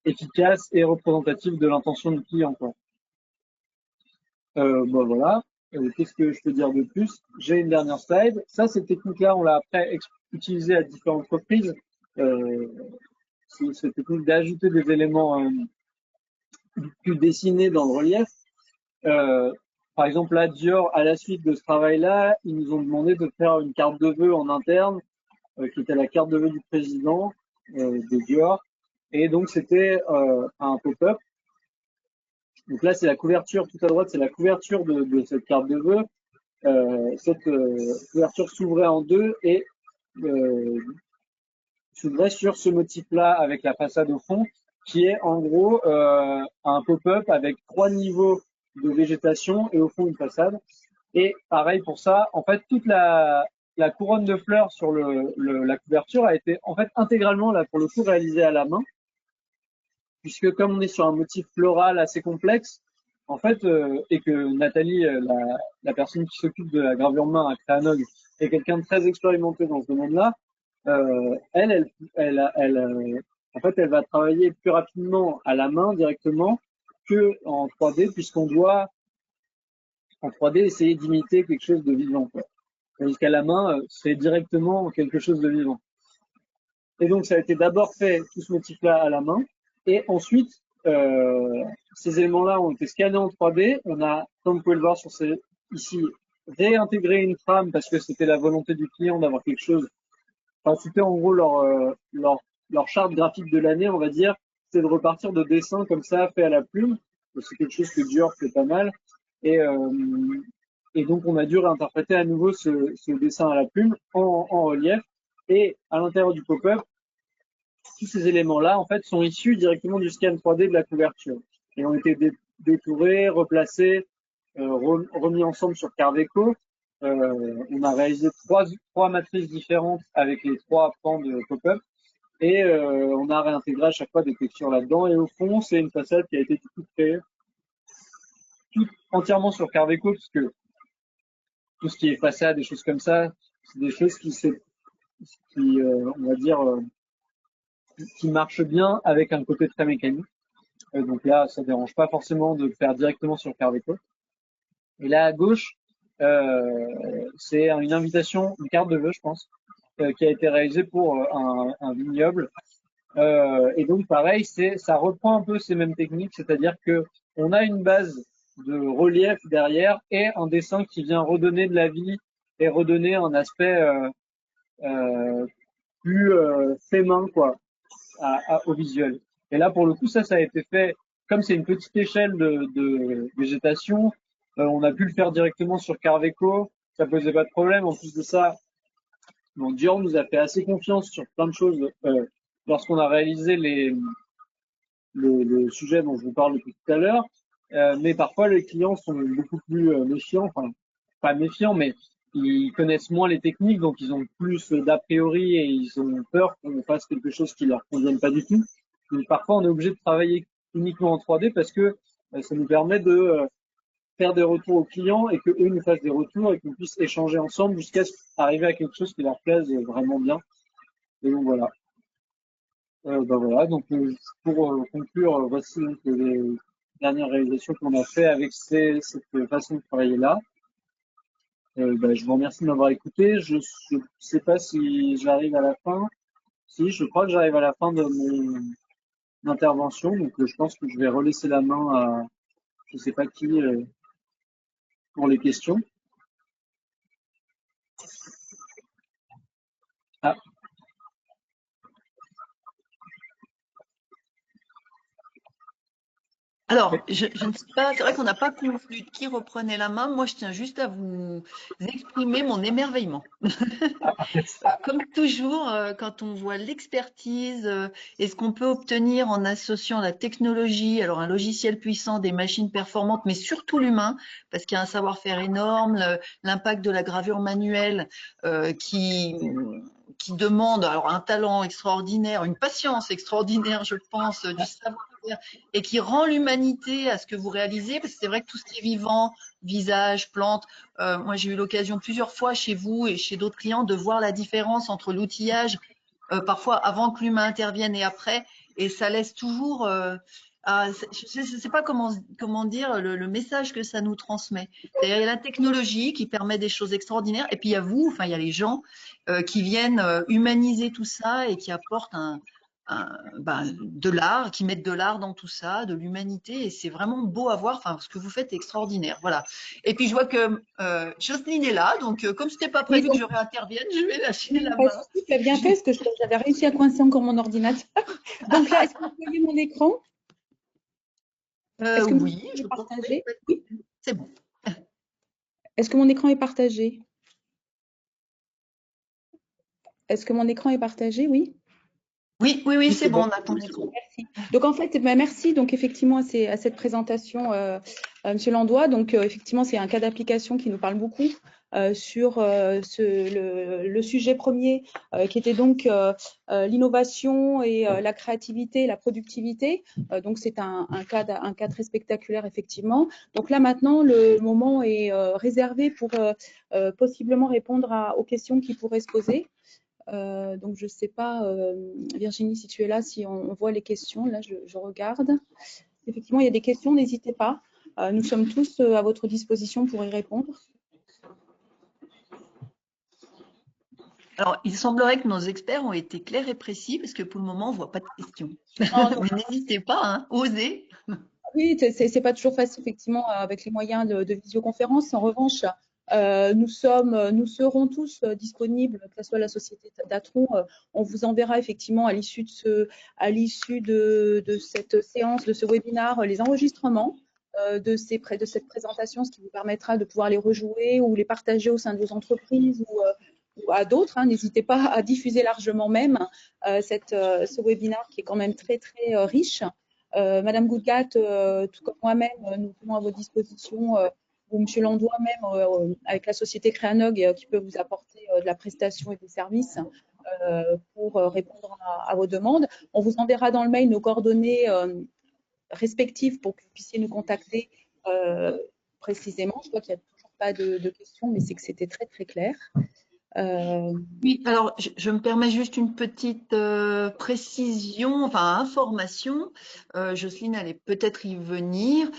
F: efficace et représentatif de l'intention du client, quoi. Bon, voilà. Qu'est-ce que je peux dire de plus? J'ai une dernière slide. Ça, cette technique-là, on l'a après utilisée à différentes reprises. Cette technique d'ajouter des éléments plus dessinés dans le relief. Par exemple, là, Dior, à la suite de ce travail-là, ils nous ont demandé de faire une carte de vœux en interne, qui était la carte de vœux du président de Dior. Et donc, c'était un pop-up. Donc là, c'est la couverture, tout à droite, c'est la couverture de cette carte de vœux. Cette couverture s'ouvrait en deux et s'ouvrait sur ce motif-là avec la façade au fond, qui est en gros un pop-up avec 3 niveaux de végétation et au fond une façade. Et pareil pour ça, en fait, toute la couronne de fleurs sur la couverture a été en fait intégralement, là pour le coup, réalisée à la main, puisque comme on est sur un motif floral assez complexe, en fait, et que Nathalie, la personne qui s'occupe de la gravure main à Créanog, est quelqu'un de très expérimenté dans ce domaine-là, en fait, elle va travailler plus rapidement à la main directement que en 3D, puisqu'on doit en 3D essayer d'imiter quelque chose de vivant, quoi. Tandis qu'à la main, c'est directement quelque chose de vivant. Et donc, ça a été d'abord fait, tout ce motif-là, à la main, et ensuite, ces éléments-là ont été scannés en 3D. On a, comme vous pouvez le voir sur ici, réintégré une trame parce que c'était la volonté du client d'avoir quelque chose. Enfin, c'était en gros leur charte graphique de l'année, on va dire, c'est de repartir de dessins comme ça, fait à la plume. C'est quelque chose que Dior fait pas mal. Et donc, on a dû réinterpréter à nouveau ce dessin à la plume en relief. Et à l'intérieur du pop-up, tous ces éléments-là, en fait, sont issus directement du scan 3D de la couverture et ont été détourés, replacés, remis ensemble sur Carveco. On a réalisé trois matrices différentes avec les 3 pans de pop-up et on a réintégré à chaque fois des textures là-dedans. Et au fond, c'est une façade qui a été tout créée entièrement sur Carveco, puisque tout ce qui est façade, des choses comme ça, c'est des choses qui on va dire, qui marchent bien avec un côté très mécanique. Donc là, ça dérange pas forcément de le faire directement sur Carveco. Et là, à gauche, c'est une invitation, une carte de vœux, je pense, qui a été réalisée pour un vignoble. Et donc, pareil, ça reprend un peu ces mêmes techniques, c'est-à-dire que on a une base de relief derrière et un dessin qui vient redonner de la vie et redonner un aspect plus fait main, quoi, au visuel. Et là, pour le coup, ça a été fait, comme c'est une petite échelle de végétation, on a pu le faire directement sur Carveco, ça posait pas de problème. En plus de ça, bon, Dior nous a fait assez confiance sur plein de choses lorsqu'on a réalisé le sujet dont je vous parle depuis tout à l'heure. Mais parfois, les clients sont beaucoup plus méfiants, enfin, pas méfiants, mais ils connaissent moins les techniques, donc ils ont plus d'a priori et ils ont peur qu'on fasse quelque chose qui leur convienne pas du tout. Donc parfois, on est obligé de travailler uniquement en 3D parce que ça nous permet de faire des retours aux clients et que eux nous fassent des retours et qu'on puisse échanger ensemble jusqu'à arriver à quelque chose qui leur plaise vraiment bien. Et donc voilà. Voilà, donc pour conclure, voici donc, les dernières réalisations qu'on a fait avec cette façon de travailler là. Je vous remercie de m'avoir écouté. Je ne sais pas si j'arrive à la fin. Si, je crois que j'arrive à la fin de mon intervention, donc je pense que je vais relaisser la main à je sais pas qui pour les questions. Ah,
D: Alors, je ne sais pas, c'est vrai qu'on n'a pas conclu qui reprenait la main. Moi, je tiens juste à vous exprimer mon émerveillement. Comme toujours, quand on voit l'expertise et ce qu'on peut obtenir en associant la technologie, alors un logiciel puissant, des machines performantes, mais surtout l'humain, parce qu'il y a un savoir-faire énorme, l'impact de la gravure manuelle qui demande alors un talent extraordinaire, une patience extraordinaire, je pense, du savoir-faire, et qui rend l'humanité à ce que vous réalisez, parce que c'est vrai que tout ce qui est vivant, visage, plantes, moi, j'ai eu l'occasion plusieurs fois chez vous et chez d'autres clients de voir la différence entre l'outillage, parfois avant que l'humain intervienne et après, et ça laisse toujours, je ne sais pas comment dire le message que ça nous transmet. C'est-à-dire, il y a la technologie qui permet des choses extraordinaires, et puis il y a vous, enfin il y a les gens qui viennent humaniser tout ça et qui apportent de l'art, qui mettent de l'art dans tout ça, de l'humanité, et c'est vraiment beau à voir. Enfin, ce que vous faites est extraordinaire. Voilà. Et puis je vois que Jocelyne est là, donc comme ce n'était pas
A: Oui,
D: prévu que je réintervienne, je vais lâcher la
A: pas de
D: main.
A: souci, tu as bien fait parce que j'avais réussi à coincer encore mon ordinateur. Donc là, est-ce que vous voyez mon écran? Est-ce que mon
D: Oui,
A: écran
D: je
A: est
D: pense. Oui,
A: partagé?
D: oui,
A: Oui.
D: c'est bon.
A: Est-ce que mon écran est partagé? Est-ce que mon écran est partagé? Oui.
D: Oui, oui, oui,
F: oui,
D: c'est
F: c'est
D: bon,
F: bon.
D: on a ton
C: Oui, c'est
D: écran.
C: bon.
A: Merci. Donc en fait, merci donc effectivement à cette présentation, Monsieur Landois. Donc effectivement, c'est un cas d'application qui nous parle beaucoup sur le sujet premier qui était donc l'innovation et la créativité, et la productivité. Donc c'est un cas très spectaculaire effectivement. Donc là maintenant, le moment est réservé pour possiblement répondre aux questions qui pourraient se poser. Donc, je ne sais pas, Virginie, si tu es là, si on voit les questions. Là, je regarde. Effectivement, il y a des questions, n'hésitez pas. Nous sommes tous à votre disposition pour y répondre.
D: Alors, il semblerait que nos experts ont été clairs et précis, parce que pour le moment, on ne voit pas de questions.
A: Non, non,
D: Mais n'hésitez pas, hein, osez.
A: oui, c'est pas toujours facile, effectivement, avec les moyens de visioconférence. En revanche, nous serons tous disponibles, que ce soit la société Datron. On vous enverra effectivement à l'issue de cette séance, de ce webinaire, les enregistrements de cette présentation, ce qui vous permettra de pouvoir les rejouer ou les partager au sein de vos entreprises ou à d'autres. Hein. N'hésitez pas à diffuser largement même ce webinaire qui est quand même très, très riche. Madame Goudgat, tout comme moi-même, nous tenons à votre disposition, ou Monsieur Landois même, avec la société Créanog, qui peut vous apporter de la prestation et des services pour répondre à vos demandes. On vous enverra dans le mail nos coordonnées respectives pour que vous puissiez nous contacter précisément. Je crois qu'il y a toujours pas de questions, mais c'est que c'était très très clair.
D: Oui, alors je me permets juste une petite précision, enfin information. Jocelyne allait peut-être y venir.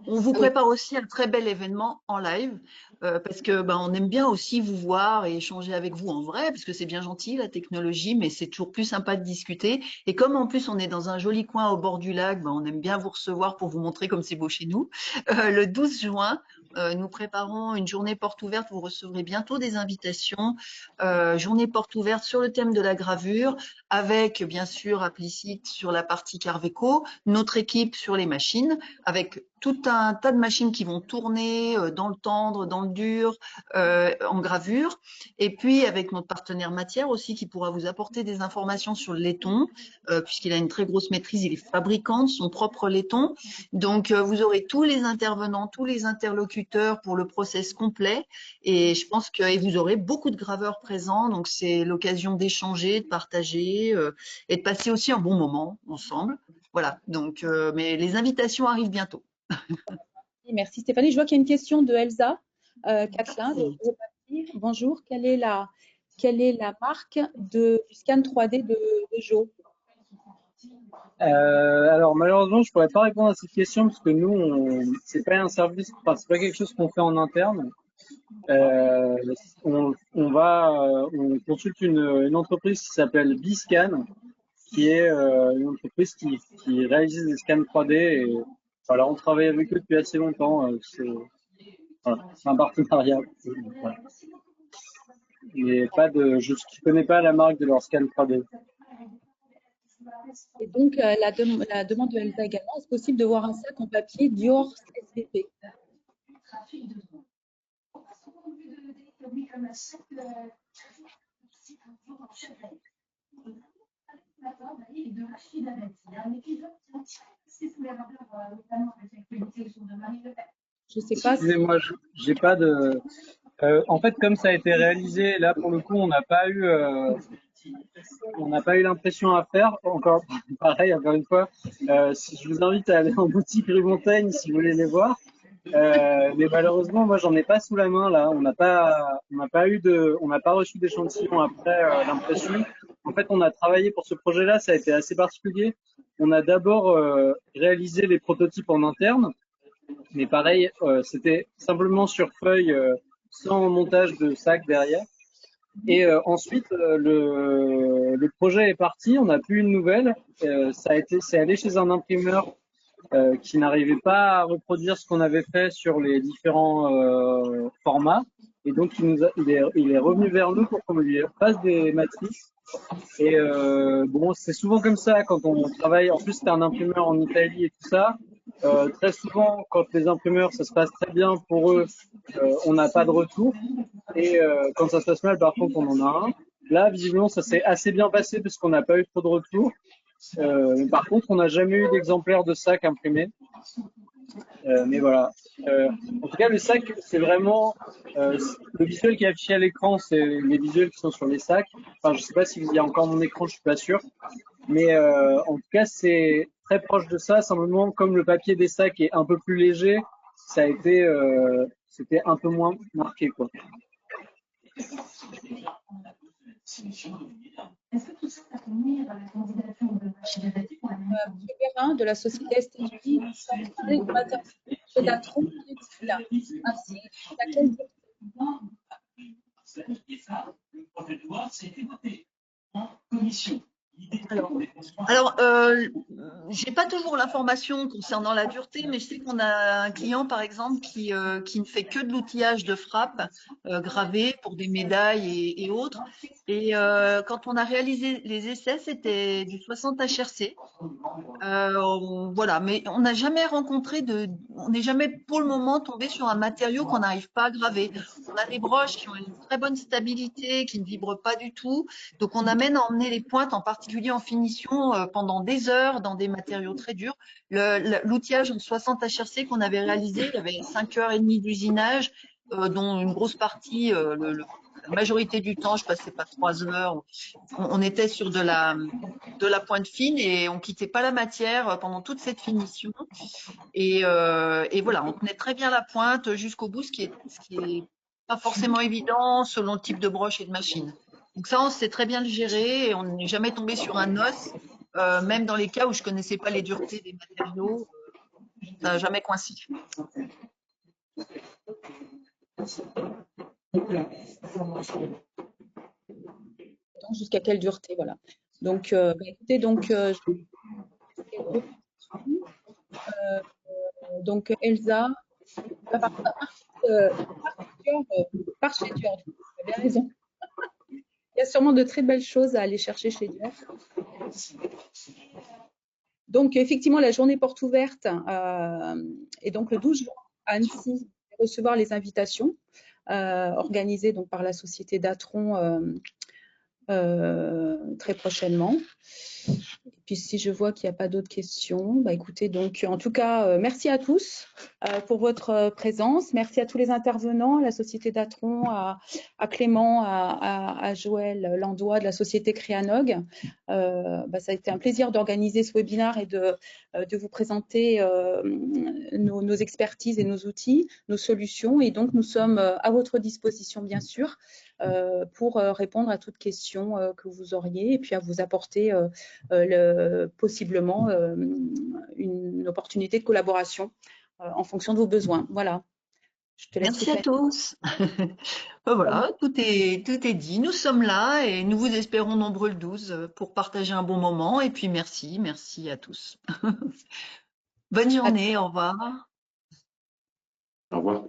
D: On vous
A: Ah oui.
D: prépare aussi un très bel événement en live parce que on aime bien aussi vous voir et échanger avec vous en vrai parce que c'est bien gentil la technologie, mais c'est toujours plus sympa de discuter. Et comme en plus on est dans un joli coin au bord du lac, on aime bien vous recevoir pour vous montrer comme c'est beau chez nous. Le 12 juin, nous préparons une journée porte ouverte. Vous recevrez bientôt des invitations. Journée porte ouverte sur le thème de la gravure, avec bien sûr Applicite sur la partie Carveco, notre équipe sur les machines, avec tout un tas de machines qui vont tourner dans le tendre, dans le dur, en gravure. Et puis avec notre partenaire Matière aussi qui pourra vous apporter des informations sur le laiton, puisqu'il a une très grosse maîtrise, il est fabricant de son propre laiton. Donc vous aurez tous les intervenants, tous les interlocuteurs pour le process complet. Et je pense que et vous aurez beaucoup de graveurs présents. Donc c'est l'occasion d'échanger, de partager et de passer aussi un bon moment ensemble. Voilà. Donc mais les invitations arrivent bientôt.
A: Merci Stéphanie. Je vois qu'il y a une question de Elsa Catlin de Géopartir. Bonjour, quelle est la marque du scan 3D de Jo?
F: Alors malheureusement, je pourrais pas répondre à cette question parce que nous, c'est pas un service, enfin c'est pas quelque chose qu'on fait en interne. Euh, on consulte une entreprise qui s'appelle Biscan, qui est une entreprise qui réalise des scans 3D et voilà, on travaille avec eux depuis assez longtemps. C'est un partenariat. Voilà. Mais je ne connais pas la marque de leur scan 3D.
A: Et donc, la demande de Elsa également, est-ce possible de voir un sac en papier Dior SVP? Je sais pas si...
F: Excusez-moi, j'ai pas de. En fait, comme ça a été réalisé, là pour le coup, on n'a pas eu l'impression à faire. Encore pareil, encore une fois, si je vous invite à aller en boutique rue Montaigne si vous voulez les voir. Mais malheureusement, moi, j'en ai pas sous la main là. On n'a pas reçu d'échantillon après l'impression. En fait, on a travaillé pour ce projet-là. Ça a été assez particulier. On a d'abord réalisé les prototypes en interne, mais pareil, c'était simplement sur feuille, sans montage de sac derrière. Et ensuite, le projet est parti. On n'a plus une nouvelle. C'est allé chez un imprimeur qui n'arrivait pas à reproduire ce qu'on avait fait sur les différents formats. Et donc, il est revenu vers nous pour qu'on lui fasse des matrices. Et bon, c'est souvent comme ça quand on travaille. En plus, c'était un imprimeur en Italie et tout ça. Très souvent, quand les imprimeurs, ça se passe très bien pour eux, on n'a pas de retour. Et quand ça se passe mal, par contre, on en a un. Là, visiblement, ça s'est assez bien passé parce qu'on n'a pas eu trop de retours. Par contre, on n'a jamais eu d'exemplaire de sac imprimé. Mais voilà. En tout cas, le sac, c'est vraiment le visuel qui est affiché à l'écran, c'est les visuels qui sont sur les sacs. Enfin, je sais pas s'il y a encore mon écran, je suis pas sûr. Mais en tout cas, c'est très proche de ça. Simplement, comme le papier des sacs est un peu plus léger, ça a été, c'était un peu moins marqué, quoi.
A: Est-ce que tout ça va convenir à la candidature de Monsieur Guérin de la société STJ de la trompe là. Ainsi, laquelle
G: le projet de loi s'est voté en commission.
D: Alors, j'ai pas toujours l'information concernant la dureté, mais je sais qu'on a un client, par exemple, qui ne fait que de l'outillage de frappe gravé pour des médailles et autres. Et quand on a réalisé les essais, c'était du 60 HRC. Voilà, mais on n'a jamais on n'est jamais pour le moment tombé sur un matériau qu'on n'arrive pas à graver. On a des broches qui ont une très bonne stabilité, qui ne vibrent pas du tout. Donc on amène à emmener les pointes, en particulier en finition, pendant des heures dans des matériaux très durs. L'outillage en 60 HRC qu'on avait réalisé, il y avait 5 heures et demie d'usinage, dont une grosse partie, majorité du temps, je passais pas 3 heures. On était sur de la pointe fine et on quittait pas la matière pendant toute cette finition. Et voilà, on tenait très bien la pointe jusqu'au bout, ce qui est pas forcément évident selon le type de broche et de machine. Donc ça, on sait très bien le gérer et on n'est jamais tombé sur un os, même dans les cas où je connaissais pas les duretés des matériaux, ça n'a jamais coincé.
A: Jusqu'à quelle dureté, voilà. Donc, écoutez, donc Elsa, par chez Dior, vous avez raison. Il y a sûrement de très belles choses à aller chercher chez Dior. Donc, effectivement, la journée porte ouverte et donc le 12 juin à Annecy, recevoir les invitations organisées donc par la société Datron très prochainement. Et puis si je vois qu'il n'y a pas d'autres questions, bah écoutez, donc en tout cas, merci à tous pour votre présence. Merci à tous les intervenants, à la société Datron, à Clément, à Joël Landois de la société Créanog. Ça a été un plaisir d'organiser ce webinaire et de vous présenter nos expertises et nos outils, nos solutions. Et donc, nous sommes à votre disposition, bien sûr, pour répondre à toutes questions que vous auriez et puis à vous apporter possiblement une opportunité de collaboration en fonction de vos besoins. Voilà. Je te laisse.
D: Merci à tous. Voilà, tout est dit. Nous sommes là et nous vous espérons nombreux le 12 pour partager un bon moment. Et puis merci à tous. Bonne journée, au revoir.
C: Au revoir.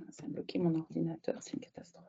A: Ça a bloqué mon ordinateur, c'est une catastrophe.